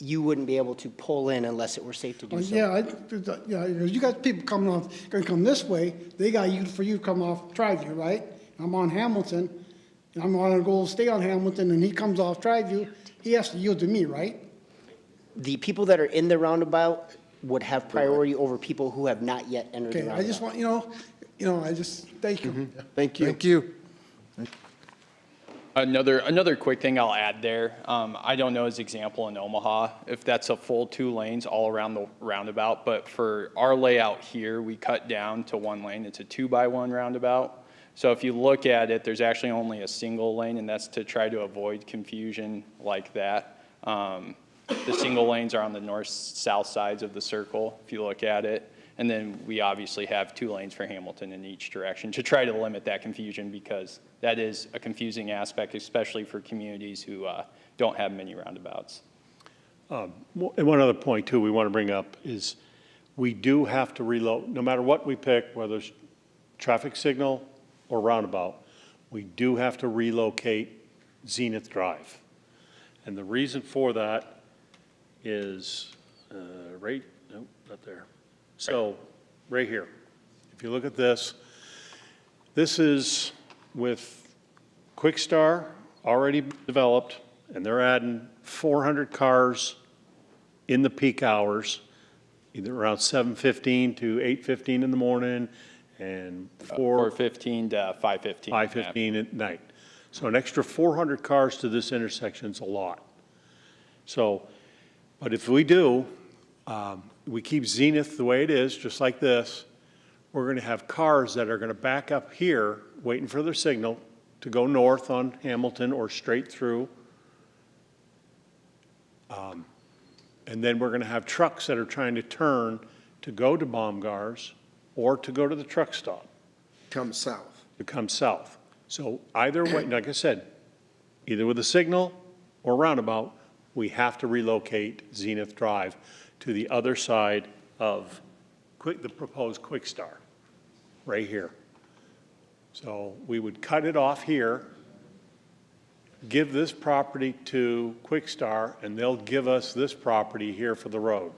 wouldn't be able to pull in unless it were safe to do so. Yeah, because you got people gonna come this way, they got for you to come off Triview, right? I'm on Hamilton, and I'm gonna go stay on Hamilton, and he comes off Triview, he has to yield to me, right? The people that are in the roundabout would have priority over people who have not yet entered the Okay, roundabout. I just want, You know, I just, thank you. Thank you. Thank you. Another quick thing I'll add there, I don't know, as example in Omaha, if that's a full 2 lanes all around the roundabout, but for our layout here, we cut down to 1 lane. It's a 2x1 roundabout. So if you look at it, there's actually only a single lane, and that's to try to avoid confusion like that. The single lanes are on the north-south sides of the circle, if you look at it. And then we obviously have 2 lanes for Hamilton in each direction to try to limit that confusion, because that is a confusing aspect, especially for communities who don't have many roundabouts. And one other point too we want to bring up is we do have to reload, no matter what we pick, whether it's traffic signal or roundabout, we do have to relocate Zenith Drive. And the reason for that is right, no, not there. So right here, if you look at this, this is with Quickstar already developed, and they're adding 400 cars in the peak hours, either around 7:15 to 8:15 in the morning and 4:15 to 5:15. 5:15 at night. So an extra 400 cars to this intersection is a lot. So, but if we do, we keep Zenith the way it is, just like this, we're going to have cars that are going to back up here, waiting for their signal to go north on Hamilton or straight through. And then we're going to have trucks that are trying to turn to go to Baumgars or to go to the truck stop. Come south. To come south. So either way, like I said, either with a signal or roundabout, we have to relocate Zenith Drive to the other side of the proposed Quickstar, right here. So we would cut it off here, give this property to Quickstar, and they'll give us this property here for the road.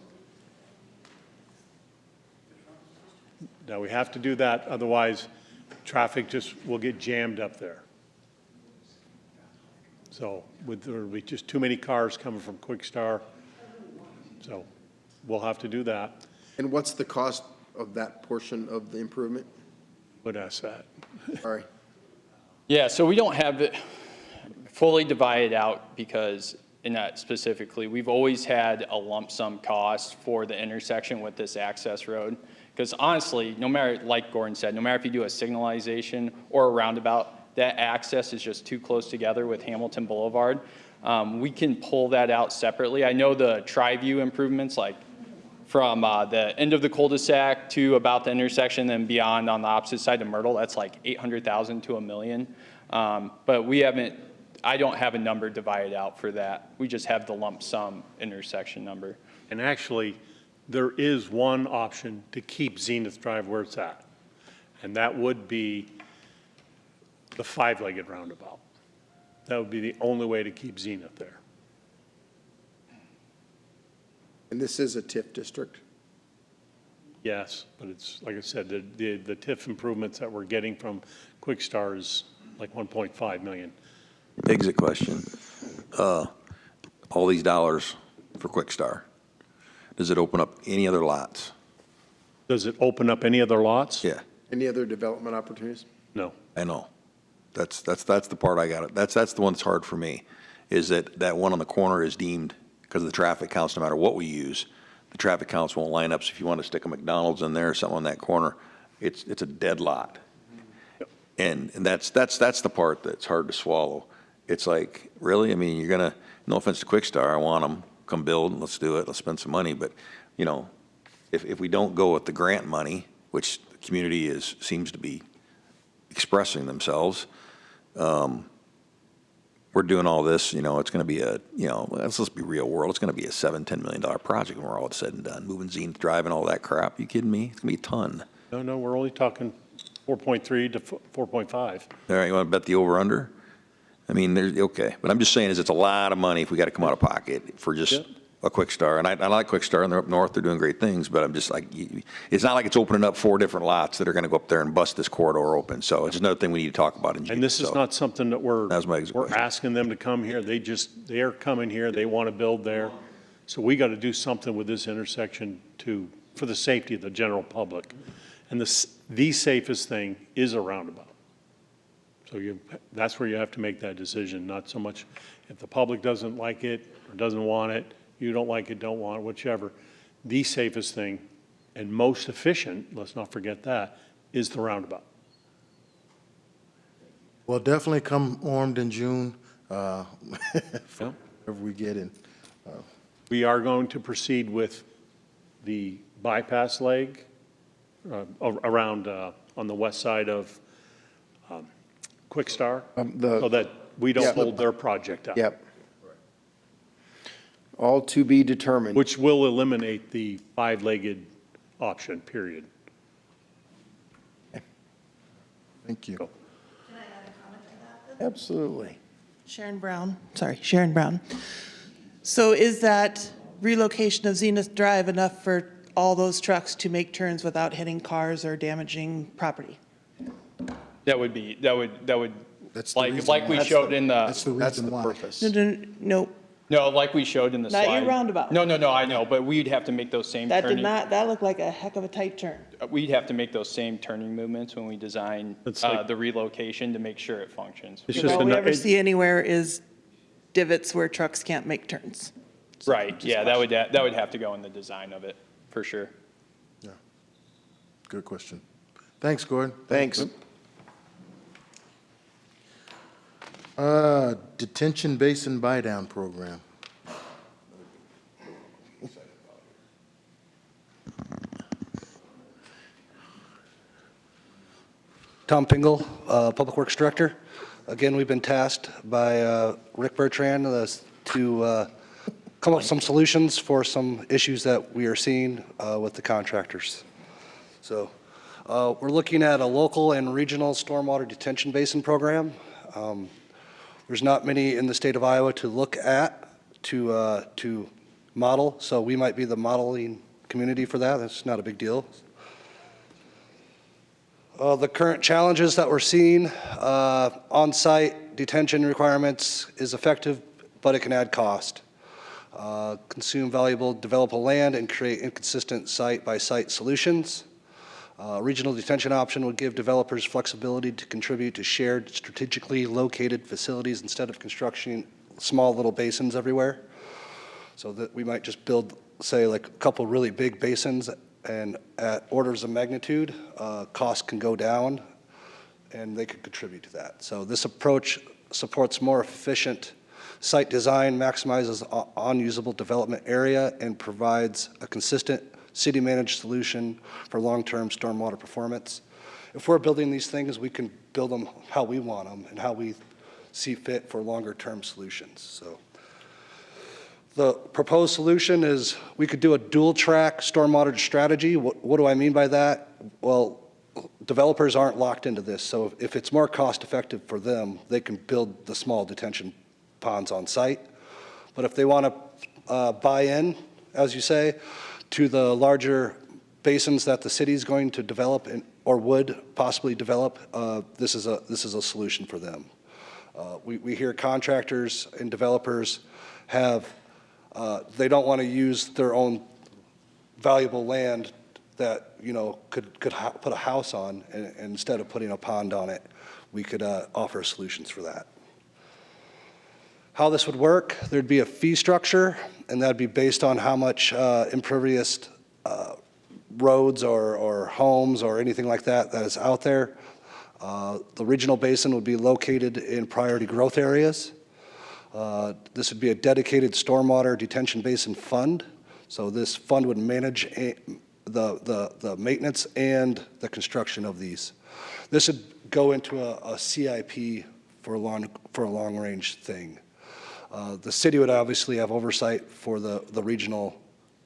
Now we have to do that, otherwise traffic just will get jammed up there. So there will be just too many cars coming from Quickstar, so we'll have to do that. And what's the cost of that portion of the improvement? Would ask that. Sorry. Yeah, so we don't have it fully divided out, because in that specifically, we've always had a lump sum cost for the intersection with this access road. Because honestly, no matter, like Gordon said, no matter if you do a signalization or a roundabout, that access is just too close together with Hamilton Boulevard. We can pull that out separately. I know the Tri-View improvements, like from the end of the cul-de-sac to about the intersection and beyond on the opposite side of Myrtle, that's like 800,000 to $1 million. But we haven't, I don't have a number divided out for that. We just have the lump sum intersection number. And actually, there is one option to keep Zenith Drive where it's at, and that would be the 5-legged roundabout. That would be the only way to keep Zenith there. And this is a TIF district? Yes, but it's, like I said, the TIF improvements that we're getting from Quickstar is like 1.5 million. Exit question. All these dollars for Quickstar, does it open up any other lots? Does it open up any other lots? Yeah. Any other development opportunities? No. I know. That's the part I got. That's the one that's hard for me, is that one on the corner is deemed, because of the traffic counts, no matter what we use, the traffic counts won't line up. So if you want to stick a McDonald's in there or something on that corner, it's a dead lot. And that's the part that's hard to swallow. It's like, really? I mean, you're going to, no offense to Quickstar, I want them, come build, let's do it, let's spend some money. But, you know, if we don't go with the grant money, which the community seems to be expressing themselves, we're doing all this, you know, it's going to be let's be real world, it's going to be a $7-10 million project when we're all said and done. Moving Zenith Drive and all that crap, you kidding me? It's going to be a ton. No, we're only talking 4.3 to 4.5. All right, you want to bet the over-under? I mean, okay, but I'm just saying it's a lot of money if we got to come out of pocket for just a Quickstar. And I like Quickstar, and they're up north, they're doing great things, but I'm just like, it's not like it's opening up 4 different lots that are going to go up there and bust this corridor open. So it's another thing we need to talk about. And this is not something that we're asking them to come here. They are coming here, they want to build there. So we got to do something with this intersection for the safety of the general public. And the safest thing is a roundabout. So that's where you have to make that decision, not so much if the public doesn't like it or doesn't want it, you don't like it, don't want it, whichever. The safest thing and most efficient, let's not forget that, is the roundabout. Well, definitely come armed in June, wherever we get in. We are going to proceed with the bypass leg around on the west side of Quick Star, so that we don't hold their project up. Yep. All to be determined. Which will eliminate the five-legged option, period. Thank you. Absolutely. Sharon Brown. So is that relocation of Zenith Drive enough for all those trucks to make turns without hitting cars or damaging property? That would, That's the reason like we why. showed in the. That's the reason why. No, No, like we showed in the slide. not your roundabout. No, I know, but we'd have to make those same That turning. did not, that looked like a heck of a tight turn. We'd have to make those same turning movements when we design the relocation to make sure it functions. It's Because just all we an- ever see anywhere is divots where trucks can't make turns. Right, yeah, that would have to go in the design of it, for sure. Yeah. Good question. Thanks, Gordon. Thanks. Detention Basin Buy-Down Program. Tom Pingle, Public Works Director. Again, we've been tasked by Rick Bertrand to come up with some solutions for some issues that we are seeing with the contractors. So we're looking at a local and regional stormwater detention basin program. There's not many in the state of Iowa to look at, to model, so we might be the modeling community for that. That's not a big deal. The current challenges that we're seeing, on-site detention requirements is effective, but it can add cost. Consume valuable developable land and create inconsistent site-by-site solutions. Regional detention option would give developers flexibility to contribute to shared, strategically located facilities instead of constructing small little basins everywhere. So that we might just build, say, like a couple really big basins, and at orders of magnitude, costs can go down, and they could contribute to that. So this approach supports more efficient site design, maximizes unusable development area, and provides a consistent city-managed solution for long-term stormwater performance. If we're building these things, we can build them how we want them and how we see fit for longer-term solutions. So the proposed solution is we could do a dual-track stormwater strategy. What do I mean by that? Well, developers aren't locked into this, so if it's more cost-effective for them, they can build the small detention ponds on site. But if they want to buy in, as you say, to the larger basins that the city's going to develop or would possibly develop, this is a solution for them. We hear contractors and developers have, they don't want to use their own valuable land that, could put a house on, and instead of putting a pond on it, we could offer solutions for that. How this would work, there'd be a fee structure, and that'd be based on how much impervious roads or homes or anything like that is out there. The regional basin would be located in priority growth areas. This would be a dedicated stormwater detention basin fund. So this fund would manage the maintenance and the construction of these. This would go into a CIP for a long-range thing. The city would obviously have oversight for the regional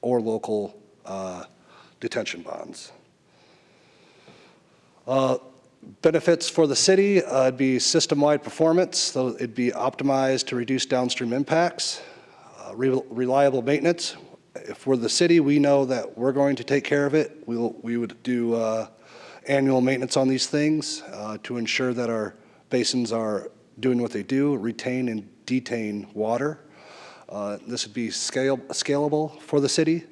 or local detention bonds. Benefits for the city, it'd be system-wide performance, so it'd be optimized to reduce downstream impacts. Reliable maintenance. If we're the city, we know that we're going to take care of it. We would do annual maintenance on these things to ensure that our basins are doing what they do, retain and detain water. This would be scalable for the city.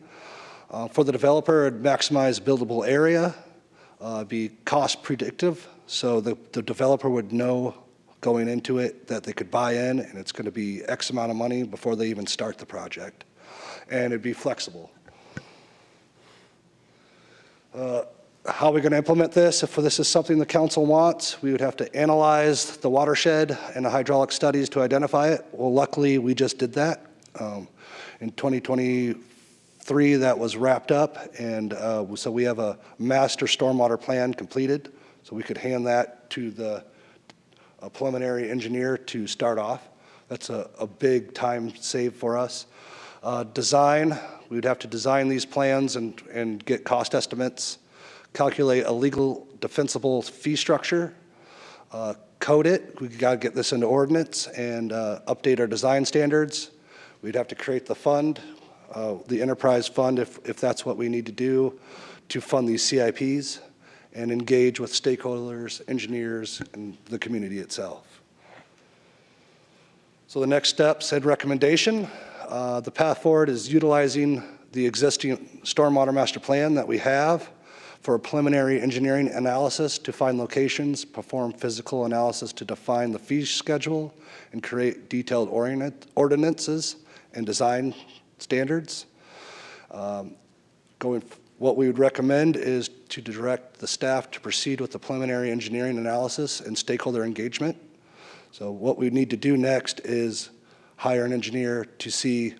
For the developer, it'd maximize buildable area. Be cost predictive, so the developer would know going into it that they could buy in, and it's going to be X amount of money before they even start the project. And it'd be flexible. How are we going to implement this? If this is something the council wants, we would have to analyze the watershed and the hydraulic studies to identify it. Well, luckily, we just did that. In 2023, that was wrapped up, and so we have a master stormwater plan completed, so we could hand that to the preliminary engineer to start off. That's a big time save for us. Design, we would have to design these plans and get cost estimates, calculate a legal defensible fee structure, code it. We got to get this into ordinance and update our design standards. We'd have to create the fund, the enterprise fund, if that's what we need to do to fund these CIPs and engage with stakeholders, engineers, and the community itself. So the next steps and recommendation, the path forward is utilizing the existing stormwater master plan that we have for a preliminary engineering analysis to find locations, perform physical analysis to define the fee schedule, and create detailed ordinances and design standards. What we would recommend is to direct the staff to proceed with the preliminary engineering analysis and stakeholder engagement. So what we need to do next is hire an engineer to see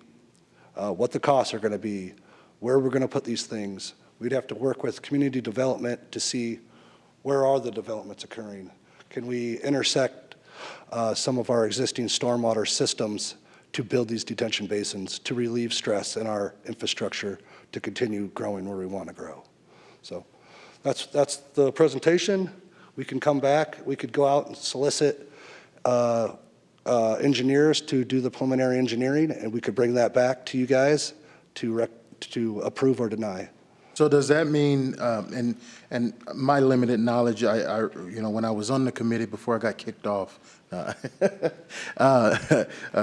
what the costs are going to be, where we're going to put these things. We'd have to work with community development to see where are the developments occurring. Can we intersect some of our existing stormwater systems to build these detention basins to relieve stress in our infrastructure to continue growing where we want to grow. So that's the presentation. We can come back. We could go out and solicit engineers to do the preliminary engineering, and we could bring that back to you guys to approve or deny. So does that mean, and my limited knowledge, when I was on the committee before I got kicked off,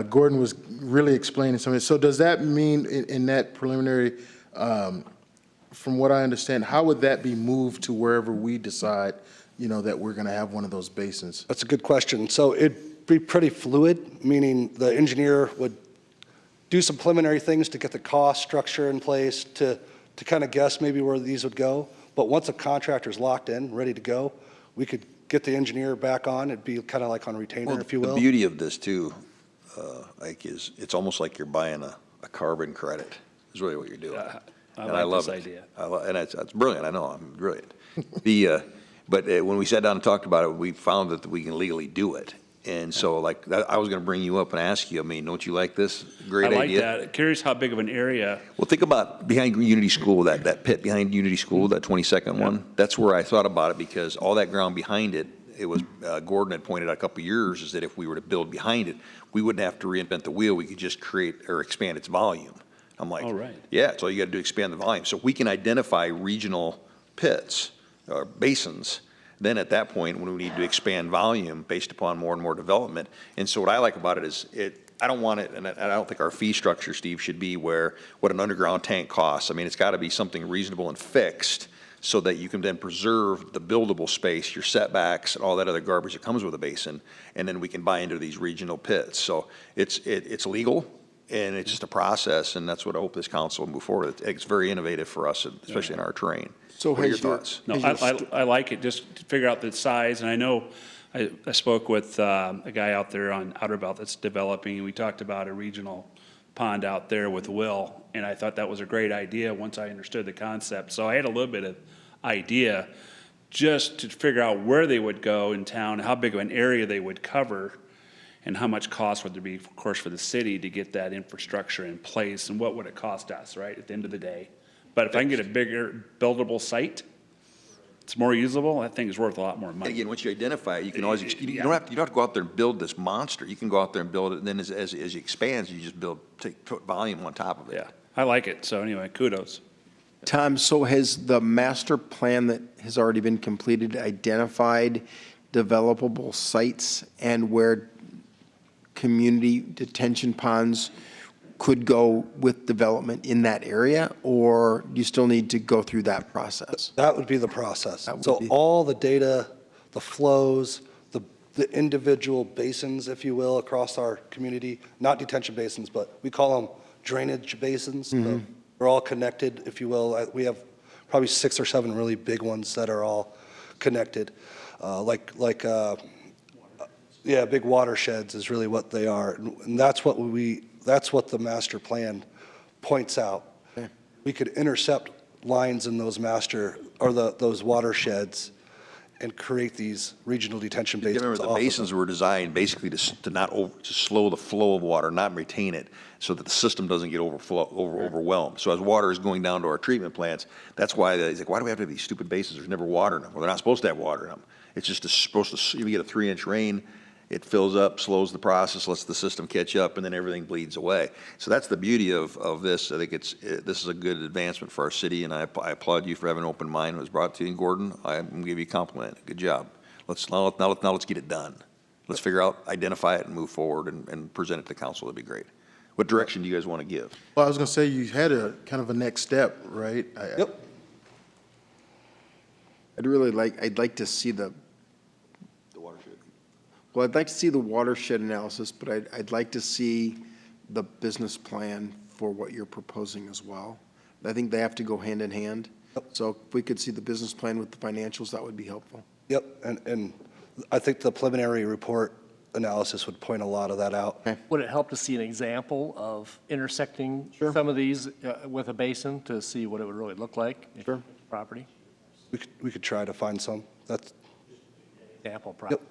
Gordon was really explaining something. So does that mean in that preliminary, from what I understand, how would that be moved to wherever we decide, that we're going to have one of those basins? That's a good question. So it'd be pretty fluid, meaning the engineer would do some preliminary things to get the cost structure in place to kind of guess maybe where these would go. But once a contractor's locked in, ready to go, we could get the engineer back on. It'd be kind of like on retainer, if you will. The beauty of this too, Ike, is it's almost like you're buying a carbon credit, is really what you're doing. I love this idea. And it's brilliant, I know, I'm brilliant. But when we sat down and talked about it, we found that we can legally do it. And so I was going to bring you up and ask you, don't you like this? Great idea. I like that. Curious how big of an area. Well, think about behind Unity School, that pit behind Unity School, that 22nd one. That's where I thought about it, because all that ground behind it, it was, Gordon had pointed out a couple of years, is that if we were to build behind it, we wouldn't have to reinvent the wheel. We could just create or expand its volume. I'm like, all right. Yeah, that's all you got to do, expand the volume. So if we can identify regional pits or basins, then at that point, when we need to expand volume based upon more and more development. And so what I like about it is I don't want it, and I don't think our fee structure, Steve, should be what an underground tank costs. It's got to be something reasonable and fixed so that you can then preserve the buildable space, your setbacks, and all that other garbage that comes with a basin, and then we can buy into these regional pits. So it's legal, and it's just a process, and that's what I hope this council will move forward. It's very innovative for us, especially in our terrain. So what are your thoughts? No, I like it, just to figure out the size. And I know I spoke with a guy out there on Outer Belt that's developing, and we talked about a regional pond out there with Will, and I thought that was a great idea once I understood the concept. So I had a little bit of idea just to figure out where they would go in town, how big of an area they would cover, and how much cost would there be, of course, for the city to get that infrastructure in place, and what would it cost us, right, at the end of the day. But if I can get a bigger buildable site, it's more usable, that thing is worth a lot more money. And again, once you identify it, you can always, you don't have to go out there and build this monster. You can go out there and build it, and then as it expands, you just put volume on top of it. Yeah, I like it. So anyway, kudos. Tom, so has the master plan that has already been completed identified developable sites and where community detention ponds could go with development in that area, or do you still need to go through that process? That would be the process. So all the data, the flows, the individual basins, if you will, across our community, not detention basins, but we call them drainage basins. So they're all connected, if you will. We have probably 6 or 7 really big ones that are all connected. Big watersheds is really what they are. And that's what the master plan points out. Okay. We could intercept lines in those those watersheds and create these regional detention basins. Remember, the basins were designed basically to slow the flow of water, not retain it, so that the system doesn't get overwhelmed. So as water is going down to our treatment plants, that's why he's like, why do we have to have these stupid basins? There's never water in them. Well, they're not supposed to have water in them. It's just supposed to, you get a 3-inch rain, it fills up, slows the process, lets the system catch up, and then everything bleeds away. So that's the beauty of this. I think this is a good advancement for our city, and I applaud you for having an open mind. It was brought to you, Gordon. I'm going to give you a compliment. Good job. Now let's get it done. Let's figure out, identify it, and move forward and present it to council. That'd be great. What direction do you guys want to give? Well, I was going to say you had a kind of a next step, right? Yep. I'd like to see the watershed. Well, I'd like to see the watershed analysis, but I'd like to see the business plan for what you're proposing as well. I think they have to go hand in hand. Yep. So if we could see the business plan with the financials, that would be helpful. Yep, and I think the preliminary report analysis would point a lot of that out. Okay. Would it help to see an example of intersecting some of these with a basin to see what it would really look like? Sure. Property? We could try to find some. That's Example property. Yep.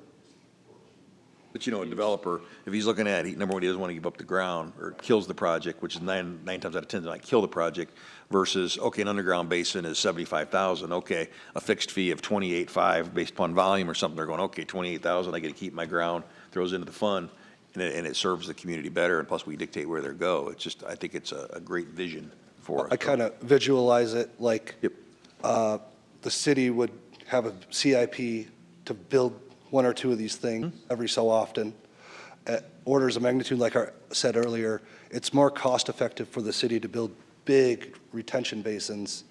But a developer, if he's looking at, number one, he doesn't want to give up the ground or kills the project, which is nine times out of 10, they might kill the project, versus, okay, an underground basin is $75,000, okay, a fixed fee of $28,500 based upon volume or something. They're going, okay, $28,000, I get to keep my ground, throws into the fund, and it serves the community better, and plus we dictate where they go. It's just, I think it's a great vision for us. I kind of visualize it like the city would have a CIP to build 1 or 2 of these things every so often. At orders of magnitude, like I said earlier, it's more cost effective for the city to build big retention basins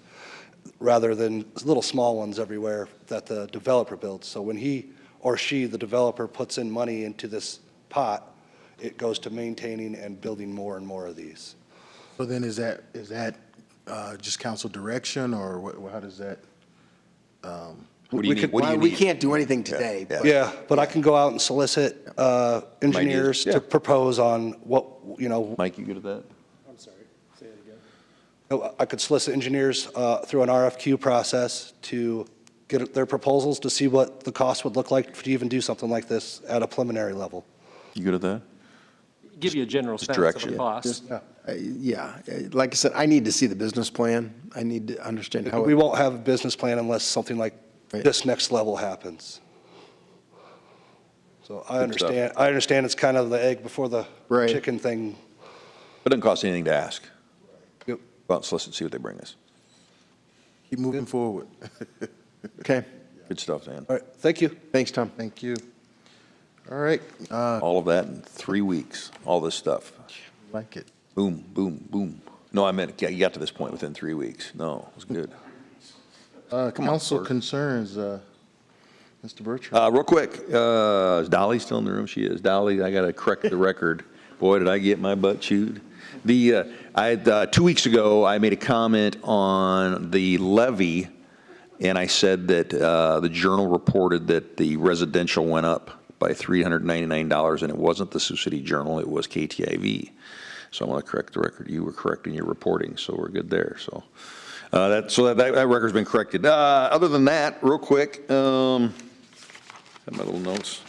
rather than little small ones everywhere that the developer builds. So when he or she, the developer, puts in money into this pot, it goes to maintaining and building more and more of these. So then is that just council direction, or how does that? We can't do anything today. Yeah, but I can go out and solicit engineers to propose on what, Mike, you good at that? I'm sorry, say it again. I could solicit engineers through an RFQ process to get their proposals to see what the cost would look like to even do something like this at a preliminary level. You good at that? Give you a general sense of direction. the cost. Like I said, I need to see the business plan. I need to understand how. We won't have a business plan unless something like this next level happens. So I understand it's kind of the egg before the chicken thing. It doesn't cost anything to ask. Yep. Go out and solicit, see what they bring us. Keep moving forward. Okay. Good stuff, Dan. All right, thank you. Thanks, Tom. Thank you. All right. All of that in 3 weeks, all this stuff. Like it. Boom, boom, boom. No, I meant you got to this point within 3 weeks. No, it was good. Council concerns, Mr. Bertrand. Real quick, is Dolly still in the room? She is. Dolly, I got to correct the record. Boy, did I get my butt chewed. 2 weeks ago, I made a comment on the levy, and I said that the Journal reported that the residential went up by $399, and it wasn't the Sioux City Journal, it was KTIV. So I want to correct the record. You were correct in your reporting, so we're good there. So that record's been corrected. Other than that, real quick, have my little notes.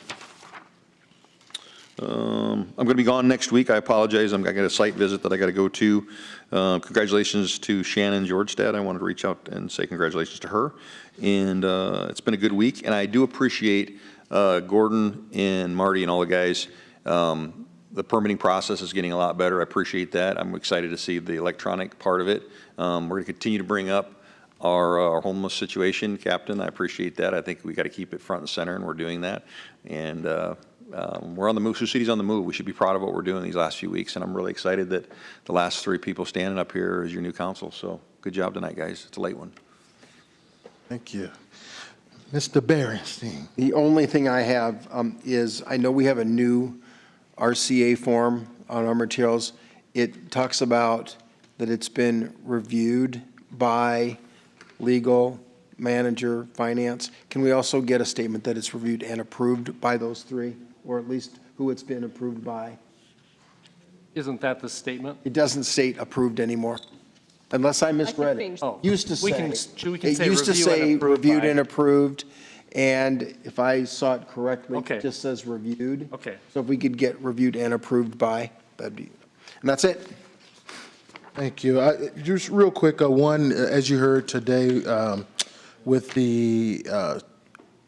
I'm going to be gone next week. I apologize. I got a site visit that I got to go to. Congratulations to Shannon Georgestad. I wanted to reach out and say congratulations to her. And it's been a good week. And I do appreciate Gordon and Marty and all the guys. The permitting process is getting a lot better. I appreciate that. I'm excited to see the electronic part of it. We're going to continue to bring up our homeless situation, Captain. I appreciate that. I think we got to keep it front and center, and we're doing that. And we're on the move. Sioux City's on the move. We should be proud of what we're doing these last few weeks, and I'm really excited that the last 3 people standing up here is your new council. So good job tonight, guys. It's a late one. Thank you. Mr. Berenstein. The only thing I have is, I know we have a new RCA form on our materials. It talks about that it's been reviewed by legal, manager, finance. Can we also get a statement that it's reviewed and approved by those 3, or at least who it's been approved by? Isn't that the statement? It doesn't state approved anymore, unless I misread it. Oh. Used to We say. can It say used to review and say approved reviewed by. and approved, and if I saw it correctly, Okay. it just says reviewed. Okay. So if we could get reviewed and approved by, that'd be, and that's it. Thank you. Just real quick, one, as you heard today, with the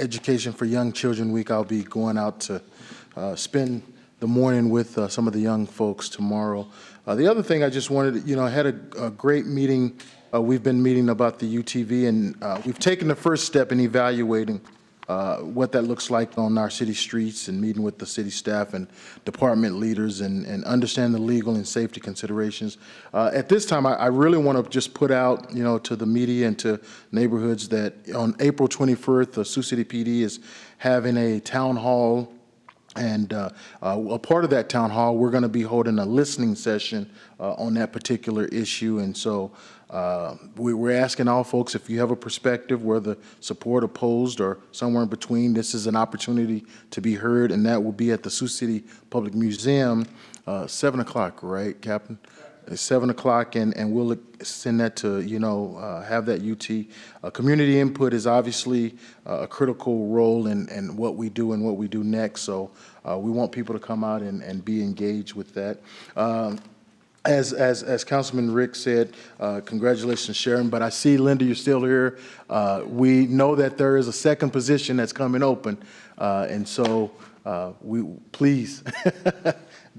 Education for Young Children Week, I'll be going out to spend the morning with some of the young folks tomorrow. The other thing I just wanted, I had a great meeting. We've been meeting about the UTV, and we've taken the first step in evaluating what that looks like on our city streets, and meeting with the city staff and department leaders, and understand the legal and safety considerations. At this time, I really want to just put out, to the media and to neighborhoods that on April 21st, the Sioux City PD is having a town hall. And a part of that town hall, we're going to be holding a listening session on that particular issue. And so we're asking all folks, if you have a perspective, whether support, opposed, or somewhere in between, this is an opportunity to be heard, and that will be at the Sioux City Public Museum, 7 o'clock, right, Captain? It's 7 o'clock, and we'll send that to, have that UT. Community input is obviously a critical role in what we do and what we do next, so we want people to come out and be engaged with that. As Councilman Rick said, congratulations, Sharon, but I see, Linda, you're still here. We know that there is a second position that's coming open, and so please,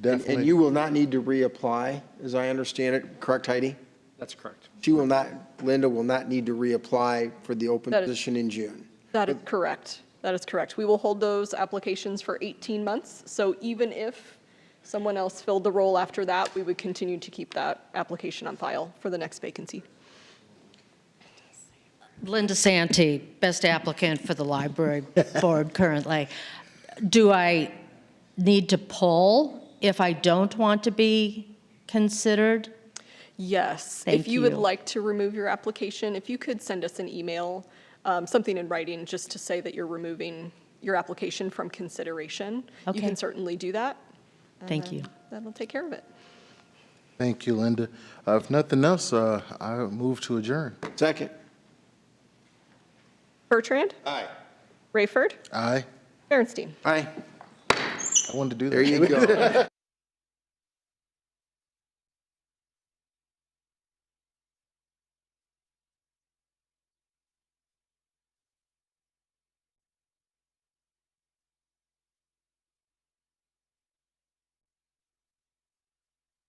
definitely. And you will not need to reapply, as I understand it, correct, Heidi? That's correct. She will not, Linda will not need to reapply for the open That is- position in June. That is correct. That is correct. We will hold those applications for 18 months. So even if someone else filled the role after that, we would continue to keep that application on file for the next vacancy. Linda Santee, best applicant for the library board currently. Do I need to poll if I don't want to be considered? Yes. Thank If you would you. like to remove your application, if you could send us an email, something in writing, just to say that you're removing your application from consideration, you Okay. can certainly do that. and Thank then you. That'll take care of it. Thank you, Linda. If nothing else, I move to adjourn. Second. Bertrand? Aye. Rayford? Aye. Berenstein? Aye. I wanted to do that. There you go.